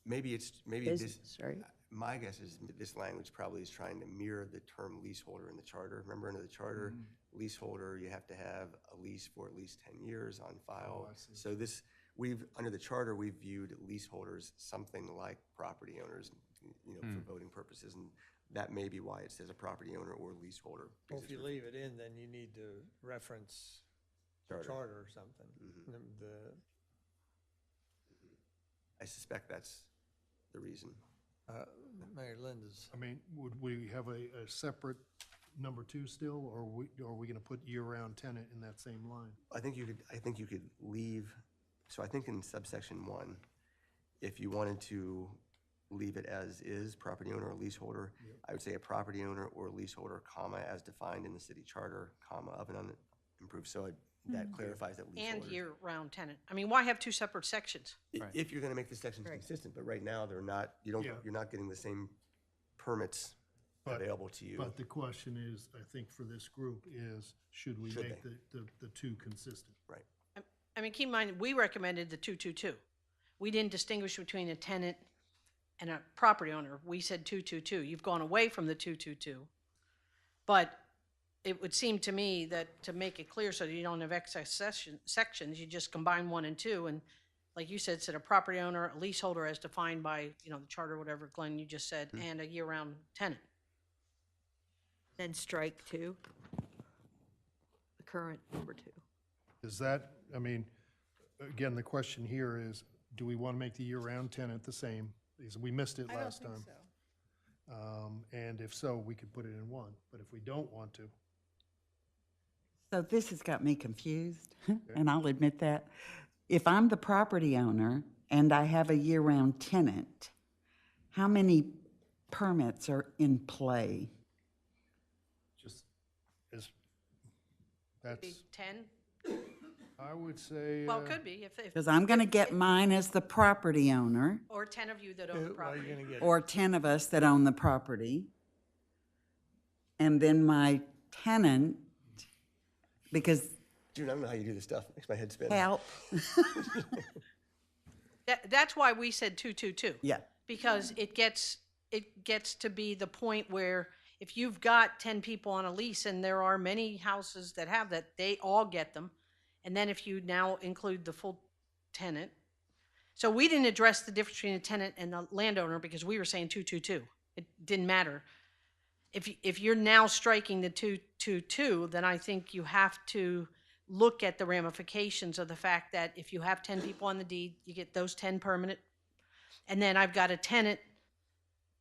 Maybe this, business, right? my guess is this language probably is trying to mirror the term leaseholder in the charter. Remember, under the charter, leaseholder, you have to have a lease for at least 10 years on file. So this, under the charter, we've viewed leaseholders something like property owners, for voting purposes. And that may be why it says a property owner or leaseholder. Well, if you leave it in, then you need to reference the charter or something. I suspect that's the reason. Mayor Linda's. I mean, would we have a separate number 2 still, or are we going to put year-round tenant in that same line? I think you could leave, so I think in subsection 1, if you wanted to leave it as is, property owner or leaseholder, I would say a property owner or leaseholder, comma, as defined in the city charter, comma, of an unimproved, so that clarifies that leaseholder. And year-round tenant. I mean, why have 2 separate sections? If you're gonna make the sections consistent, but right now, they're not, you're not getting the same permits available to you. But the question is, I think for this group is, should we make the 2 consistent? Right. I mean, keep in mind, we recommended the 222. We didn't distinguish between a tenant and a property owner. We said 222. You've gone away from the 222. But it would seem to me that to make it clear so that you don't have excess sections, you just combine 1 and 2. And like you said, a property owner, a leaseholder as defined by, the charter, whatever, Glenn, you just said, and a year-round tenant. Then strike 2, the current number 2. Is that, I mean, again, the question here is, do we want to make the year-round tenant the same? Because we missed it last time. And if so, we could put it in 1. But if we don't want to, So this has got me confused, and I'll admit that. If I'm the property owner and I have a year-round tenant, how many permits are in play? just as, that's, Be 10? I would say. Well, it could be. If Because I'm going to get mine as the property owner, or 10 of you that own the property. or 10 of us that own the property. And then my tenant, because June, I don't know how you do this stuff. Makes my head spin. help. That's why we said 222. Yeah. Because it gets to be the point where if you've got 10 people on a lease, and there are many houses that have that, they all get them. And then if you now include the full tenant. So we didn't address the difference between a tenant and the landowner because we were saying 222. It didn't matter. If you're now striking the 222, then I think you have to look at the ramifications of the fact that if you have 10 people on the deed, you get those 10 permanent. And then I've got a tenant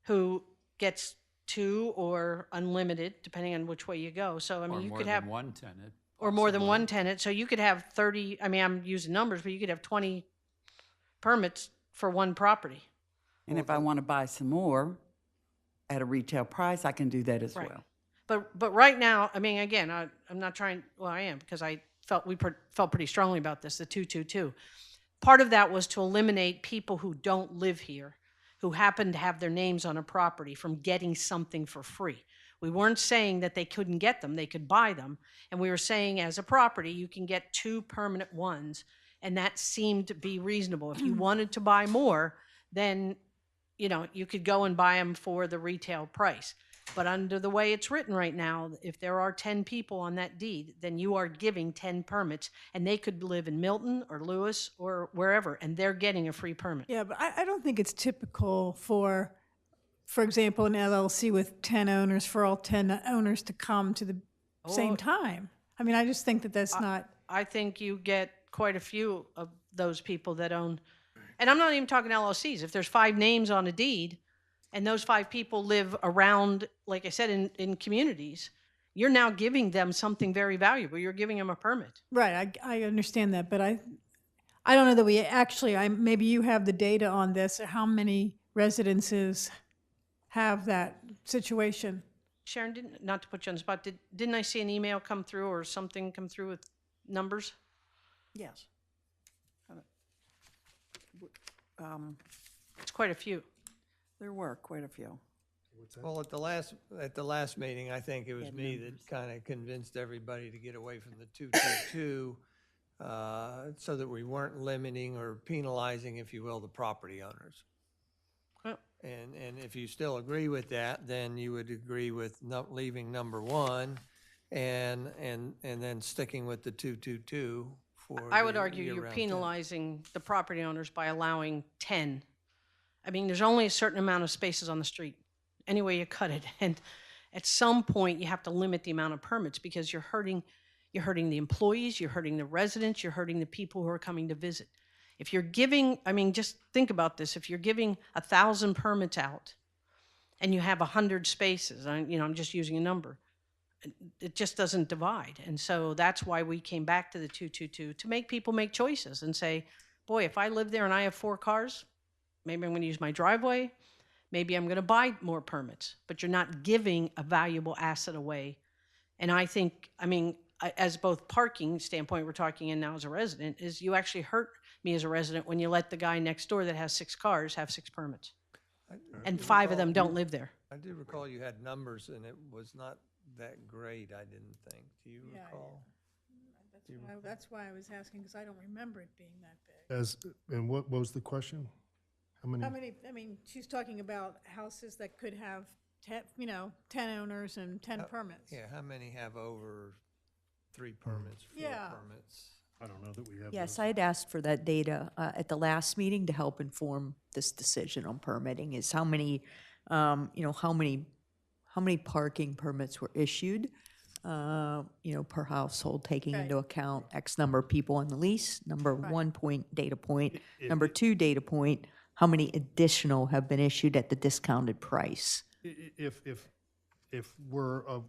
who gets 2 or unlimited, depending on which way you go. So, I mean, you could have. Or more than 1 tenant. Or more than 1 tenant. So you could have 30, I mean, I'm using numbers, but you could have 20 permits for 1 property. And if I want to buy some more at a retail price, I can do that as Right. well. But right now, I mean, again, I'm not trying, well, I am, because we felt pretty strongly about this, the 222. Part of that was to eliminate people who don't live here, who happen to have their names on a property, from getting something for free. We weren't saying that they couldn't get them, they could buy them. And we were saying as a property, you can get 2 permanent ones, and that seemed to be reasonable. If you wanted to buy more, then, you could go and buy them for the retail price. But under the way it's written right now, if there are 10 people on that deed, then you are giving 10 permits, and they could live in Milton or Lewis or wherever, and they're getting a free permit. Yeah, but I don't think it's typical for example, an LLC with 10 owners, for all 10 owners to come to the same time. I mean, I just think that that's not. I think you get quite a few of those people that own, and I'm not even talking LLCs. If there's 5 names on a deed, and those 5 people live around, like I said, in communities, you're now giving them something very valuable. You're giving them a permit. Right, I understand that, but I don't know that we actually, maybe you have the data on this, or how many residences have that situation. Sharon, not to put you on the spot, didn't I see an email come through or something come through with numbers? Yes. It's quite a few. There were quite a few. Well, at the last meeting, I think it was me that kind of convinced everybody to get away from the 222, so that we weren't limiting or penalizing, if you will, the property owners. Well- And if you still agree with that, then you would agree with leaving number 1 and then sticking with the 222 for I would the argue you're year-round 10. penalizing the property owners by allowing 10. I mean, there's only a certain amount of spaces on the street, any way you cut it. And at some point, you have to limit the amount of permits because you're hurting the employees, you're hurting the residents, you're hurting the people who are coming to visit. If you're giving, I mean, just think about this. If you're giving 1,000 permits out and you have 100 spaces, I'm just using a number, it just doesn't divide. And so that's why we came back to the 222, to make people make choices and say, boy, if I live there and I have 4 cars, maybe I'm going to use my driveway, maybe I'm going to buy more permits, but you're not giving a valuable asset away. And I think, I mean, as both parking standpoint we're talking in now as a resident, is you actually hurt me as a resident when you let the guy next door that has 6 cars have 6 permits. And 5 of them don't live there. I do recall you had numbers, and it was not that great, I didn't think. Do you Yeah, recall? That's why I was asking, because I don't remember it being that big. And what was the question? How many? How many, I mean, she's talking about houses that could have 10, 10 owners and 10 permits. Yeah, how many have over 3 permits, 4 Yeah. permits? I don't know that we have. Yes, those. I had asked for that data at the last meeting to help inform this decision on permitting, is how many, how many parking permits were issued, per household, taking into account X number of people on the lease, number 1 point, data point. Number 2 data point, how many additional have been issued at the discounted price? If we're of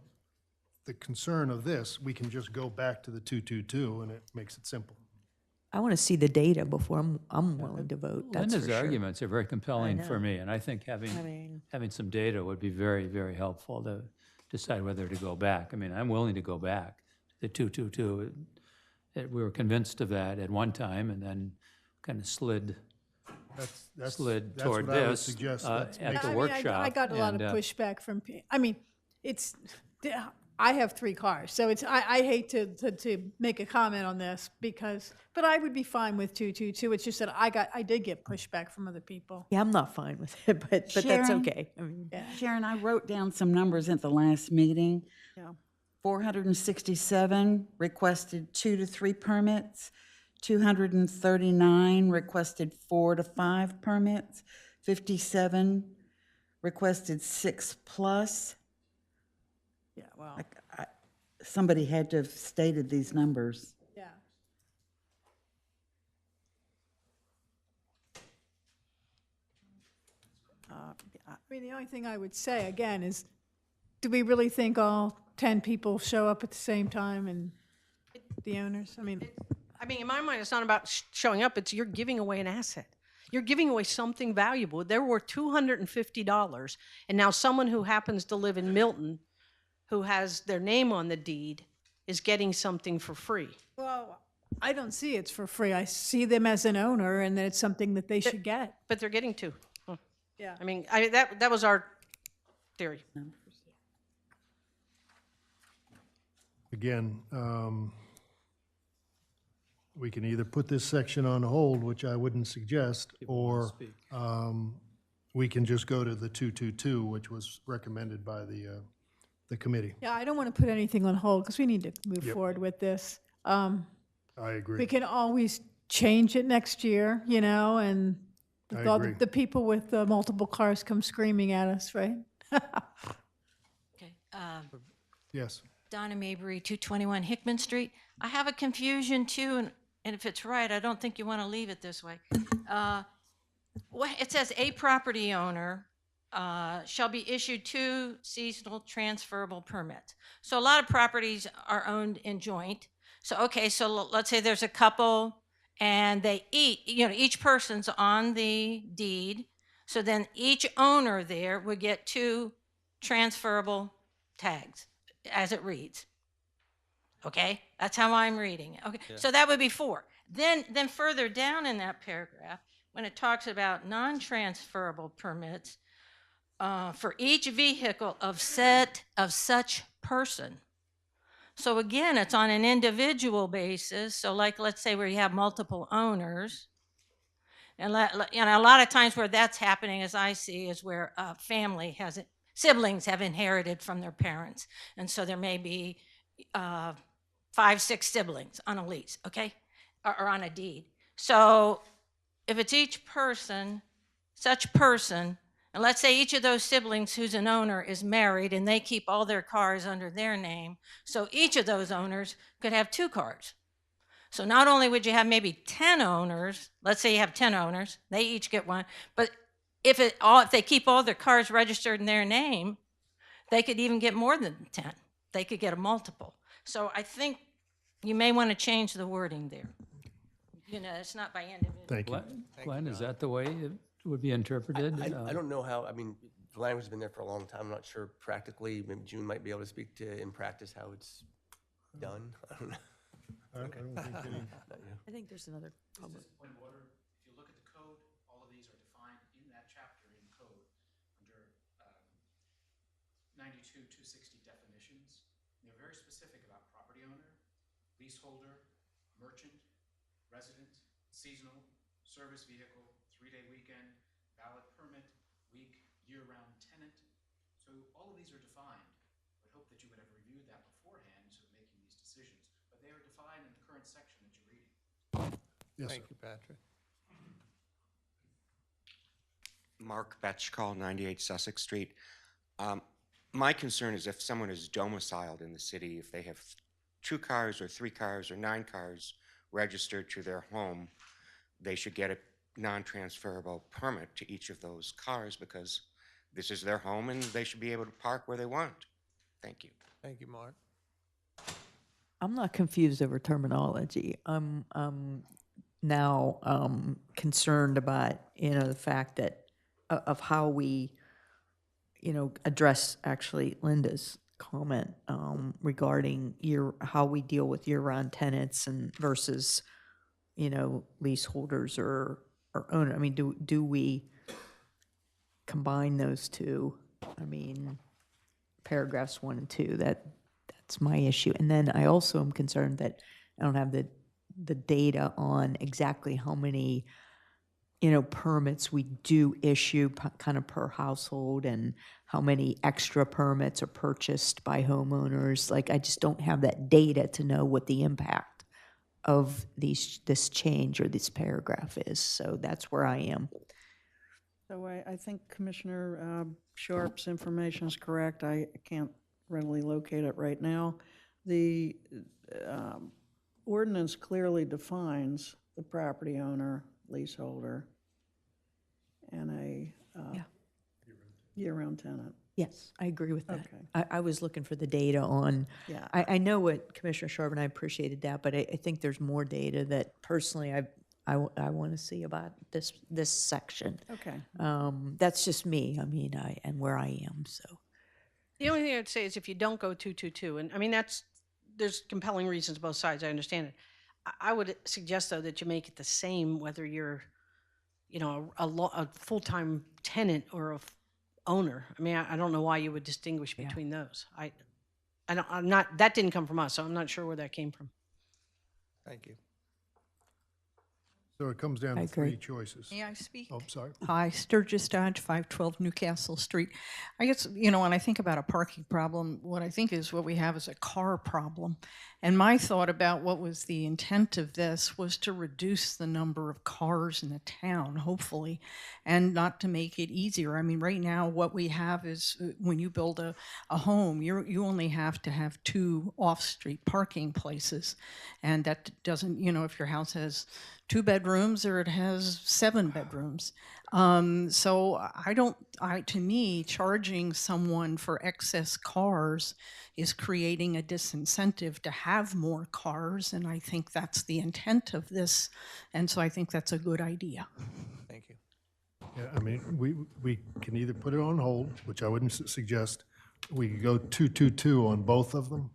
the concern of this, we can just go back to the 222 and it makes it simple. I want to see the data before I'm willing to vote, that's for Linda's sure. arguments are very compelling for know. me, and I think having some data would be very, very helpful to decide whether to go back. I mean, I'm willing to go back to the 222. We were convinced of that at one time, and then kind of slid That's toward what I would this suggest. at the I mean, workshop. I got a lot of and, pushback from, I mean, I have 3 cars, so I hate to make a comment on this but I would be fine with 222. It's just that I did get pushback from other people. Yeah, I'm not fine with it, but that's Sharon? okay. I mean, Sharon, I wrote down some numbers at the last meeting. Yeah. 467 requested 2 to 3 permits. 239 requested 4 to 5 permits. 57 requested 6 plus. Yeah, well, Somebody had to have stated these numbers. yeah. I mean, the only thing I would say, again, is, do we really think all 10 people show up at the same time and the owners? I mean, In my mind, it's not about showing up, it's you're giving away an asset. You're giving away something valuable. They're worth $250, and now someone who happens to live in Milton, who has their name on the deed, is getting something for free. well, I don't see it's for free. I see them as an owner, and that it's something that they should get. But they're getting 2. Yeah. That was our theory. Again, we can either put this section on hold, which I wouldn't suggest, or we can just go to the 222, which was recommended by the committee. Yeah, I don't want to put anything on hold, because we need to move forward with this. I agree. We can always change it next year, and I with all agree. the people with multiple cars come screaming at us, right? Okay. Yes. Donna Mabry, 221 Hickman Street. I have a confusion too, and if it's right, I don't think you want to leave it this way. It says a property owner shall be issued 2 seasonal transferable permits. So a lot of properties are owned in joint. So, okay, so let's say there's a couple and they each person's on the deed. So then each owner there would get 2 transferable tags as it reads. Okay, that's how I'm reading it. Okay, so that would be 4. Then further down in that paragraph, when it talks about non-transferable permits, for each vehicle of such person. So again, it's on an individual basis. So like, let's say where you have multiple owners, and a lot of times where that's happening, as I see, is where a family has siblings have inherited from their parents, and so there may be 5, 6 siblings on a lease, okay, or on a deed. So if it's each person, such person, and let's say each of those siblings who's an owner is married and they keep all their cars under their name, so each of those owners could have 2 cars. So not only would you have maybe 10 owners, let's say you have 10 owners, they each get one, but if they keep all their cars registered in their name, they could even get more than 10. They could get a multiple. So I think you may want to change the wording there. You know, it's not by individual. Thank you. Glenn, is that the way it would be interpreted? I don't know how, I mean, the language has been there for a long time. I'm not sure practically, maybe June might be able to speak to in practice how it's done. I don't know. I think there's another public. Point of order, if you look at the code, all of these are defined in that chapter in code under 92-260 definitions. And they're very specific about property owner, leaseholder, merchant, resident, seasonal, service vehicle, 3-day weekend, valid permit, week, year-round tenant. So all of these are defined. I would hope that you would have reviewed that beforehand so making these decisions. But they are defined in the current section that you're reading. Yes, Thank sir. you, Patrick. Mark Betchkall, 98 Sussex Street. My concern is if someone is domiciled in the city, if they have 2 cars or 3 cars or 9 cars registered to their home, they should get a non-transferable permit to each of those cars because this is their home and they should be able to park where they want. Thank you. Thank you, Mark. I'm not confused over terminology. I'm now concerned about, the fact that, of how we, address actually Linda's comment regarding how we deal with year-round tenants and versus, leaseholders or owner. I mean, do we combine those two? I mean, paragraphs 1 and 2, that's my issue. And then I also am concerned that I don't have the data on exactly how many, permits we do issue kind of per household and how many extra permits are purchased by homeowners. Like, I just don't have that data to know what the impact of this change or this paragraph is. So that's where I am. So I think Commissioner Sharp's information is correct. I can't readily locate it right now. The ordinance clearly defines the property owner, leaseholder, and a year-round tenant. Yes, I agree with that. Okay. I was looking for the data on, Yeah. I know what Commissioner Sharp, and I appreciated that, but I think there's more data that personally I want to see about this section. Okay. That's just me, and where I am, so. The only thing I'd say is if you don't go 222, and I mean, there's compelling reasons both sides, I understand it. I would suggest, though, that you make it the same whether you're, a full-time tenant or a owner. I mean, I don't know why you would distinguish between those. That didn't come from us, so I'm not sure where that came from. Thank you. So it comes down I to 3 agree. choices. May I speak? Oh, sorry. Hi, Sturgis Dodge, 512 Newcastle Street. I guess, when I think about a parking problem, what I think is what we have is a car problem. And my thought about what was the intent of this was to reduce the number of cars in the town, hopefully, and not to make it easier. I mean, right now, what we have is when you build a home, you only have to have 2 off-street parking places. And that doesn't, if your house has 2 bedrooms or it has 7 bedrooms. So to me, charging someone for excess cars is creating a disincentive to have more cars, and I think that's the intent of this, and so I think that's a good idea. Thank you. Yeah, I mean, we can either put it on hold, which I wouldn't suggest. We could go 222 on both of them,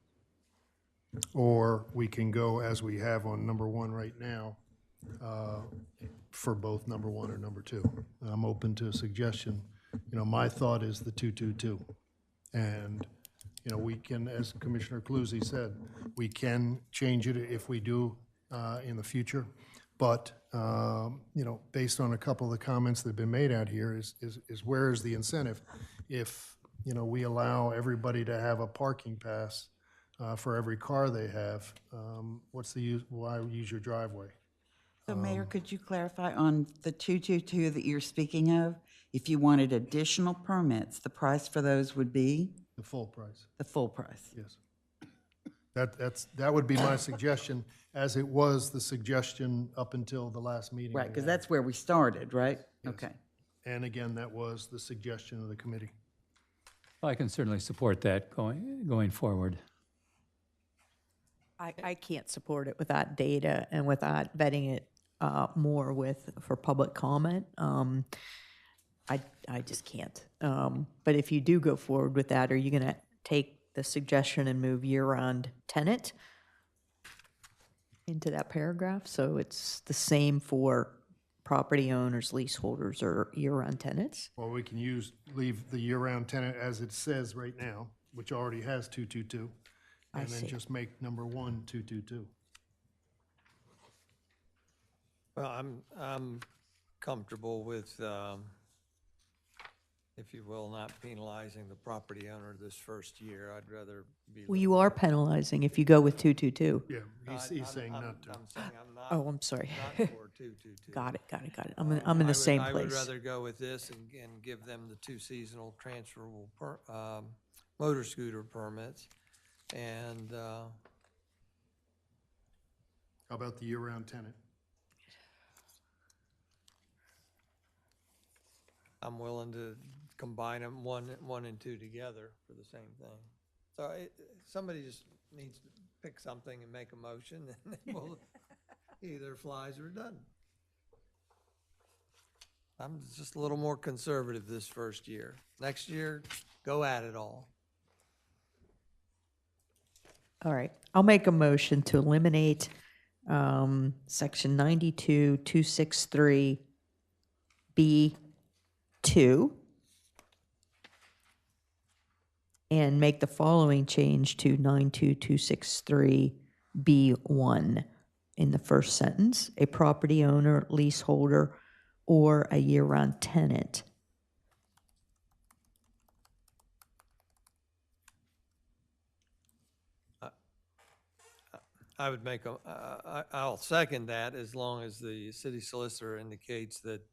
or we can go as we have on number 1 right now, for both number 1 or number 2. I'm open to a suggestion my thought is the 222. And, we can, as Commissioner Cluzzi said, we can change it if we do in the future. But, based on a couple of the comments that have been made out here is where is the incentive? If, we allow everybody to have a parking pass for every car they have, what's the use, why use your driveway? So Mayor, could you clarify on the 222 that you're speaking of? If you wanted additional permits, the price for those would be? The full price, The full price. yes. That would be my suggestion, as it was the suggestion up until the last meeting. Right, we because had. that's where we started, right? Yes. Okay. And again, that was the suggestion of the committee. I can certainly support that going forward. I can't support it without data and without vetting it more for public comment. I just can't. But if you do go forward with that, are you going to take the suggestion and move year-round tenant into that paragraph? So it's the same for property owners, leaseholders, or year-round tenants? Well, we can leave the year-round tenant as it says right now, which already has 222, and then just make number 1 222. Well, I'm comfortable with, if you will, not penalizing the property owner this first year. I'd rather be. Well, you are penalizing if you go with 222. Yeah, he's saying not to. I'm saying I'm not. Oh, I'm sorry. Not for 222. Got it. I'm in the same I would place. rather go with this and give them the 2 seasonal transferable motor scooter permits. And How about the year-round tenant? I'm willing to combine them, one and two together for the same thing. So somebody just needs to pick something and make a motion, and then we'll either flies or it doesn't. I'm just a little more conservative this first year. Next year, go at it all. All right, I'll make a motion to eliminate section 92-263 B2 and make the following change to 92-263 B1 in the first sentence: a property owner, leaseholder, or a year-round tenant. I would make I'll second that as long as the city solicitor indicates that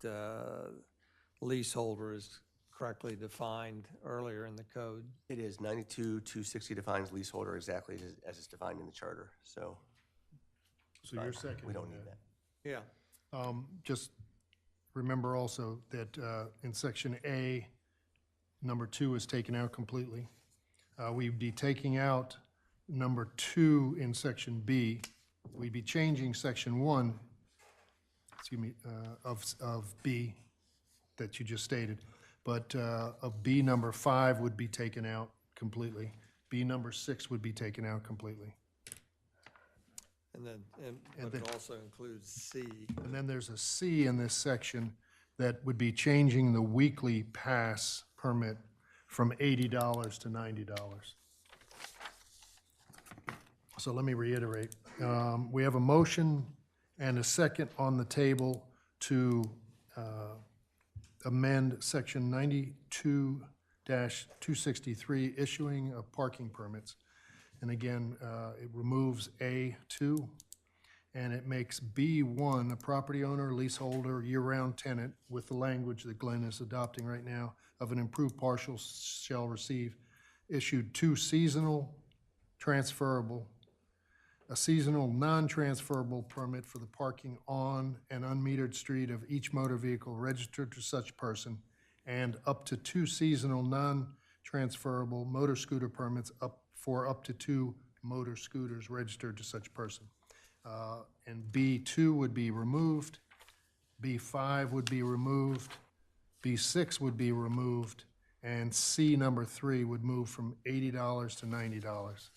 leaseholder is correctly defined earlier in the code. It is 92-260 defines leaseholder exactly as it's defined in the charter, so. So you're seconding We don't need that. Yeah. Just remember also that in section A, number 2 is taken out completely. We'd be taking out number 2 in section B. We'd be changing section 1, of B that you just stated. But of B number 5 would be taken out completely. B number 6 would be taken out completely. And then, but it also includes C. And then there's a C in this section that would be changing the weekly pass permit from $80 to $90. So let me reiterate. We have a motion and a second on the table to amend section 92-263, issuing of parking permits. And again, it removes A2, and it makes B1 a property owner, leaseholder, year-round tenant with the language that Glenn is adopting right now of an improved partial shall receive issued 2 seasonal transferable, a seasonal non-transferable permit for the parking on an unmetered street of each motor vehicle registered to such person, and up to 2 seasonal non-transferable motor scooter permits for up to 2 motor scooters registered to such person. And B2 would be removed, B5 would be removed, B6 would be removed, and C number 3 would move from $80 to $90.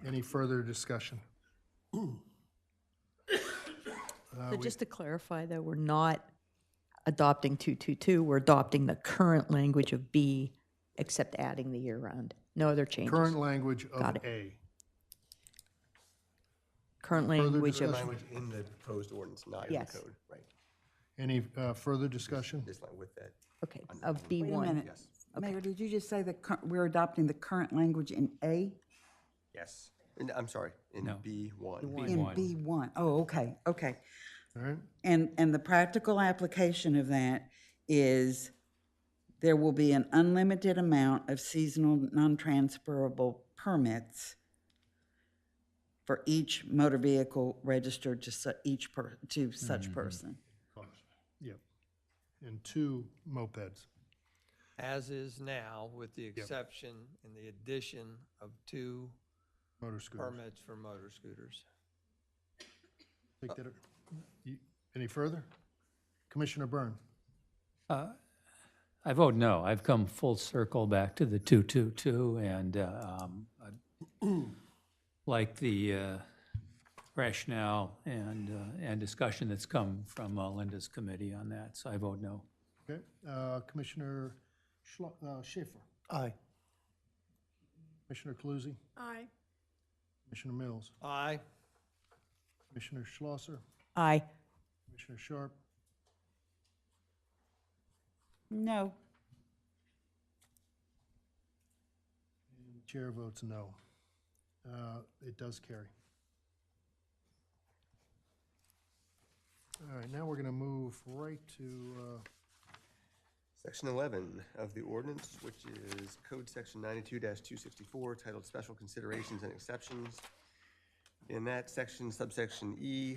Any further discussion? So just to clarify, though, we're not adopting 222, we're adopting the current language of B, except adding the year-round. No other changes. Current language of Got it. A. Current Further language of, discussion? Language in the proposed ordinance, not in the Yes. code, right? Any further discussion? This line with that. okay, of Wait a B1. minute. Yes. Mayor, did you just say we're adopting the current language in A? Yes. I'm sorry, in No. B1. In B1. Oh, okay, okay. All right, And the practical application of that is there will be an unlimited amount of seasonal non-transferable permits for each motor vehicle registered to such person. yep. And 2 mopeds. As is now, with the exception and the addition of 2 Motor scooters. permits for motor scooters. Take that- Any further? Commissioner Byrne? I vote no. I've come full circle back to the 222 and I like the rationale and discussion that's come from Linda's committee on that, so I vote no. Okay, Commissioner Schaefer? Aye. Commissioner Cluzzi? Aye. Commissioner Mills? Aye. Commissioner Schlosser? Aye. Commissioner Sharp? No. And the chair votes no. It does carry. All right, now we're going to move right to, Section 11 of the ordinance, which is Code Section 92-264, titled Special Considerations and Exceptions. In that section, subsection E,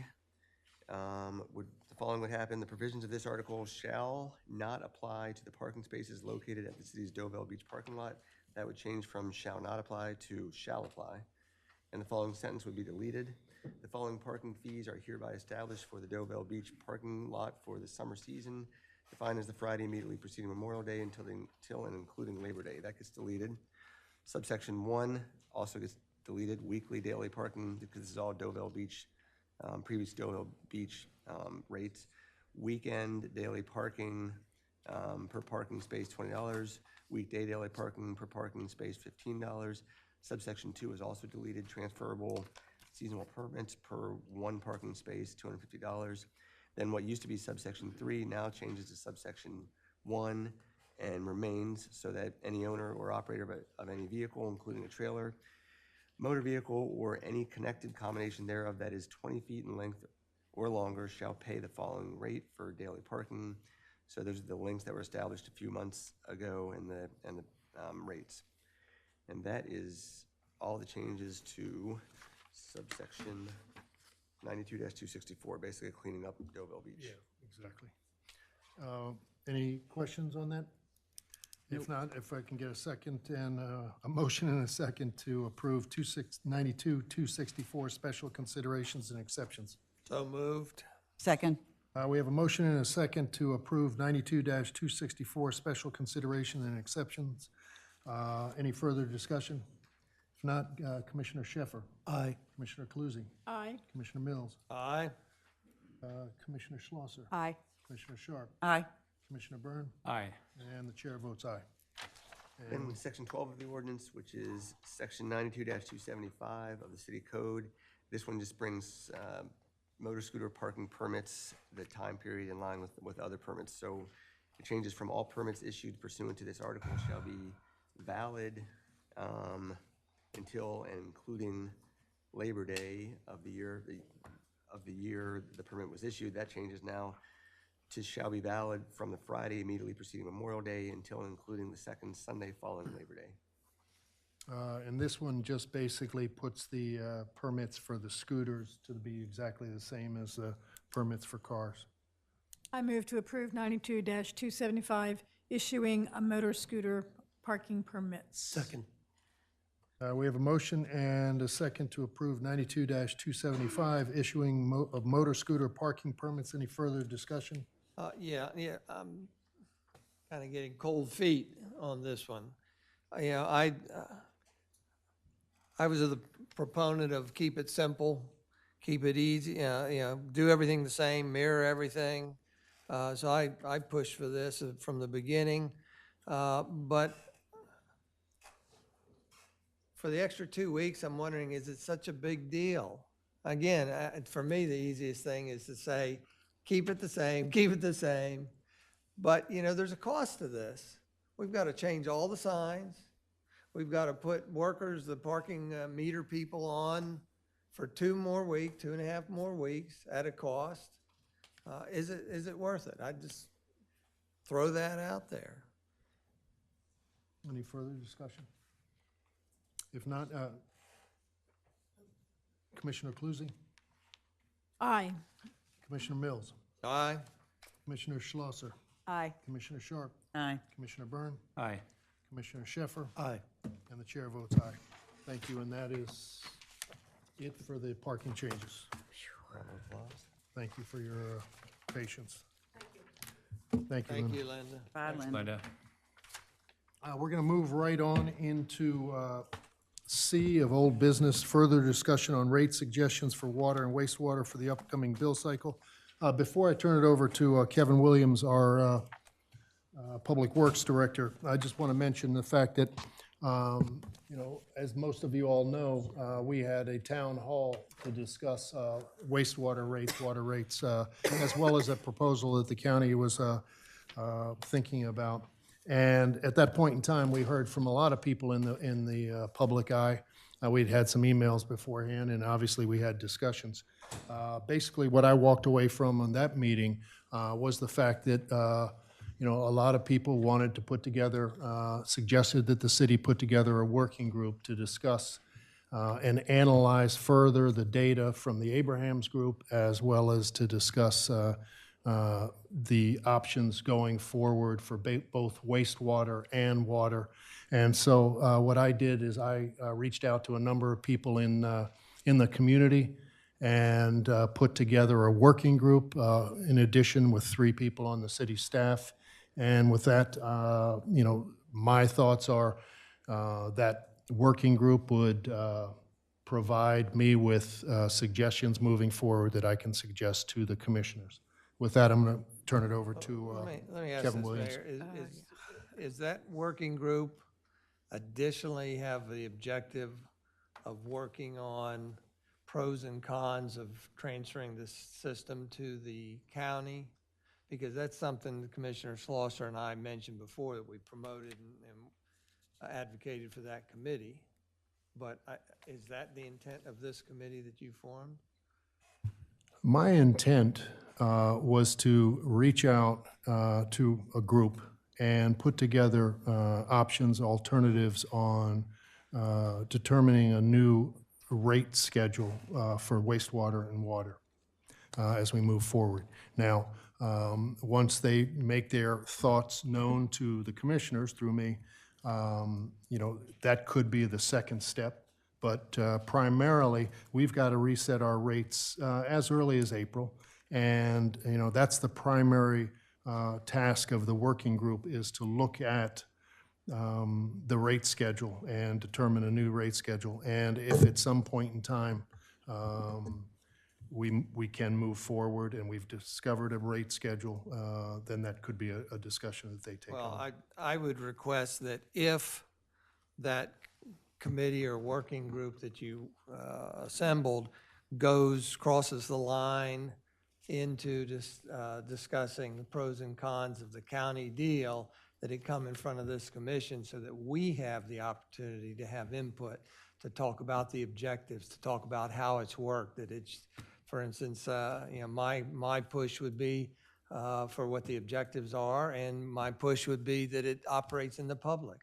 the following would happen: the provisions of this article shall not apply to the parking spaces located at the city's Dovell Beach parking lot. That would change from shall not apply to shall apply. And the following sentence would be deleted. The following parking fees are hereby established for the Dovell Beach parking lot for the summer season, defined as the Friday immediately preceding Memorial Day until and including Labor Day. That gets deleted. Subsection 1 also gets deleted: weekly, daily parking, because this is all Dovell Beach, previous Dovell Beach rates. Weekend daily parking per parking space, $20. Weekday daily parking per parking space, $15. Subsection 2 is also deleted: transferable seasonal permits per 1 parking space, $250. Then what used to be subsection 3 now changes to subsection 1 and remains, so that any owner or operator of any vehicle, including a trailer, motor vehicle, or any connected combination thereof that is 20 feet in length or longer shall pay the following rate for daily parking. So those are the links that were established a few months ago and the rates. And that is all the changes to subsection 92-264, basically cleaning up Dovell Beach. yeah, exactly. Any questions on that? If not, if I can get a second and a motion and a second to approve 92-264 special considerations and exceptions. So moved. Second. We have a motion and a second to approve 92-264 special consideration and exceptions. Any further discussion? If not, Commissioner Schaefer? Aye. Commissioner Cluzzi? Aye. Commissioner Mills? Aye. Commissioner Schlosser? Aye. Commissioner Sharp? Aye. Commissioner Byrne? Aye. And the chair votes aye. Then with section 12 of the ordinance, which is section 92-275 of the city code, this one just brings motor scooter parking permits, the time period in line with other permits. So it changes from all permits issued pursuant to this article shall be valid until and including Labor Day of the year the permit was issued. That changes now to shall be valid from the Friday immediately preceding Memorial Day until and including the second Sunday following Labor Day. And this one just basically puts the permits for the scooters to be exactly the same as the permits for cars. I move to approve 92-275, issuing a motor scooter parking permits. Second. We have a motion and a second to approve 92-275, issuing of motor scooter parking permits. Any further discussion? Yeah, I'm kind of getting cold feet on this one. I was the proponent of keep it simple, keep it easy, do everything the same, mirror everything. So I pushed for this from the beginning, but for the extra 2 weeks, I'm wondering, is it such a big deal? Again, for me, the easiest thing is to say, keep it the same, keep it the same. But, you know, there's a cost to this. We've got to change all the signs. We've got to put workers, the parking meter people on for 2.5 more weeks at a cost. Is it worth it? I just throw that out there. Any further discussion? If not, Commissioner Cluzzi, Aye. Commissioner Mills, Aye. Commissioner Schlosser, Aye. Commissioner Sharp, Aye. Commissioner Byrne, Aye. Commissioner Sheffer, Aye. and the chair votes aye. Thank you, and that is it for the parking changes. Thank you for your patience. Thank you, Thank Linda. you, Linda. Bye, Linda. Linda. We're going to move right on into C of old business, further discussion on rate suggestions for water and wastewater for the upcoming bill cycle. Before I turn it over to Kevin Williams, our Public Works Director, I just want to mention the fact that, you know, as most of you all know, we had a town hall to discuss wastewater rates, water rates, as well as a proposal that the county was thinking about. And at that point in time, we heard from a lot of people in the public eye. We'd had some emails beforehand, and obviously we had discussions. Basically, what I walked away from on that meeting was the fact that you know, a lot of people wanted to put together, suggested that the city put together a working group to discuss and analyze further the data from the Abrahams Group, as well as to discuss the options going forward for both wastewater and water. And so what I did is I reached out to a number of people in the community and put together a working group, in addition with 3 people on the city staff. And with that, you know, my thoughts are that working group would provide me with suggestions moving forward that I can suggest to the commissioners. With that, I'm going to turn it over to Let me ask Kevin this, Williams. Mayor. Is that working group additionally have the objective of working on pros and cons of transferring this system to the county? Because that's something Commissioner Schlosser and I mentioned before, that we promoted and advocated for that committee. But is that the intent of this committee that you formed? My intent was to reach out to a group and put together options, alternatives on determining a new rate schedule for wastewater and water as we move forward. Now, once they make their thoughts known to the commissioners through me, you know, that could be the second step. But primarily, we've got to reset our rates as early as April. And, you know, that's the primary task of the working group, is to look at the rate schedule and determine a new rate schedule. And if at some point in time we can move forward and we've discovered a rate schedule, then that could be a discussion that they take on. Well, I would request that if that committee or working group that you assembled crosses the line into discussing the pros and cons of the county deal, that it come in front of this commission so that we have the opportunity to have input, to talk about the objectives, to talk about how it's worked, that it's, for instance, you know, my push would be for what the objectives are, and my push would be that it operates in the public,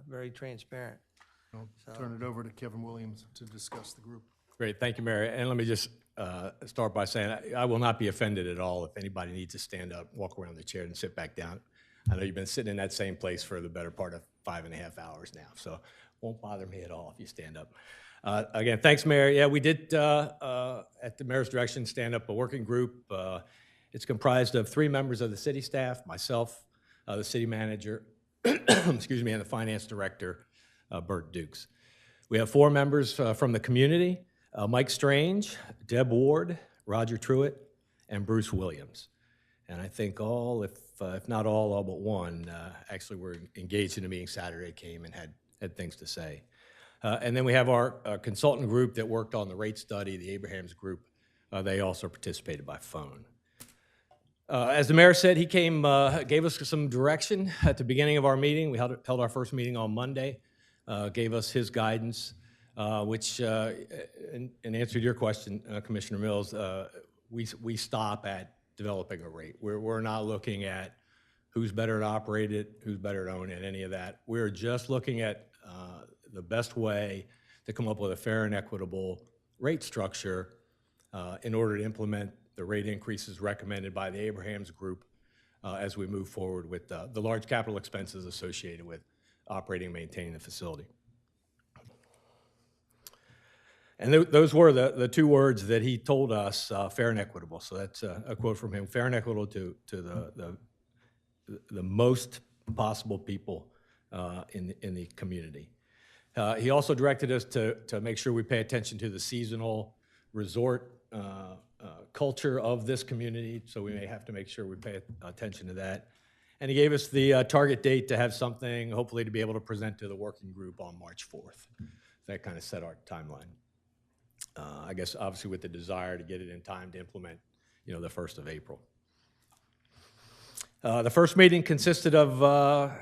very transparent. I'll turn it over to Kevin Williams to discuss the group. Great, thank you, Mayor. And let me just start by saying I will not be offended at all if anybody needs to stand up, walk around the chair, and sit back down. I know you've been sitting in that same place for the better part of 5.5 hours now, so it won't bother me at all if you stand up. Again, thanks, Mayor. Yeah, we did, at the Mayor's direction, stand up a working group. It's comprised of 3 members of the city staff, myself, the city manager, excuse me, and the finance director, Bert Dukes. We have 4 members from the community, Mike Strange, Deb Ward, Roger Truitt, and Bruce Williams. And I think all, if not all but one, actually were engaged in the meeting Saturday, came and had things to say. And then we have our consultant group that worked on the rate study, the Abrahams Group. They also participated by phone. As the mayor said, he came, gave us some direction at the beginning of our meeting. We held our first meeting on Monday, gave us his guidance, which, in answer to your question, Commissioner Mills, we stop at developing a rate. We're not looking at who's better to operate it, who's better to own it, any of that. We're just looking at the best way to come up with a fair and equitable rate structure in order to implement the rate increases recommended by the Abrahams Group as we move forward with the large capital expenses associated with operating and maintaining the facility. And those were the two words that he told us, fair and equitable. So that's a quote from him, fair and equitable to the most possible people in the community. He also directed us to make sure we pay attention to the seasonal resort culture of this community, so we may have to make sure we pay attention to that. And he gave us the target date to have something, hopefully to be able to present to the working group on March 4th. That kind of set our timeline. I guess obviously with the desire to get it in time to implement, the 1st of April. The first meeting consisted of, I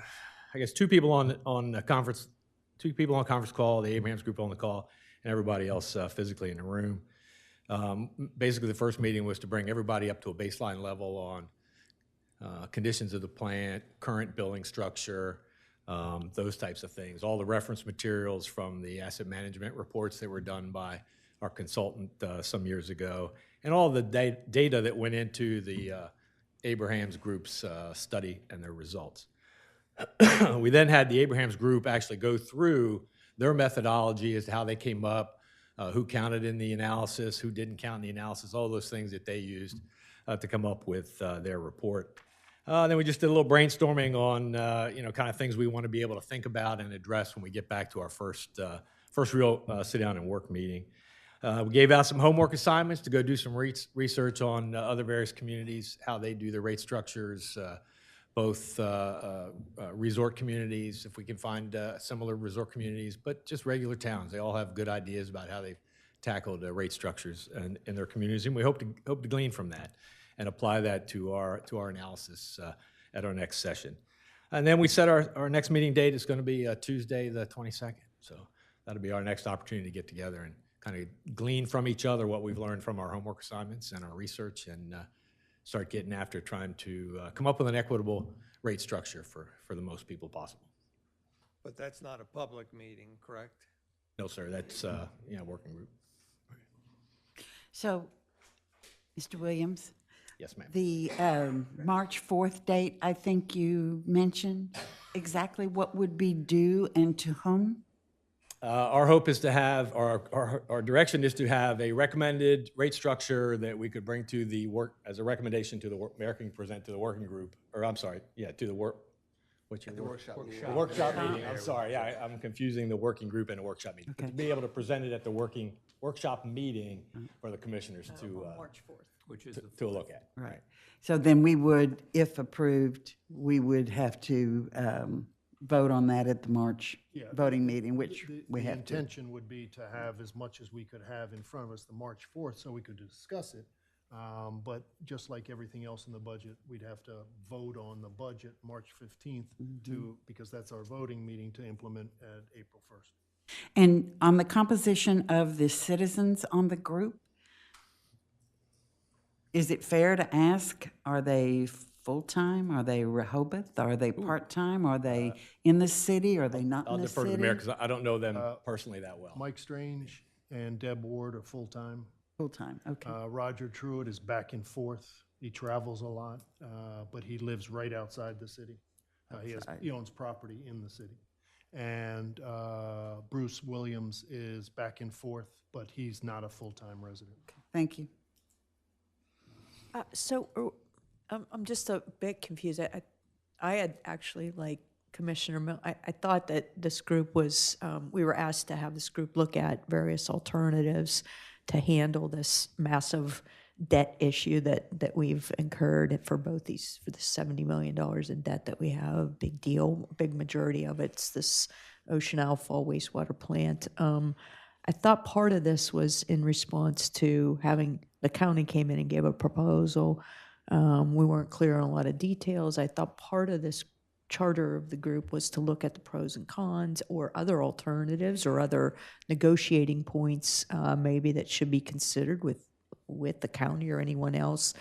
guess, two people on conference call, the Abrahams Group on the call, and everybody else physically in the room. Basically, the first meeting was to bring everybody up to a baseline level on conditions of the plant, current billing structure, those types of things. All the reference materials from the asset management reports that were done by our consultant some years ago, and all the data that went into the Abrahams Group's study and their results. We then had the Abrahams Group actually go through their methodology as to how they came up, who counted in the analysis, who didn't count in the analysis, all those things that they used to come up with their report. Then we just did a little brainstorming on, kind of things we want to be able to think about and address when we get back to our first real sit-down and work meeting. We gave out some homework assignments to go do some research on other various communities, how they do their rate structures, both resort communities, if we can find similar resort communities, but just regular towns. They all have good ideas about how they've tackled rate structures in their communities, and we hope to glean from that and apply that to our analysis at our next session. And then we set our next meeting date is going to be Tuesday the 22nd. So that'll be our next opportunity to get together and kind of glean from each other what we've learned from our homework assignments and our research, and start getting after trying to come up with an equitable rate structure for the most people possible. But that's not a public meeting, correct? No, sir, that's working group. So, Mr. Williams? Yes, ma'am. The March 4th date, I think you mentioned, exactly what would be due and to whom? Our hope is to have, our direction is to have a recommended rate structure that we could bring to the work, as a recommendation to the mayor can present to the working group, or I'm sorry, to the work, what's your word? workshop meeting. The workshop meeting, I'm sorry, I'm confusing the working group and a workshop meeting. Okay. To be able to present it at the workshop meeting for the commissioners to, March 4th. Which is to look at. Right. So then we would, if approved, we would have to vote on that at the March Yeah. voting meeting, which we The have to. intention would be to have as much as we could have in front of us the March 4th so we could discuss it. But just like everything else in the budget, we'd have to vote on the budget March 15th because that's our voting meeting to implement at April 1st. And on the composition of the citizens on the group, is it fair to ask, are they full-time? Are they Rehoboth? Are they part-time? Are they in the city? Are they not I'll in the defer to city? the mayor because I don't know them personally that well. Mike Strange and Deb Ward are full-time. Full-time, okay. Roger Truitt is back and forth. He travels a lot, but he lives right outside the city. He owns property in the city. And Bruce Williams is back and forth, but he's not a full-time resident. Thank you. I'm just a bit confused. I had actually, like Commissioner Mill, I thought that this group was, we were asked to have this group look at various alternatives to handle this massive debt issue that we've incurred for both these, for the $70 million in debt that we have. Big deal, big majority of it's this Ocean Outfall wastewater plant. I thought part of this was in response to having, the county came in and gave a proposal. We weren't clear on a lot of details. I thought part of this charter of the group was to look at the pros and cons or other alternatives or other negotiating points maybe that should be considered with the county or anyone else.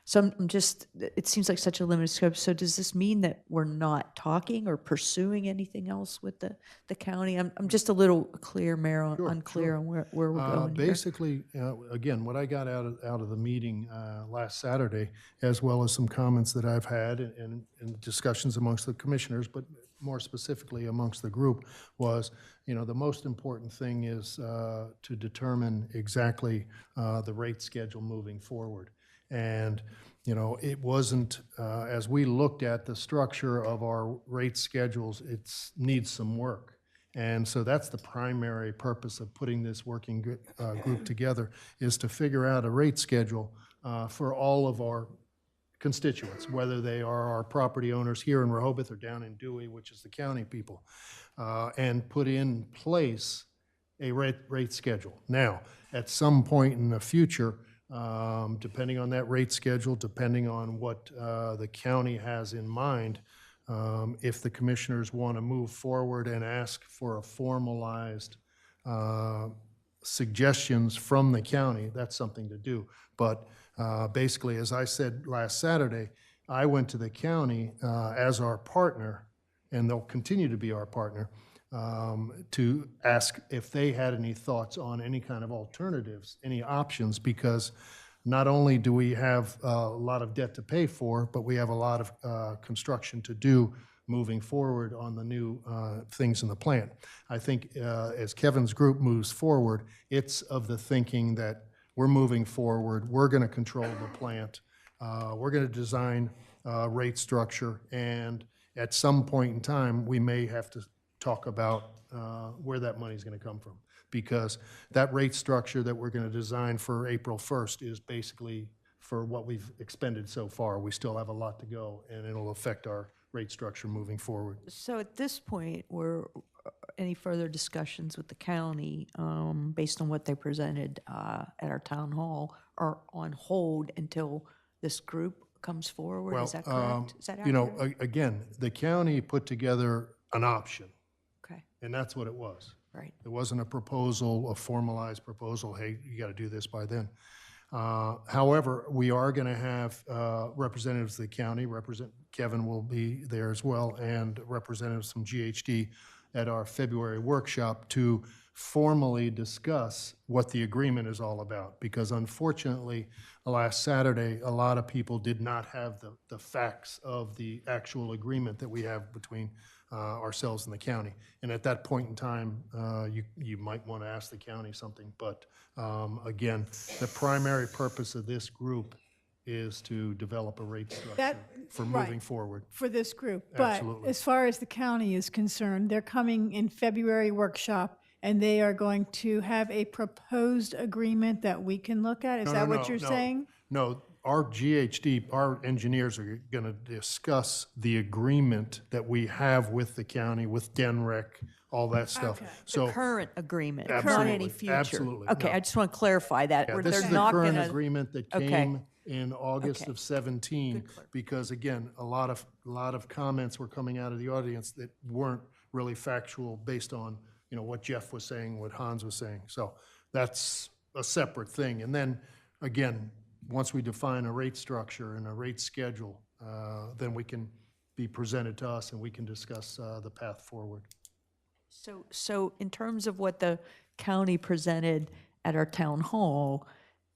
So I'm just, it seems like such a limited scope. So does this mean that we're not talking or pursuing anything else with the county? I'm just a little unclear on where we're going here. Basically, again, what I got out of the meeting last Saturday, as well as some comments that I've had and discussions amongst the commissioners, but more specifically amongst the group, was, the most important thing is to determine exactly the rate schedule moving forward. And, it wasn't, as we looked at the structure of our rate schedules, it needs some work. And so that's the primary purpose of putting this working group together, is to figure out a rate schedule for all of our constituents, whether they are our property owners here in Rehoboth or down in Dewey, which is the county people, and put in place a rate schedule. Now, at some point in the future, depending on that rate schedule, depending on what the county has in mind, if the commissioners want to move forward and ask for a formalized suggestions from the county, that's something to do. But basically, as I said last Saturday, I went to the county as our partner, and they'll continue to be our partner, to ask if they had any thoughts on any kind of alternatives, any options, because not only do we have a lot of debt to pay for, but we have a lot of construction to do moving forward on the new things in the plant. I think as Kevin's group moves forward, it's of the thinking that we're moving forward, we're going to control the plant, we're going to design rate structure, and at some point in time, we may have to talk about where that money is going to come from, because that rate structure that we're going to design for April 1st is basically for what we've expended so far. We still have a lot to go, and it'll affect our rate structure moving forward. So at this point, any further discussions with the county, based on what they presented at our town hall, are on hold until this group comes forward? Is that correct? Is that accurate? Again, the county put together an option. Okay. And that's what it was. Right. It wasn't a proposal, a formalized proposal, hey, you got to do this by then. However, we are going to have representatives of the county, Kevin will be there as well, and representatives from GHD at our February workshop to formally discuss what the agreement is all about. Because unfortunately, last Saturday, a lot of people did not have the facts of the actual agreement that we have between ourselves and the county. And at that point in time, you might want to ask the county something. But again, the primary purpose of this group is to develop a rate structure for moving forward. For this group. But Absolutely. as far as the county is concerned, they're coming in February workshop, and they are going to have a proposed agreement that we can look at? Is that what you're saying? No, our GHD, our engineers are going to discuss the agreement that we have with the county, with DENREC, all that stuff. Okay. So The current agreement, not Absolutely, any future. absolutely, Okay, no. I just want to clarify that. Yeah, Where this they're is the not current gonna- agreement that Okay. came in August Okay. of 17, because again, a lot of comments were coming out of the audience that weren't really factual based on, what Jeff was saying, what Hans was saying. So that's a separate thing. And then, again, once we define a rate structure and a rate schedule, then we can be presented to us and we can discuss the path forward. So in terms of what the county presented at our town hall,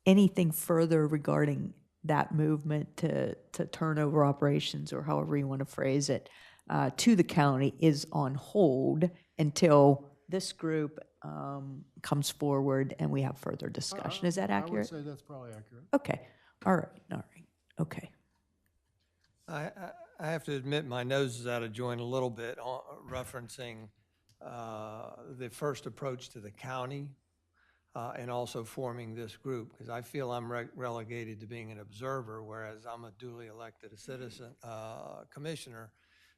anything further regarding that movement to turn over operations, or however you want to phrase it, to the county is on hold until this group comes forward and we have further discussion. Is that accurate? I would say that's probably accurate. Okay, all right, okay. I have to admit, my nose is out of joint a little bit referencing the first approach to the county. and also forming this group, because I feel I'm relegated to being an observer, whereas I'm a duly elected citizen, commissioner,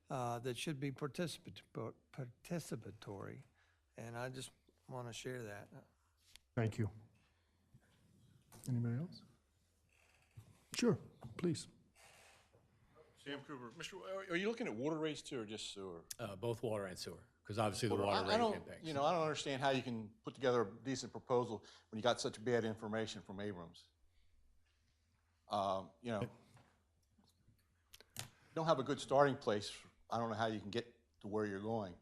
that should be participatory, and I just want to share that. Thank you. Anybody else? Sure, please. Sam Cooper, are you looking at water rates too, or just sewer? Both water and sewer, because obviously the Well, water I rate don't, impacts. you know, I don't understand how you can put together a decent proposal when you got such bad information from Abrams. You know, don't have a good starting place. I don't know how you can get to where you're going.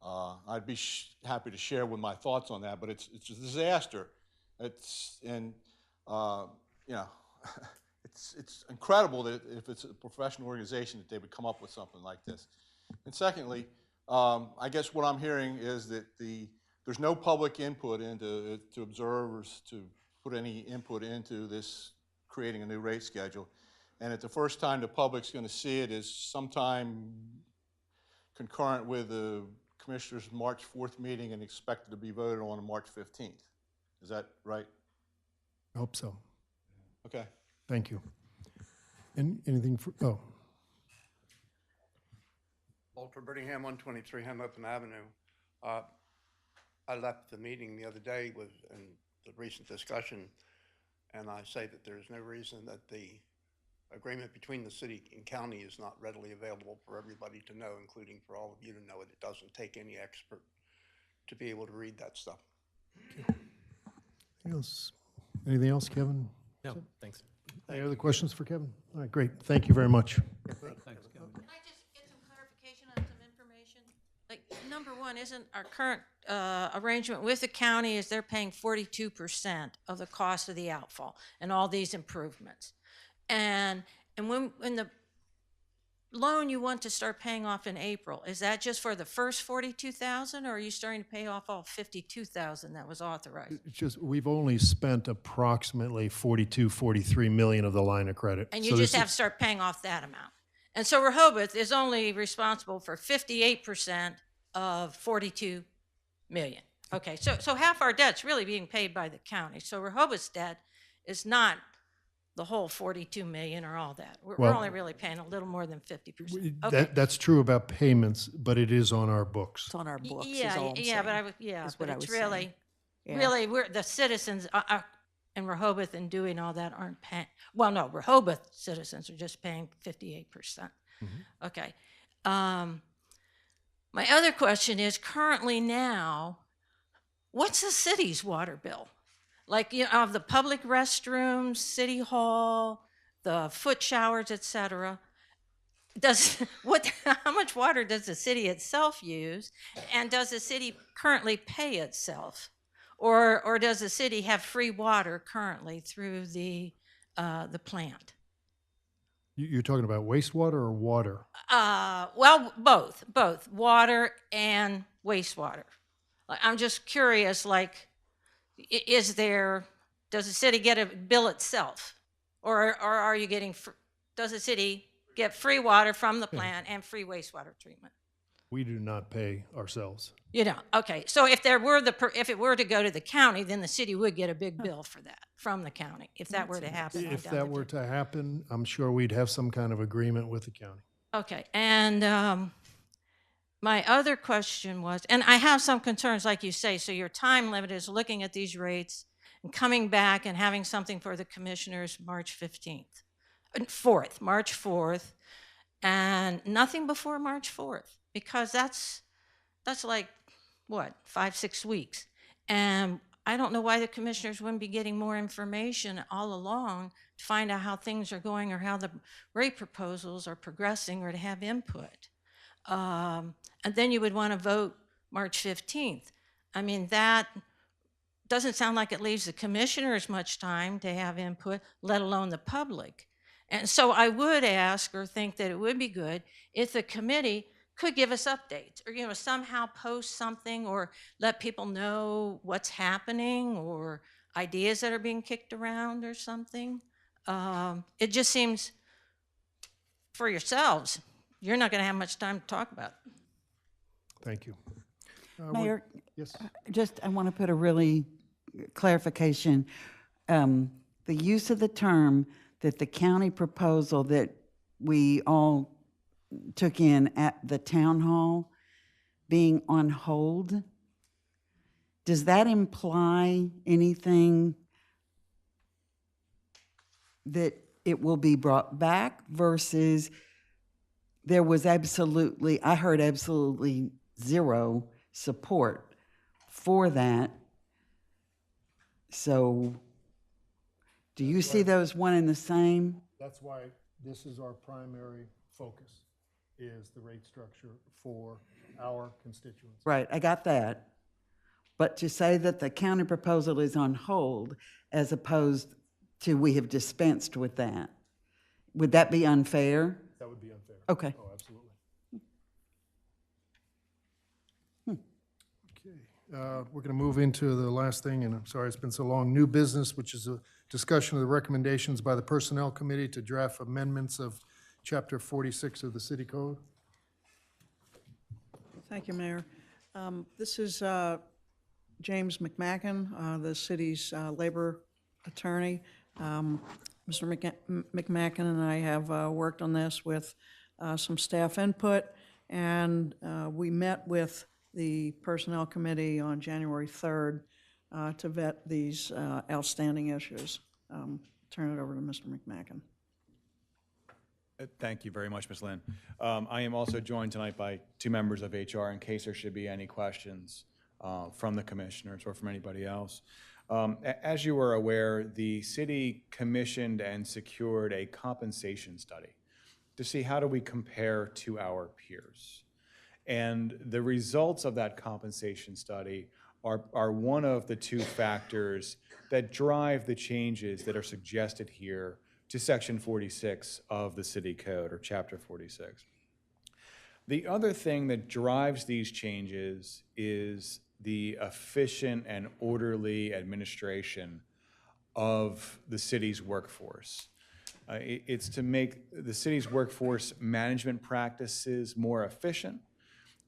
I'd be happy to share with my thoughts on that, but it's a disaster. You know, it's incredible that if it's a professional organization that they would come up with something like this. And secondly, I guess what I'm hearing is that there's no public input into to observers to put any input into this creating a new rate schedule, and at the first time the public's going to see it is sometime concurrent with the Commissioners' March 4th meeting and expected to be voted on March 15th. Is that right? I hope so. Okay. Thank you. Anything for, oh, Walter Brittingham, 123 Hamilton Avenue. I left the meeting the other day in the recent discussion, and I say that there's no reason that the agreement between the city and county is not readily available for everybody to know, including for all of you to know it. It doesn't take any expert to be able to read that stuff. anything else, Kevin? No, thanks. Any other questions for Kevin? All right, great. Thank you very much. Can I just get some clarification on some information? Like, number one, isn't our current arrangement with the county is they're paying 42% of the cost of the outfall and all these improvements. And when the loan you want to start paying off in April, is that just for the first 42,000, or are you starting to pay off all 52,000 that was authorized? It's just, we've only spent approximately 43 million of the line of credit. And you So just this have to start paying off that amount. And so Rehoboth is only responsible for 58% of 42 million. Okay, so half our debt's really being paid by the county. So Rehoboth's debt is not the whole 42 million or all that. We're Well, only really paying a little more than 50%. Okay. That's true about payments, but it is on our books. It's on our books, is Yeah, all I'm yeah, but saying, is but what I it's was really, saying. Yeah. really, we're the citizens in Rehoboth and doing all that aren't paying. Well, no, Rehoboth citizens are just paying 58%. Okay. My other question is, currently now, what's the city's water bill? Like, you know, of the public restrooms, city hall, the foot showers, et cetera. How much water does the city itself use? And does the city currently pay itself? Or does the city have free water currently through the plant? You're talking about wastewater or water? Well, both water and wastewater. I'm just curious, like, does the city get a bill itself? Or are you getting, does the city get free water from the plant and free wastewater treatment? We do not pay ourselves. You know, okay, so if it were to go to the county, then the city would get a big bill for that from the county, if that were to happen. If that were to happen, I'm sure we'd have some kind of agreement with the county. Okay, and my other question was, and I have some concerns, like you say, so your time limit is looking at these rates and coming back and having something for the commissioners March 4th, and nothing before March 4th, because that's like, what, 5-6 weeks. And I don't know why the commissioners wouldn't be getting more information all along to find out how things are going or how the rate proposals are progressing or to have input. And then you would want to vote March 15th. I mean, that doesn't sound like it leaves the commissioners much time to have input, let alone the public. And so I would ask or think that it would be good if the committee could give us updates or, you know, somehow post something or let people know what's happening or ideas that are being kicked around or something. It just seems, for yourselves, you're not going to have much time to talk about it. Thank you. Mayor, yes. I want to put a really clarification. The use of the term that the county proposal that we all took in at the town hall being on hold, does that imply anything that it will be brought back versus there was absolutely, I heard absolutely zero support for that? So do you see those one and the same? That's why this is our primary focus, is the rate structure for our constituents. Right, I got that. But to say that the county proposal is on hold as opposed to we have dispensed with that, would that be unfair? That would be unfair. Okay. Oh, absolutely. Okay, we're going to move into the last thing, and I'm sorry it's been so long, new business, which is a discussion of the recommendations by the Personnel Committee to draft amendments of Chapter 46 of the City Code. Thank you, Mayor. This is James McMacken, the city's labor attorney. Mr. McMacken and I have worked on this with some staff input, and we met with the Personnel Committee on January 3rd to vet these outstanding issues. Turn it over to Mr. McMacken. Thank you very much, Ms. Lynn. I am also joined tonight by two members of HR in case there should be any questions from the commissioners or from anybody else. As you are aware, the city commissioned and secured a compensation study to see how do we compare to our peers. And the results of that compensation study are one of the two factors that drive the changes that are suggested here to Section 46 of the City Code, or Chapter 46. The other thing that drives these changes is the efficient and orderly administration of the city's workforce. It's to make the city's workforce management practices more efficient,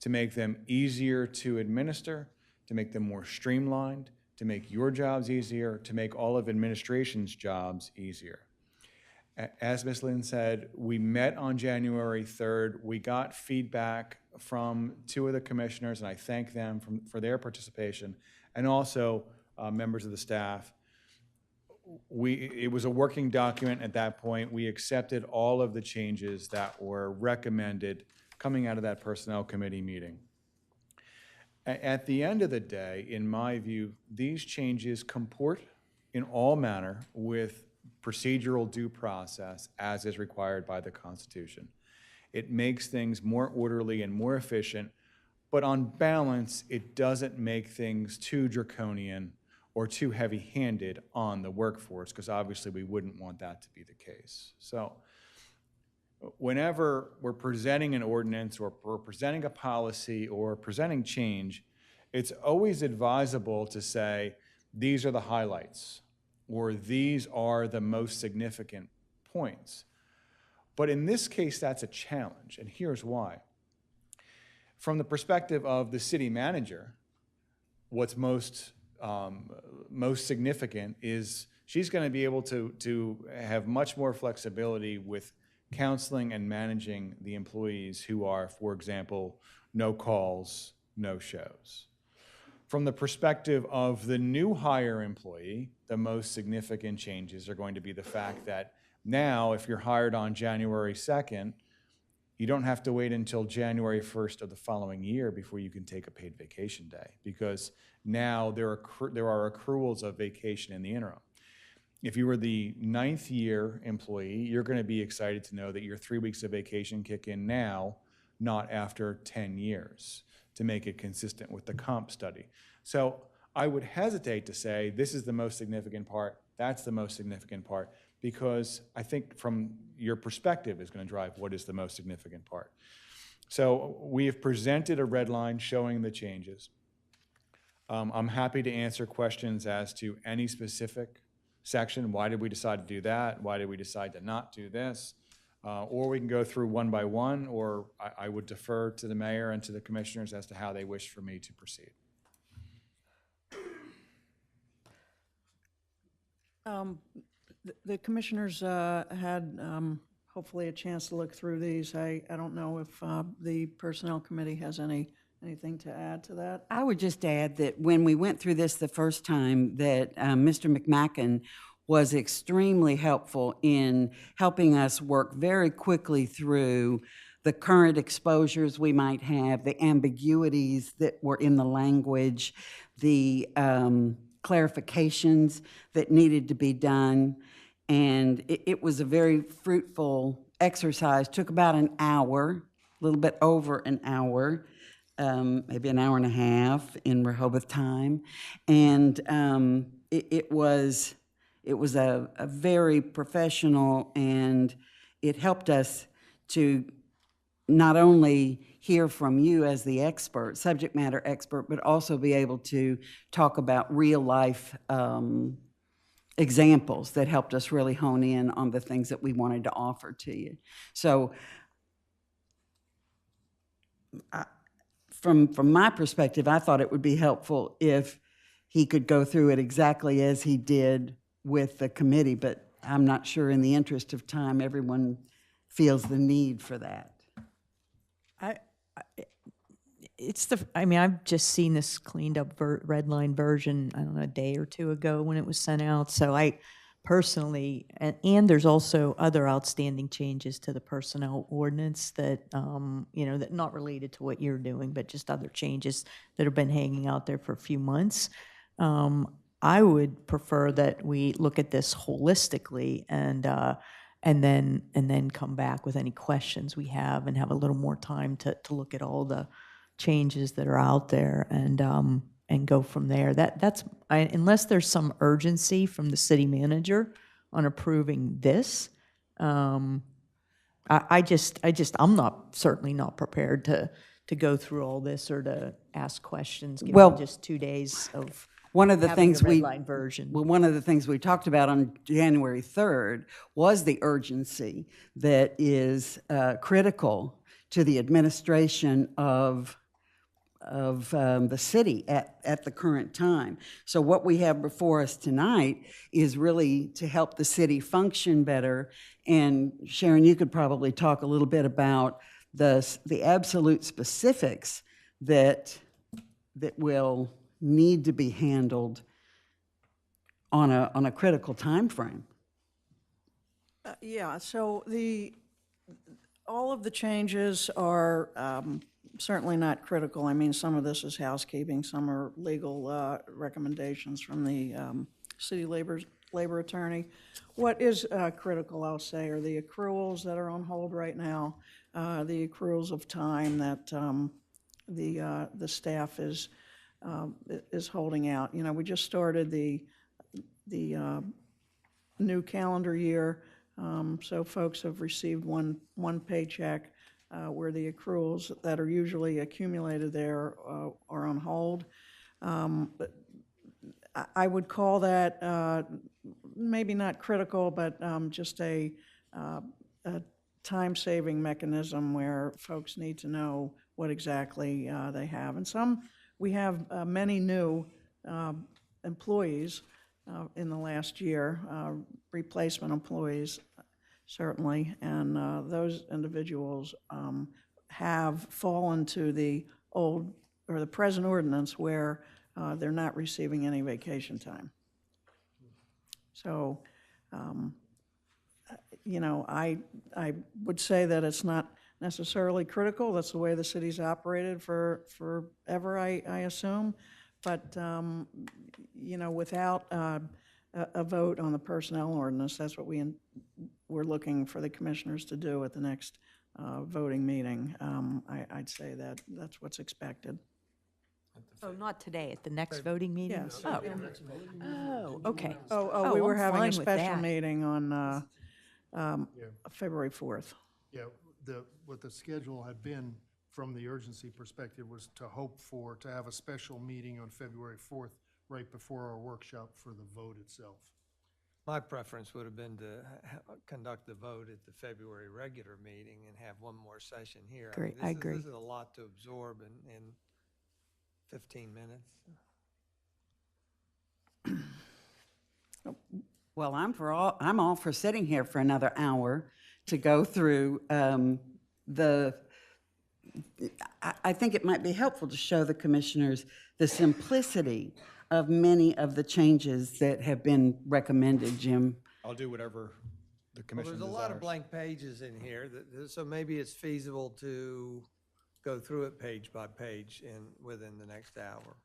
to make them easier to administer, to make them more streamlined, to make your jobs easier, to make all of administration's jobs easier. As Ms. Lynn said, we met on January 3rd. We got feedback from two of the commissioners, and I thank them for their participation, and also members of the staff. It was a working document at that point. We accepted all of the changes that were recommended coming out of that Personnel Committee meeting. At the end of the day, in my view, these changes comport in all manner with procedural due process as is required by the Constitution. It makes things more orderly and more efficient, but on balance, it doesn't make things too draconian or too heavy-handed on the workforce, because obviously we wouldn't want that to be the case. So whenever we're presenting an ordinance or we're presenting a policy or presenting change, it's always advisable to say, these are the highlights, or these are the most significant points. But in this case, that's a challenge, and here's why. From the perspective of the city manager, what's most significant is she's going to be able to have much more flexibility with counseling and managing the employees who are, for example, no calls, no shows. From the perspective of the new hire employee, the most significant changes are going to be the fact that now, if you're hired on January 2nd, you don't have to wait until January 1st of the following year before you can take a paid vacation day, because now there are accruals of vacation in the interim. If you were the 9th year employee, you're going to be excited to know that your 3 weeks of vacation kick in now, not after 10 years, to make it consistent with the comp study. So I would hesitate to say this is the most significant part, that's the most significant part, because I think from your perspective is going to drive what is the most significant part. So we have presented a red line showing the changes. I'm happy to answer questions as to any specific section. Why did we decide to do that? Why did we decide to not do this? Or we can go through one by one, or I would defer to the mayor and to the commissioners as to how they wish for me to proceed. The commissioners had hopefully a chance to look through these. I don't know if the Personnel Committee has anything to add to that. I would just add that when we went through this the first time, that Mr. McMacken was extremely helpful in helping us work very quickly through the current exposures we might have, the ambiguities that were in the language, the clarifications that needed to be done. And it was a very fruitful exercise. Took about an hour, a little bit over an hour, maybe an hour and a half in Rehoboth time. And it was a very professional, and it helped us to not only hear from you as the expert, subject matter expert, but also be able to talk about real life examples that helped us really hone in on the things that we wanted to offer to you. So from my perspective, I thought it would be helpful if he could go through it exactly as he did with the committee, but I'm not sure in the interest of time everyone feels the need for that. I mean, I've just seen this cleaned up red line version, I don't know, a day or two ago when it was sent out. So I personally, and there's also other outstanding changes to the personnel ordinance that, that not related to what you're doing, but just other changes that have been hanging out there for a few months. I would prefer that we look at this holistically and then come back with any questions we have and have a little more time to look at all the changes that are out there and go from there. Unless there's some urgency from the city manager on approving this, I'm certainly not prepared to go through all this or to ask questions given just 2 days of one of the having things a red line version. Well, one of the things we talked about on January 3rd was the urgency that is critical to the administration of the city at the current time. So what we have before us tonight is really to help the city function better. And Sharon, you could probably talk a little bit about the absolute specifics that will need to be handled on a critical time frame. Yeah, so all of the changes are certainly not critical. I mean, some of this is housekeeping, some are legal recommendations from the city labor attorney. What is critical, I'll say, are the accruals that are on hold right now, the accruals of time that the staff is holding out. You know, we just started the new calendar year, so folks have received one paycheck where the accruals that are usually accumulated there are on hold. I would call that maybe not critical, but just a time-saving mechanism where folks need to know what exactly they have. And we have many new employees in the last year, replacement employees certainly, and those individuals have fallen to the old or the present ordinance where they're not receiving any vacation time. So, I would say that it's not necessarily critical. That's the way the city's operated forever, I assume. But, without a vote on the personnel ordinance, that's what we're looking for the commissioners to do at the next voting meeting. I'd say that's what's expected. Oh, not today, at the next voting meeting? Yes. Oh, okay. We were I'm having fine a with special that. meeting on February 4th. Yeah, what the schedule had been from the urgency perspective was to have a special meeting on February 4th, right before our workshop for the vote itself. My preference would have been to conduct the vote at the February regular meeting and have one more session here. Great, I agree. This is a lot to absorb in 15 minutes. Well, I'm all for sitting here for another hour to go through I think it might be helpful to show the commissioners the simplicity of many of the changes that have been recommended, Jim. I'll do whatever the Well, commission there's a desires. lot of blank pages in here, so maybe it's feasible to go through it page by page within the next hour.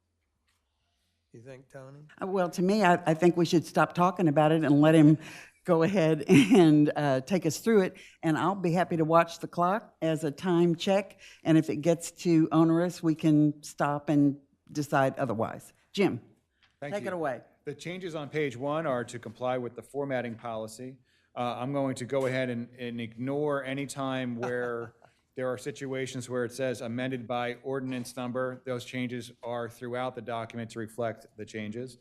You think, Tony? Well, to me, I think we should stop talking about it and let him go ahead and take us through it. And I'll be happy to watch the clock as a time check. And if it gets too onerous, we can stop and decide otherwise. Jim, Thank take you. it away. The changes on page 1 are to comply with the formatting policy. I'm going to go ahead and ignore any time where there are situations where it says amended by ordinance number. Those changes are throughout the document to reflect the changes.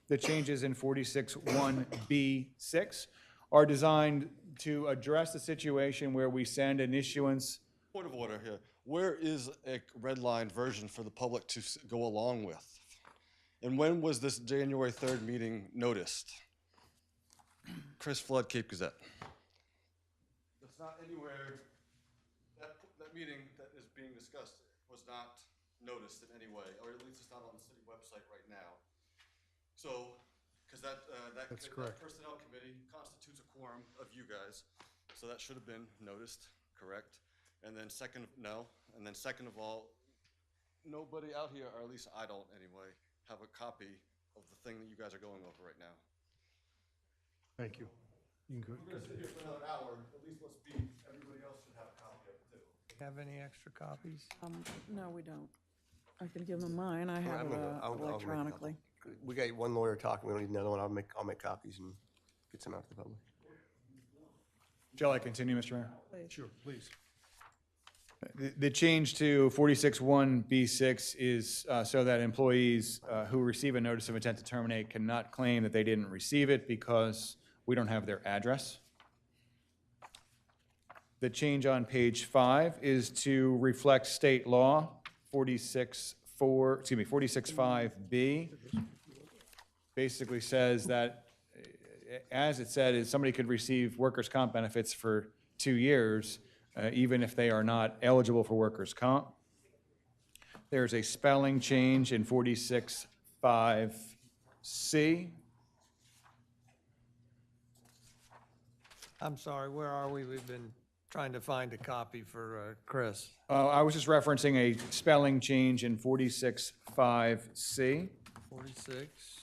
The changes in 46(1)(b)(6) are designed to address the situation where we send an issuance. Point of order here. Where is a redlined version for the public to go along with? And when was this January 3rd meeting noticed? Chris Flood, Cape Gazette. It's not anywhere, that meeting that is being discussed was not noticed in any way, or at least it's not on the city website right now. So, because that personnel committee constitutes a quorum of you guys, so that should have been noticed, correct? And then second of all, nobody out here, or at least I don't anyway, have a copy of the thing that you guys are going over right now. Thank you. You can We're gonna sit here for another hour, at least everybody else should have a copy of it too. Have any extra copies? No, we don't. I can give them mine. I have it I'll make a electronically. couple. We got one lawyer talking, we don't need another one. I'll make copies and get some out to the public. Shall I continue, Mr. Mayor? Sure, please. The change to 46(1)(b)(6) is so that employees who receive a notice of intent to terminate cannot claim that they didn't receive it because we don't have their address. The change on page 5 is to reflect state law 46(5)(b). Basically says that, as it said, is somebody could receive workers' comp benefits for 2 years, even if they are not eligible for workers' comp. There's a spelling change in 46(5)(c). I'm sorry, where are we? We've been trying to find a copy for Chris. I was just referencing a spelling change in 46(5)(c). 46.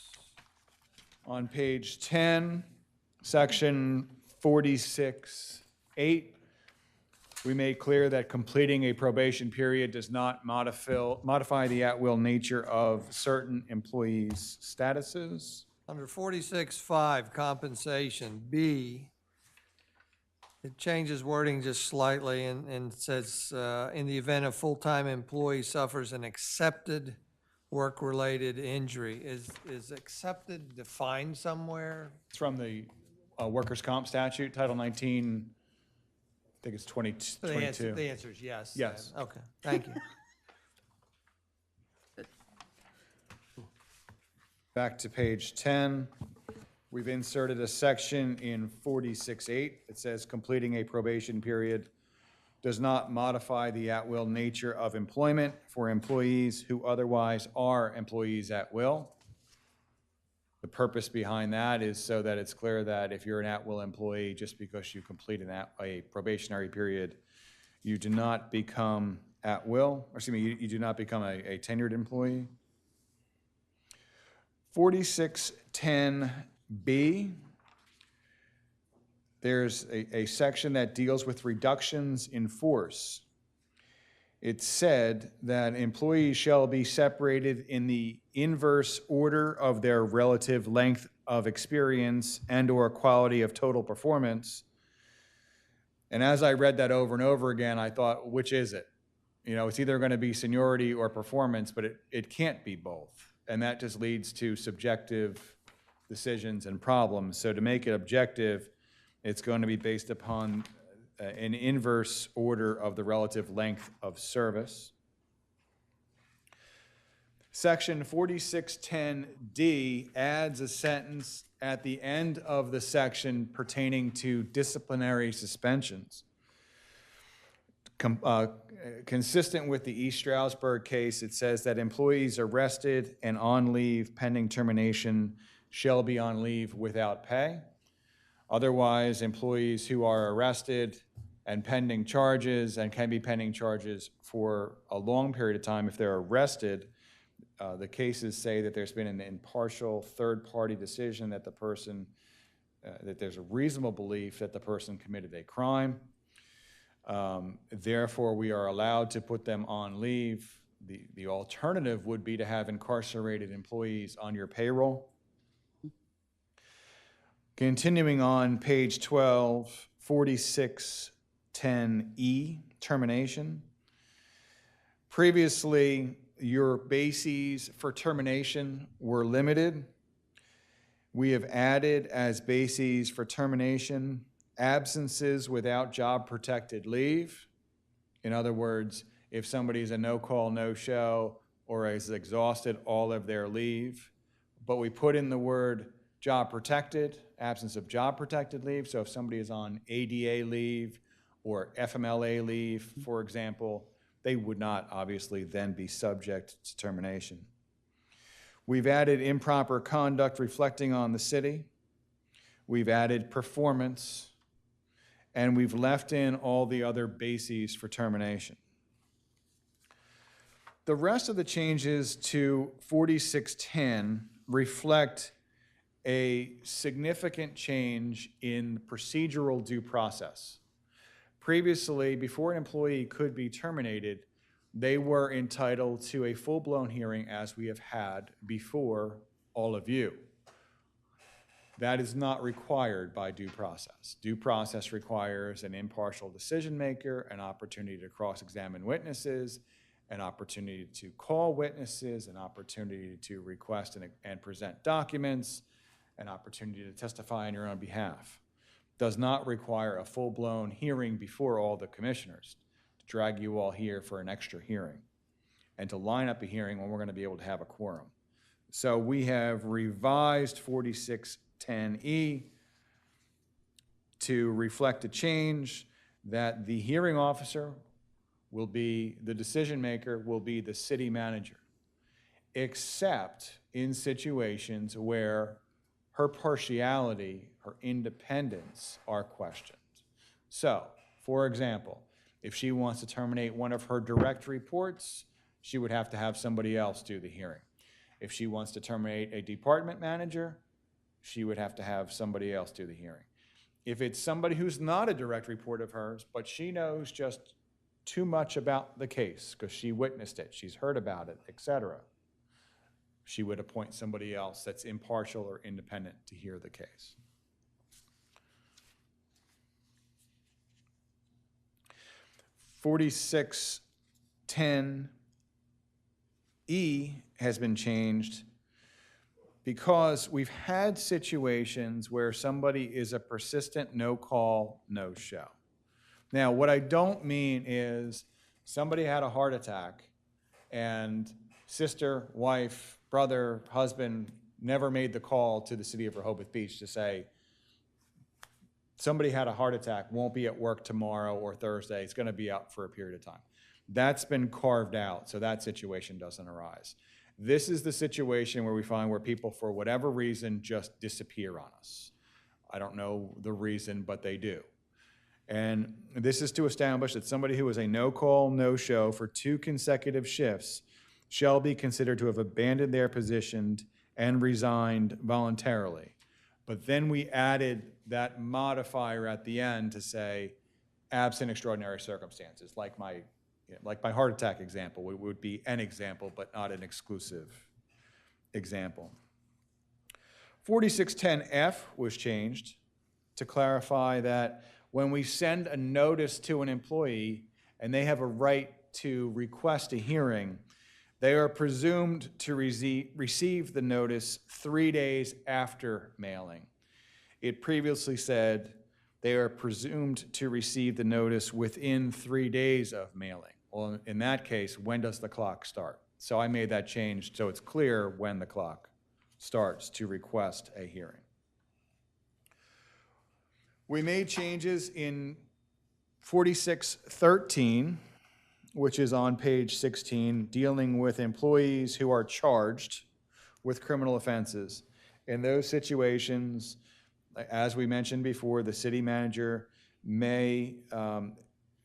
On page 10, section 46(8), we made clear that completing a probation period does not modify the at-will nature of certain employees' statuses. Under 46(5), compensation, B, it changes wording just slightly and says, in the event a full-time employee suffers an accepted work-related injury. Is accepted defined somewhere? It's from the workers' comp statute, Title 19, I think it's 22. The answer is yes. Yes. then. Okay, thank you. Back to page 10, we've inserted a section in 46(8). It says completing a probation period does not modify the at-will nature of employment for employees who otherwise are employees at will. The purpose behind that is so that it's clear that if you're an at-will employee, just because you complete a probationary period, you do not become at-will, or excuse me, you do not become a tenured employee. 4610B, there's a section that deals with reductions in force. It said that employees shall be separated in the inverse order of their relative length of experience and/or quality of total performance. And as I read that over and over again, I thought, which is it? You know, it's either going to be seniority or performance, but it can't be both. And that just leads to subjective decisions and problems. So to make it objective, it's going to be based upon an inverse order of the relative length of service. Section 4610D adds a sentence at the end of the section pertaining to disciplinary suspensions. Consistent with the East Stroudsburg case, it says that employees arrested and on leave pending termination shall be on leave without pay. Otherwise, employees who are arrested and pending charges and can be pending charges for a long period of time, if they're arrested, the cases say that there's been an impartial third-party decision that the person, that there's a reasonable belief that the person committed a crime. Therefore, we are allowed to put them on leave. The alternative would be to have incarcerated employees on your payroll. Continuing on page 12, 4610E, termination. Previously, your bases for termination were limited. We have added as bases for termination absences without job-protected leave. In other words, if somebody is a no-call, no-show, or has exhausted all of their leave, but we put in the word job-protected, absence of job-protected leave. So if somebody is on ADA leave or FMLA leave, for example, they would not obviously then be subject to termination. We've added improper conduct reflecting on the city. We've added performance, and we've left in all the other bases for termination. The rest of the changes to 4610 reflect a significant change in procedural due process. Previously, before an employee could be terminated, they were entitled to a full-blown hearing as we have had before all of you. That is not required by due process. Due process requires an impartial decision maker, an opportunity to cross-examine witnesses, an opportunity to call witnesses, an opportunity to request and present documents, an opportunity to testify on your own behalf. Does not require a full-blown hearing before all the commissioners to drag you all here for an extra hearing and to line up a hearing when we're going to be able to have a quorum. So we have revised 4610E to reflect a change that the hearing officer will be, the decision maker will be the city manager, except in situations where her partiality, her independence are questioned. So, for example, if she wants to terminate one of her direct reports, she would have to have somebody else do the hearing. If she wants to terminate a department manager, she would have to have somebody else do the hearing. If it's somebody who's not a direct report of hers, but she knows just too much about the case because she witnessed it, she's heard about it, etc., she would appoint somebody else that's impartial or independent to hear the case. (4610E) has been changed because we've had situations where somebody is a persistent no-call, no-show. Now, what I don't mean is somebody had a heart attack and sister, wife, brother, husband never made the call to the city of Rehoboth Beach to say, somebody had a heart attack, won't be at work tomorrow or Thursday, it's going to be out for a period of time. That's been carved out, so that situation doesn't arise. This is the situation where we find where people, for whatever reason, just disappear on us. I don't know the reason, but they do. And this is to establish that somebody who is a no-call, no-show for 2 consecutive shifts shall be considered to have abandoned their position and resigned voluntarily. But then we added that modifier at the end to say, absent extraordinary circumstances, like my heart attack example, it would be an example, but not an exclusive example. 4610F was changed to clarify that when we send a notice to an employee and they have a right to request a hearing, they are presumed to receive the notice 3 days after mailing. It previously said they are presumed to receive the notice within 3 days of mailing. Well, in that case, when does the clock start? So I made that change so it's clear when the clock starts to request a hearing. We made changes in 4613, which is on page 16, dealing with employees who are charged with criminal offenses. In those situations, as we mentioned before, the city manager may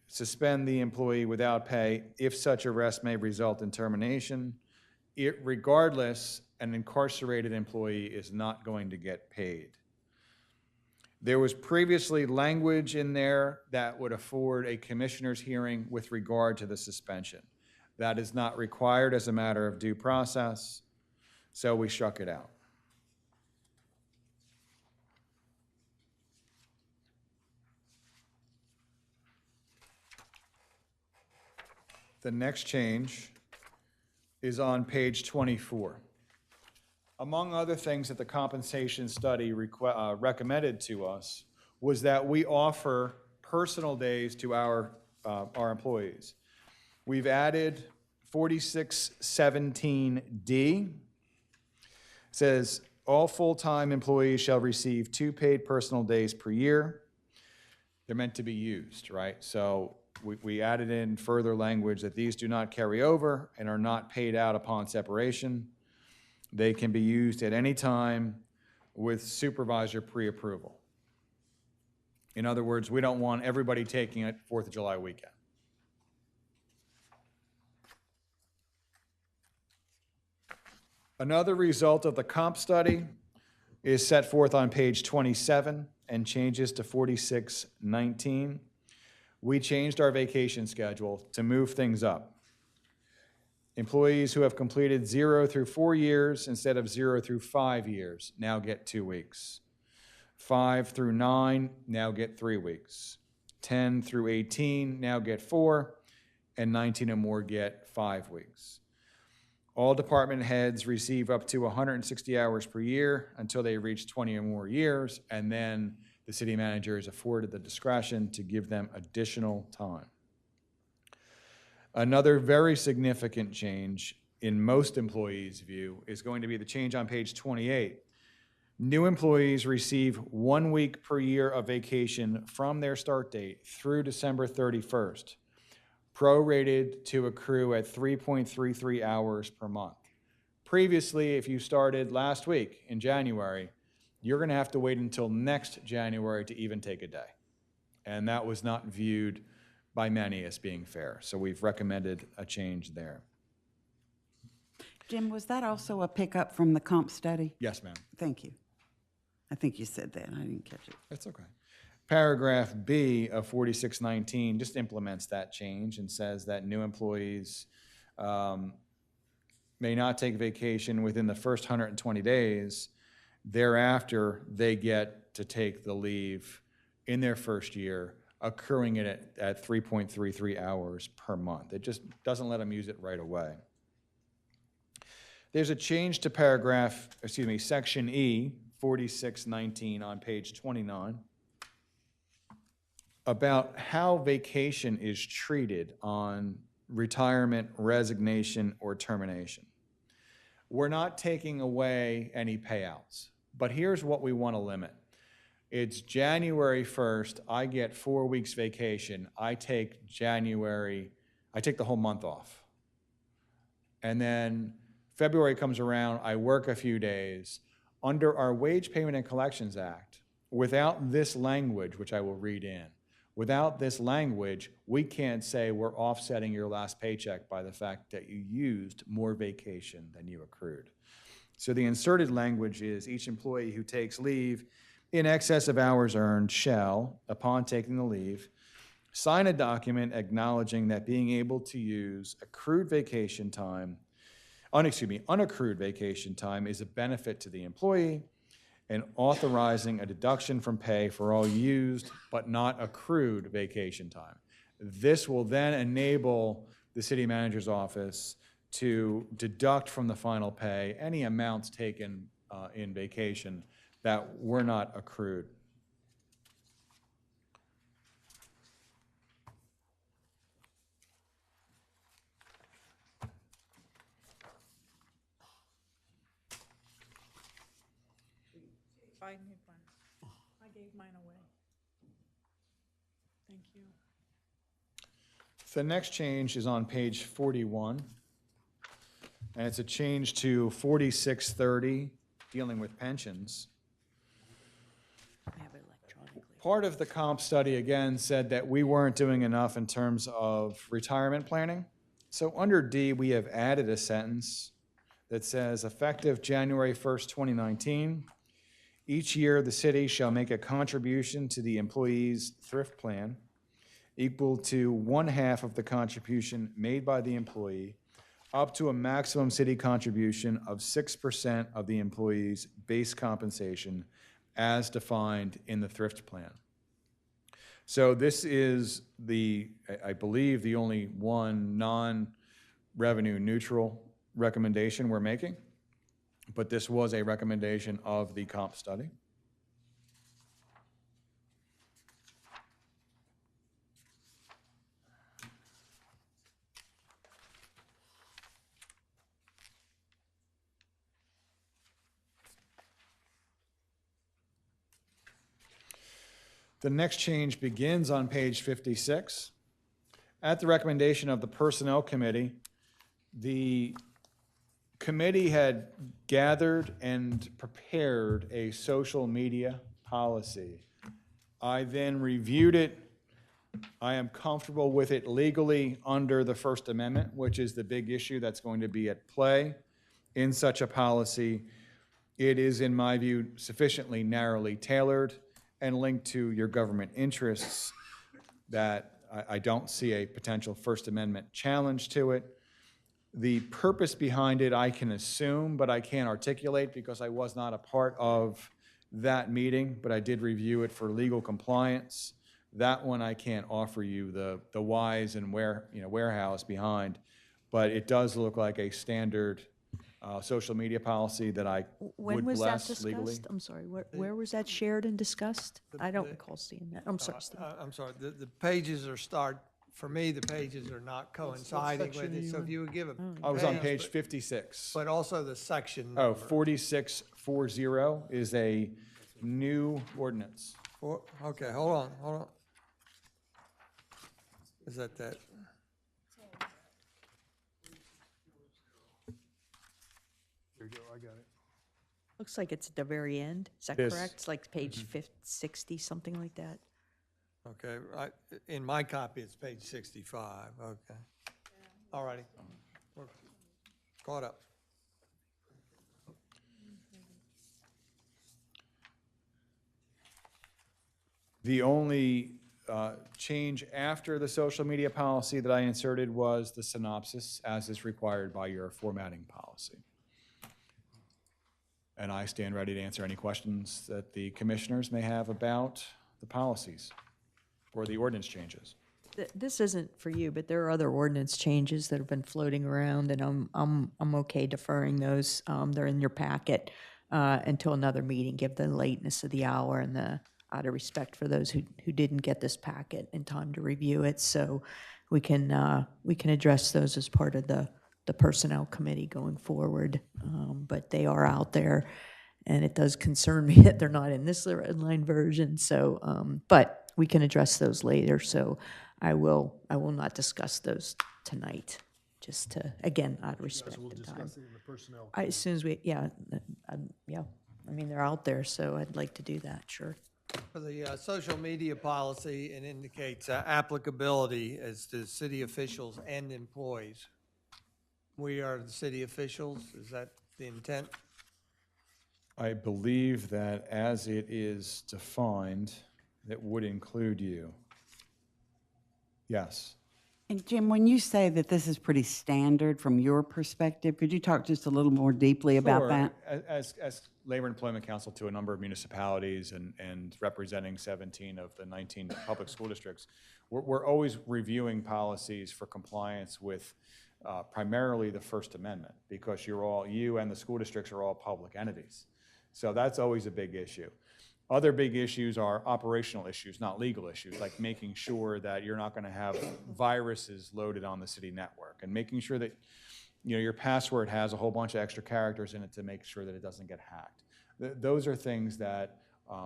suspend the employee without pay if such arrest may result in termination. Regardless, an incarcerated employee is not going to get paid. There was previously language in there that would afford a commissioner's hearing with regard to the suspension. That is not required as a matter of due process, so we struck it out. The next change is on page 24. Among other things that the compensation study recommended to us was that we offer personal days to our employees. We've added 4617D. It says, all full-time employees shall receive 2 paid personal days per year. They're meant to be used, right? So we added in further language that these do not carry over and are not paid out upon separation. They can be used at any time with supervisor pre-approval. In other words, we don't want everybody taking it 4th of July weekend. Another result of the comp study is set forth on page 27 and changes to 4619. We changed our vacation schedule to move things up. Employees who have completed 0 through 4 years instead of 0 through 5 years now get 2 weeks. 5 through 9 now get 3 weeks. 10 through 18 now get 4, and 19 or more get 5 weeks. All department heads receive up to 160 hours per year until they reach 20 or more years, and then the city manager is afforded the discretion to give them additional time. Another very significant change in most employees' view is going to be the change on page 28. New employees receive 1 week per year of vacation from their start date through December 31st, prorated to accrue at 3.33 hours per month. Previously, if you started last week in January, you're going to have to wait until next January to even take a day. And that was not viewed by many as being fair. So we've recommended a change there. Jim, was that also a pickup from the comp study? Yes, ma'am. Thank you. I think you said that. I didn't catch it. That's okay. Paragraph B of 4619 just implements that change and says that new employees may not take vacation within the first 120 days. Thereafter, they get to take the leave in their first year, accruing it at 3.33 hours per month. It just doesn't let them use it right away. There's a change to section E, 4619 on page 29, about how vacation is treated on retirement, resignation, or termination. We're not taking away any payouts, but here's what we want to limit. It's January 1st, I get 4 weeks vacation. I take the whole month off. And then February comes around, I work a few days. Under our Wage Payment and Collections Act, without this language, which I will read in, without this language, we can't say we're offsetting your last paycheck by the fact that you used more vacation than you accrued. So the inserted language is each employee who takes leave in excess of hours earned shall, upon taking the leave, sign a document acknowledging that being able to use unaccrued vacation time is a benefit to the employee, and authorizing a deduction from pay for all used but not accrued vacation time. This will then enable the city manager's office to deduct from the final pay any amounts taken in vacation that were not accrued. I need one. I gave mine away. Thank you. The next change is on page 41, and it's a change to 4630, dealing with pensions. Part of the comp study, again, said that we weren't doing enough in terms of retirement planning. So under D, we have added a sentence that says, effective January 1st, 2019, each year the city shall make a contribution to the employee's thrift plan equal to 1/2 of the contribution made by the employee, up to a maximum city contribution of 6% of the employee's base compensation as defined in the thrift plan. So this is I believe, the only one non-revenue neutral recommendation we're making, but this was a recommendation of the comp study. The next change begins on page 56. At the recommendation of the Personnel Committee, the committee had gathered and prepared a social media policy. I then reviewed it. I am comfortable with it legally under the First Amendment, which is the big issue that's going to be at play in such a policy. It is, in my view, sufficiently narrowly tailored and linked to your government interests that I don't see a potential First Amendment challenge to it. The purpose behind it I can assume, but I can't articulate because I was not a part of that meeting, but I did review it for legal compliance. That one I can't offer you the whys and warehouse behind, but it does look like a standard social media policy that I When would was that bless legally. discussed? I'm sorry, where was that shared and discussed? I don't recall seeing that. I'm sorry, Steve. I'm sorry, the pages for me, the pages are not coinciding with section it, are so you if you would give a I was on page, page but- 56. But also the section Oh, number. 4640 is a new ordinance. Okay, hold on. Is that? Here you go, I got it. Looks like it's at the very end. Is that It is. correct? It's like page 60, something like that. Okay, in my copy, it's page 65, okay. All righty. We're caught up. The only change after the social media policy that I inserted was the synopsis as is required by your formatting policy. And I stand ready to answer any questions that the commissioners may have about the policies or the ordinance changes. This isn't for you, but there are other ordinance changes that have been floating around, and I'm okay deferring those. They're in your packet until another meeting, give the lateness of the hour and the out of respect for those who didn't get this packet in time to review it. So we can address those as part of the Personnel Committee going forward. But they are out there, and it does concern me that they're not in this red line version. So, but we can address those later. So I will not discuss those tonight, just to, again, out of respect We'll and time. discuss it in the personnel. As soon as we, yeah, I mean, they're out there, so I'd like to do that, sure. For the social media policy, it indicates applicability as to city officials and employees. We are the city officials, is that the intent? I believe that as it is defined, that would include you. Yes. And Jim, when you say that this is pretty standard from your perspective, could you talk just a little more deeply about Sure. that? As Labor and Employment Council to a number of municipalities and representing 17 of the 19 public school districts, we're always reviewing policies for compliance with primarily the First Amendment, because you and the school districts are all public entities. So that's always a big issue. Other big issues are operational issues, not legal issues, like making sure that you're not going to have viruses loaded on the city network, and making sure that your password has a whole bunch of extra characters in it to make sure that it doesn't get hacked. Those are things that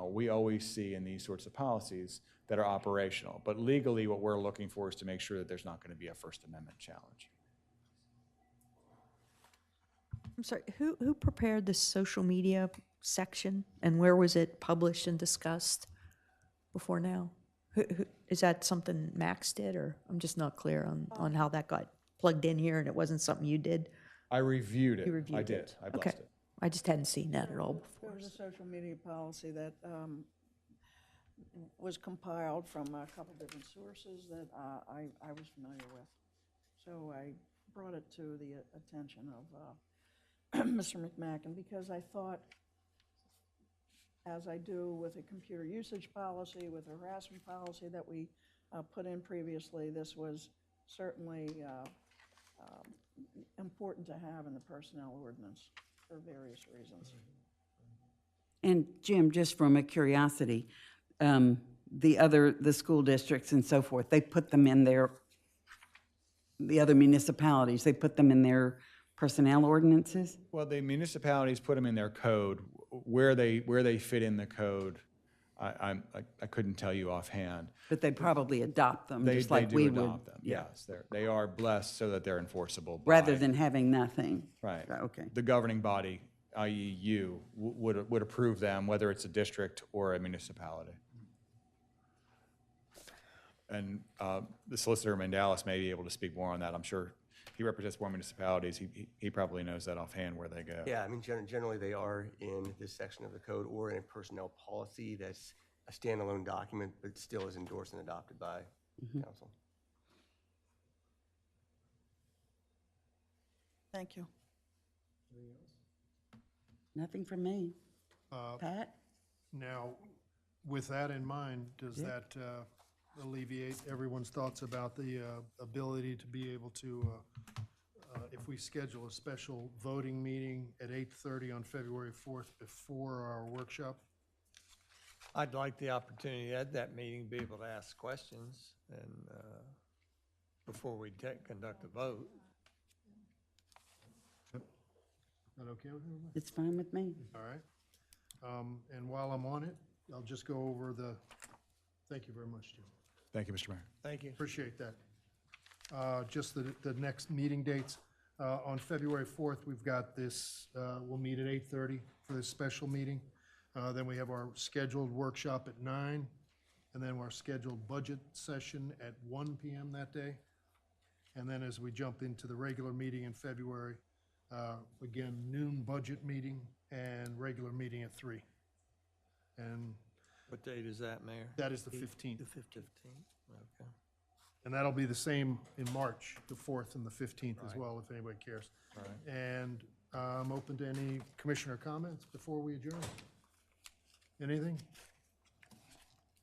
we always see in these sorts of policies that are operational. But legally, what we're looking for is to make sure that there's not going to be a First Amendment challenge. I'm sorry, who prepared this social media section, and where was it published and discussed before now? Is that something Max did, or I'm just not clear on how that got plugged in here and it wasn't something you did? I reviewed it. You reviewed I it. did. I Okay. blessed it. I just hadn't seen that at all There before. was a social media policy that was compiled from a couple different sources that I was familiar with. So I brought it to the attention of Mr. McMacken, because I thought, as I do with a computer usage policy, with a harassment policy that we put in previously, this was certainly important to have in the personnel ordinance for various reasons. And Jim, just from a curiosity, the school districts and so forth, they put them in the other municipalities, they put them in their personnel ordinances? Well, the municipalities put them in their code. Where they fit in the code, I couldn't tell you offhand. But they probably adopt them, They just like do we would. adopt them, yes. They are blessed so that they're enforceable. Rather by- than having nothing. Right. Okay. The governing body, i.e. you, would approve them, whether it's a district or a municipality. And the Solicitor Mandalis may be able to speak more on that. I'm sure he represents more municipalities. He probably knows that offhand where they go. Yeah, I mean, generally they are in this section of the code or in a personnel policy that's a standalone document, but still is endorsed and adopted by council. Thank you. Nothing from me. Pat? Now, with that in mind, does that alleviate everyone's thoughts about the ability to be able to, if we schedule a special voting meeting at 8:30 on February 4th before our workshop? I'd like the opportunity at that meeting to be able to ask questions and before we conduct a vote. Is that okay with everybody? It's fine with me. All right. And while I'm on it, I'll just go over thank you very much, Jim. Thank you, Mr. Mayor. Thank you. Appreciate that. Just the next meeting dates. On February 4th, we've got this, we'll meet at 8:30 for this special meeting. Then we have our scheduled workshop at 9, and then our scheduled budget session at 1 p.m. that day. And then as we jump into the regular meeting in February, again, noon budget meeting and regular meeting at 3. And What date is that, Mayor? that is the 15th. The 15th, okay. And that'll be the same in March, the 4th and the 15th as well, if anybody cares. Right. And I'm open to any commissioner comments before we adjourn. Anything?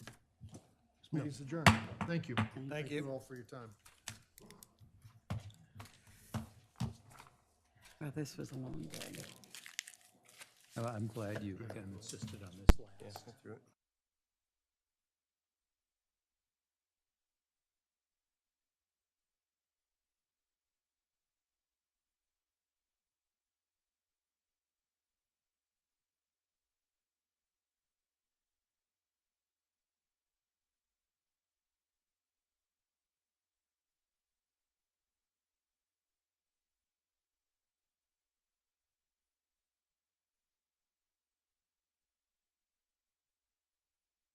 This meeting's adjourned. Thank you. Thank you. all for your time. Well, this was a long day. I'm glad you again insisted on this.